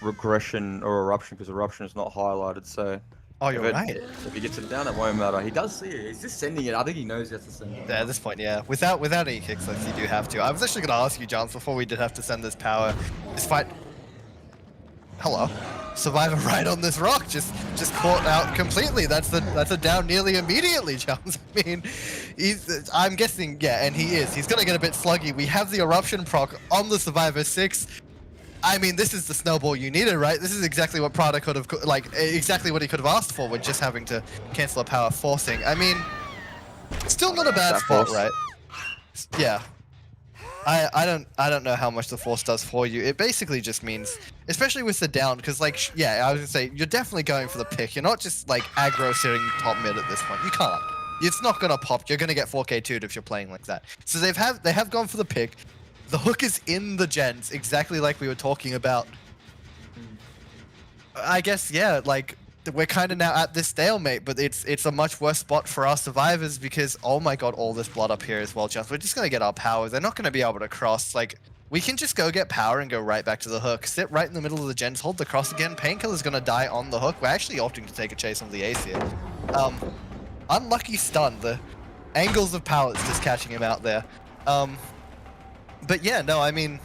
regression or eruption because eruption is not highlighted. So. Oh, you're right. If he gets it down, it won't matter. He does see it. He's just sending it. I think he knows he has to send it. Yeah, at this point, yeah. Without any kickslicks, you do have to. I was actually gonna ask you, Johns, before we did have to send this power. This fight. Hello. Survivor right on this rock, just caught out completely. That's a down nearly immediately, Johns. I mean, I'm guessing, yeah, and he is. He's gonna get a bit sluggy. We have the eruption proc on the Survivor 6. I mean, this is the snowball you needed, right? This is exactly what Prada could have, like, exactly what he could have asked for with just having to cancel a power forcing. I mean, still not a bad spot, right? Yeah. I don't know how much the force does for you. It basically just means, especially with the down, because like, yeah, I was gonna say, you're definitely going for the pick. You're not just like aggro sitting top mid at this point. You can't. It's not gonna pop. You're gonna get 4K2'd if you're playing like that. So they have gone for the pick. The hook is in the gens, exactly like we were talking about. I guess, yeah, like, we're kind of now at this stalemate, but it's a much worse spot for our survivors because, oh my god, all this blood up here as well, just we're just going to get our power. They're not going to be able to cross. Like, we can just go get power and go right back to the hook. Sit right in the middle of the gens, hold the cross again. Painkiller's going to die on the hook. We're actually opting to take a chase on the ace here. Unlucky stun. The angles of pallets just catching him out there. But yeah, no, I mean,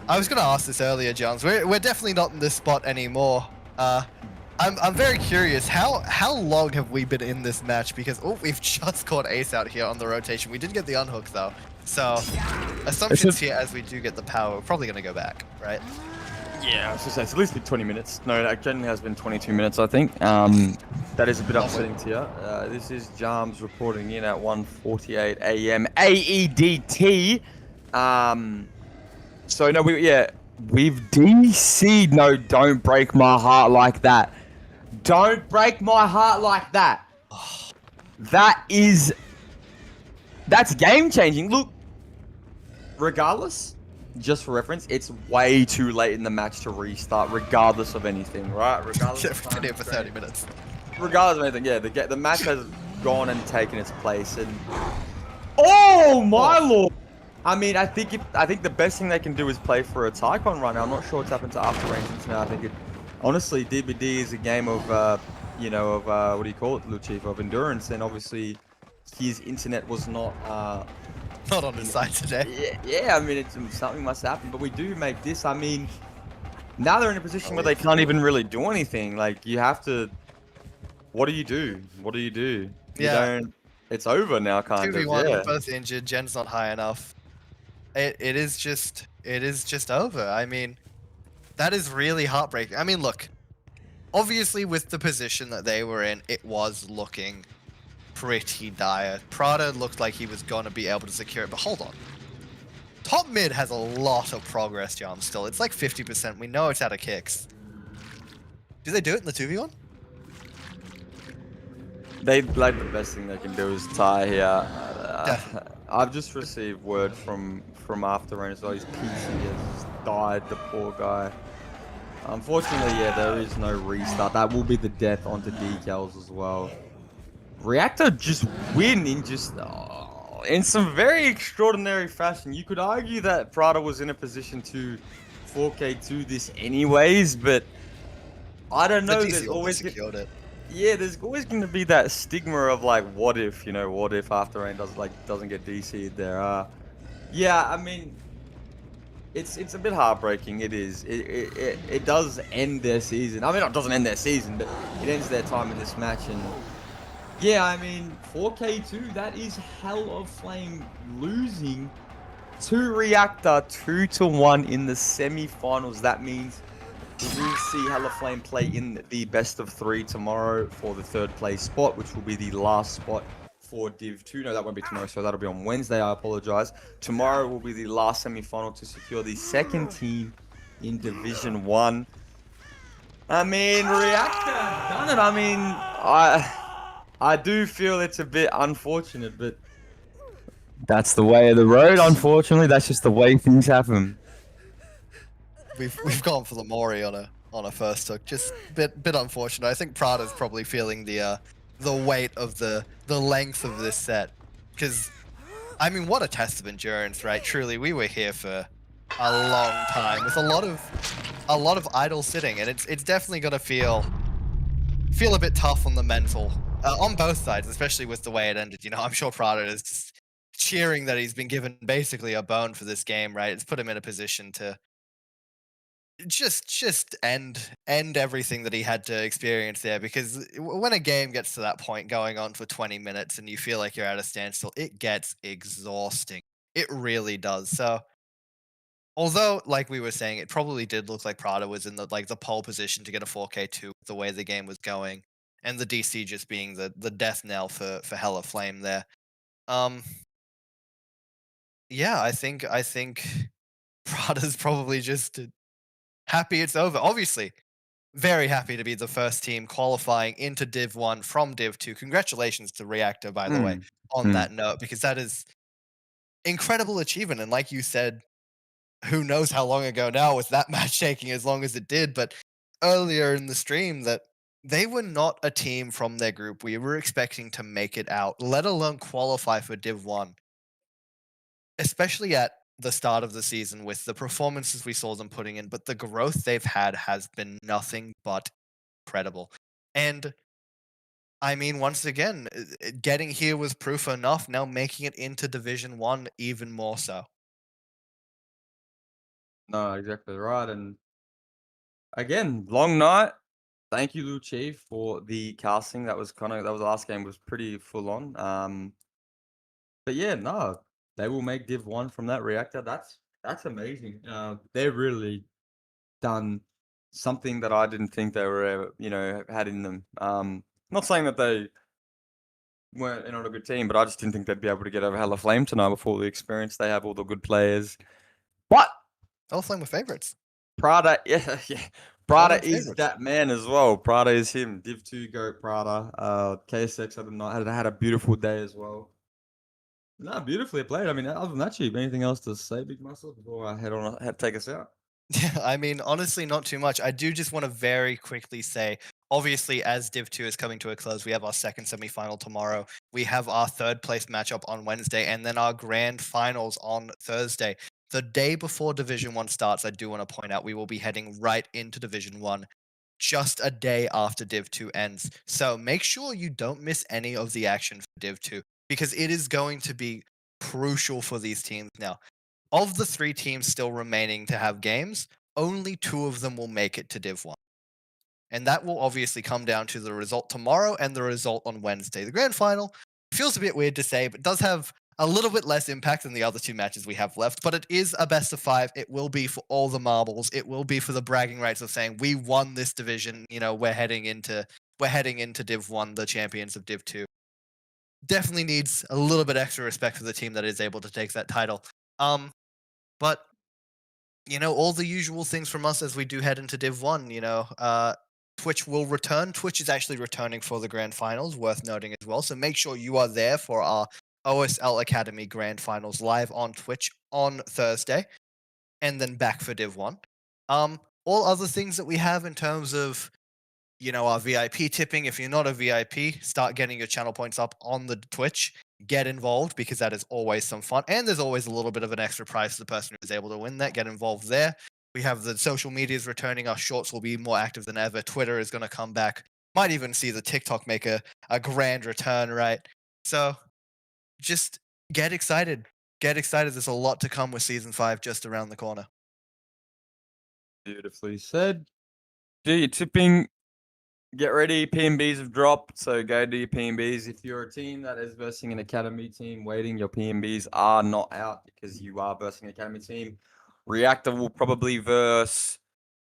I was gonna ask this earlier, Johns. We're definitely not in this spot anymore. I'm very curious. How long have we been in this match? Because we've just caught Ace out here on the rotation. We did get the unhook though, so assumptions here as we do get the power. We're probably gonna go back, right? Yeah, I was gonna say it's at least been 20 minutes. No, it generally has been 22 minutes, I think. That is a bit upsetting to you. This is Jarms reporting in at 1:48 a.m. AEDT. So no, we've DC'd. No, don't break my heart like that. Don't break my heart like that. That's game changing. Look, regardless, just for reference, it's way too late in the match to restart, regardless of anything, right? Regardless. Yeah, we've been here for 30 minutes. Regardless of anything, yeah, the match has gone and taken its place, and oh my lord. I mean, I think the best thing they can do is play for a Tycon right now. I'm not sure what's happened to after range now. I think honestly, DBD is a game of, what do you call it, Blue Chief, of endurance, and obviously his internet was not, not on his side today. Yeah, I mean, something must happen, but we do make this. I mean, now they're in a position where they can't even really do anything. Like, you have to, what do you do? What do you do? Yeah. It's over now, kind of. 2v1, Yeah. we're both injured. Gen's not high enough. It is just over. I mean, that is really heartbreaking. I mean, look, obviously with the position that they were in, it was looking pretty dire. Prada looked like he was going to be able to secure it, but hold on. Top mid has a lot of progress, John, still. It's like 50%. We know it's out of kicks. Do they do it in the 2v1? They like the best thing they can do is tie here. I've just received word from after rain as well. His PC has died, the poor guy. Unfortunately, yeah, there is no restart. That will be the death onto decals as well. Reactor just win in some very extraordinary fashion. You could argue that Prada was in a position to 4K2 this anyways, but I don't know. There's always secured it. Yeah, there's always going to be that stigma of like, what if after rain doesn't get DC'd there. Yeah, I mean, it's a bit heartbreaking. It is. It does end their season. I mean, it doesn't end their season, but it ends their time in this match. And yeah, I mean, 4K2, that is Hell of Flame losing to Reactor 2-1 in the semi-finals. That means we will see Hell of Flame play in the best of 3 tomorrow for the 3rd place spot, which will be the last spot for Div 2. No, that won't be tomorrow, so that'll be on Wednesday. I apologize. Tomorrow will be the last semi-final to secure the 2nd team in Division 1. I mean, Reactor done it. I mean, I do feel it's a bit unfortunate, but that's the way of the road. Unfortunately, that's just the way things happen. We've gone for the Mori on a first hook. Just bit unfortunate. I think Prada's probably feeling the weight of the length of this set. Because I mean, what a test of endurance, right? Truly, we were here for a long time with a lot of idle sitting, and it's definitely gonna feel a bit tough on the mental on both sides, especially with the way it ended. You know, I'm sure Prada is just cheering that he's been given basically a bone for this game, right? It's put him in a position to just end everything that he had to experience there, because when a game gets to that point going on for 20 minutes and you feel like you're at a standstill, it gets exhausting. It really does. So although, like we were saying, it probably did look like Prada was in the pole position to get a 4K2 the way the game was going, and the DC just being the death knell for Hella Flame there. Um, yeah, I think Prada's probably just happy it's over. Obviously, very happy to be the first team qualifying into Div 1 from Div 2. Congratulations to Reactor, by the way, Hmm. on Hmm. that note, because that is incredible achievement. And like you said, who knows how long ago now with that match taking as long as it did, but earlier in the stream that they were not a team from their group we were expecting to make it out, let alone qualify for Div 1, especially at the start of the season with the performances we saw them putting in. But the growth they've had has been nothing but incredible. And I mean, once again, getting here was proof enough. Now making it into Division 1 even more so. No, exactly right. And again, long night. Thank you, Lucci, for the casting. That was the last game was pretty full on. But yeah, no, they will make Div 1 from that reactor. That's amazing. They've really done something that I didn't think they were ever, had in them. Not saying that they weren't not a good team, but I just didn't think they'd be able to get over Hella Flame tonight with all the experience they have, all the good players. But Hella Flame were favorites. Prada, yeah, yeah. All Prada them is favorites. that man as well. Prada is him. Div 2 go Prada. KSX had a beautiful day as well. No, beautifully played. I mean, other than that, Chief, anything else to say, Big Muscle, before I head take us out? Yeah, I mean, honestly, not too much. I do just want to very quickly say, obviously, as Div 2 is coming to a close, we have our second semifinal tomorrow. We have our third place matchup on Wednesday, and then our grand finals on Thursday. The day before Division 1 starts, I do want to point out we will be heading right into Division 1 just a day after Div 2 ends. So make sure you don't miss any of the action for Div 2, because it is going to be crucial for these teams now. Of the 3 teams still remaining to have games, only 2 of them will make it to Div 1. And that will obviously come down to the result tomorrow and the result on Wednesday. The grand final feels a bit weird to say, but does have a little bit less impact than the other 2 matches we have left. But it is a best of 5. It will be for all the marbles. It will be for the bragging rights of saying we won this division. You know, we're heading into Div 1, the champions of Div 2. Definitely needs a little bit extra respect for the team that is able to take that title. But all the usual things from us as we do head into Div 1, Twitch will return. Twitch is actually returning for the grand finals, worth noting as well. So make sure you are there for our OSL Academy grand finals live on Twitch on Thursday, and then back for Div 1. All other things that we have in terms of our VIP tipping. If you're not a VIP, start getting your channel points up on the Twitch. Get involved, because that is always some fun. And there's always a little bit of an extra prize to the person who is able to win that. Get involved there. We have the social medias returning. Our shorts will be more active than ever. Twitter is going to come back. Might even see the TikTok make a grand return, right? So just get excited. Get excited. There's a lot to come with Season 5 just around the corner. Beautifully said. Do your tipping. Get ready. PMBs have dropped, so go do your PMBs. If you're a team that is versing an academy team waiting, your PMBs are not out because you are versing an academy team. Reactor will probably verse.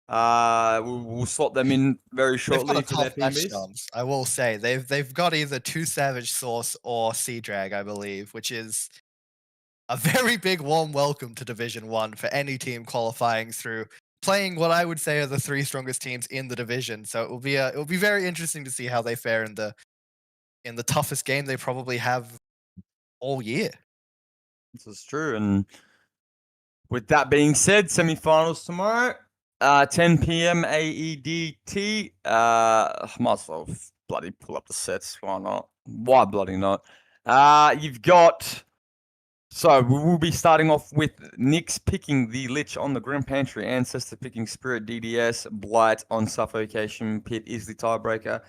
We'll slot them in very They've got shortly a for their tough match, PMBs. Joms. I will say they've got either Two Savage Source or Sea Drag, I believe, which is a very big warm welcome to Division 1 for any team qualifying through playing what I would say are the 3 strongest teams in the division. So it will be very interesting to see how they fare in the in the toughest game they probably have all year. This is true. And with that being said, semi-finals tomorrow, 10 p.m. AEDT. Might as well bloody pull up the sets. Why not? Why bloody not? You've got. So we will be starting off with Nyx picking the Lich on the Grim Pantry, Ancestor picking Spirit DDS, Blight on Suffocation Pit is the tiebreaker.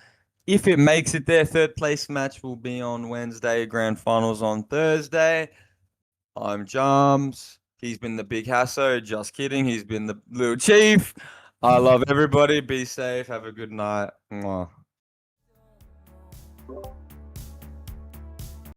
If it makes it there, third place match will be on Wednesday, grand finals on Thursday. I'm Jams. He's been the big hasso. Just kidding. He's been the little chief. I love everybody. Be safe. Have a good night. Mwah.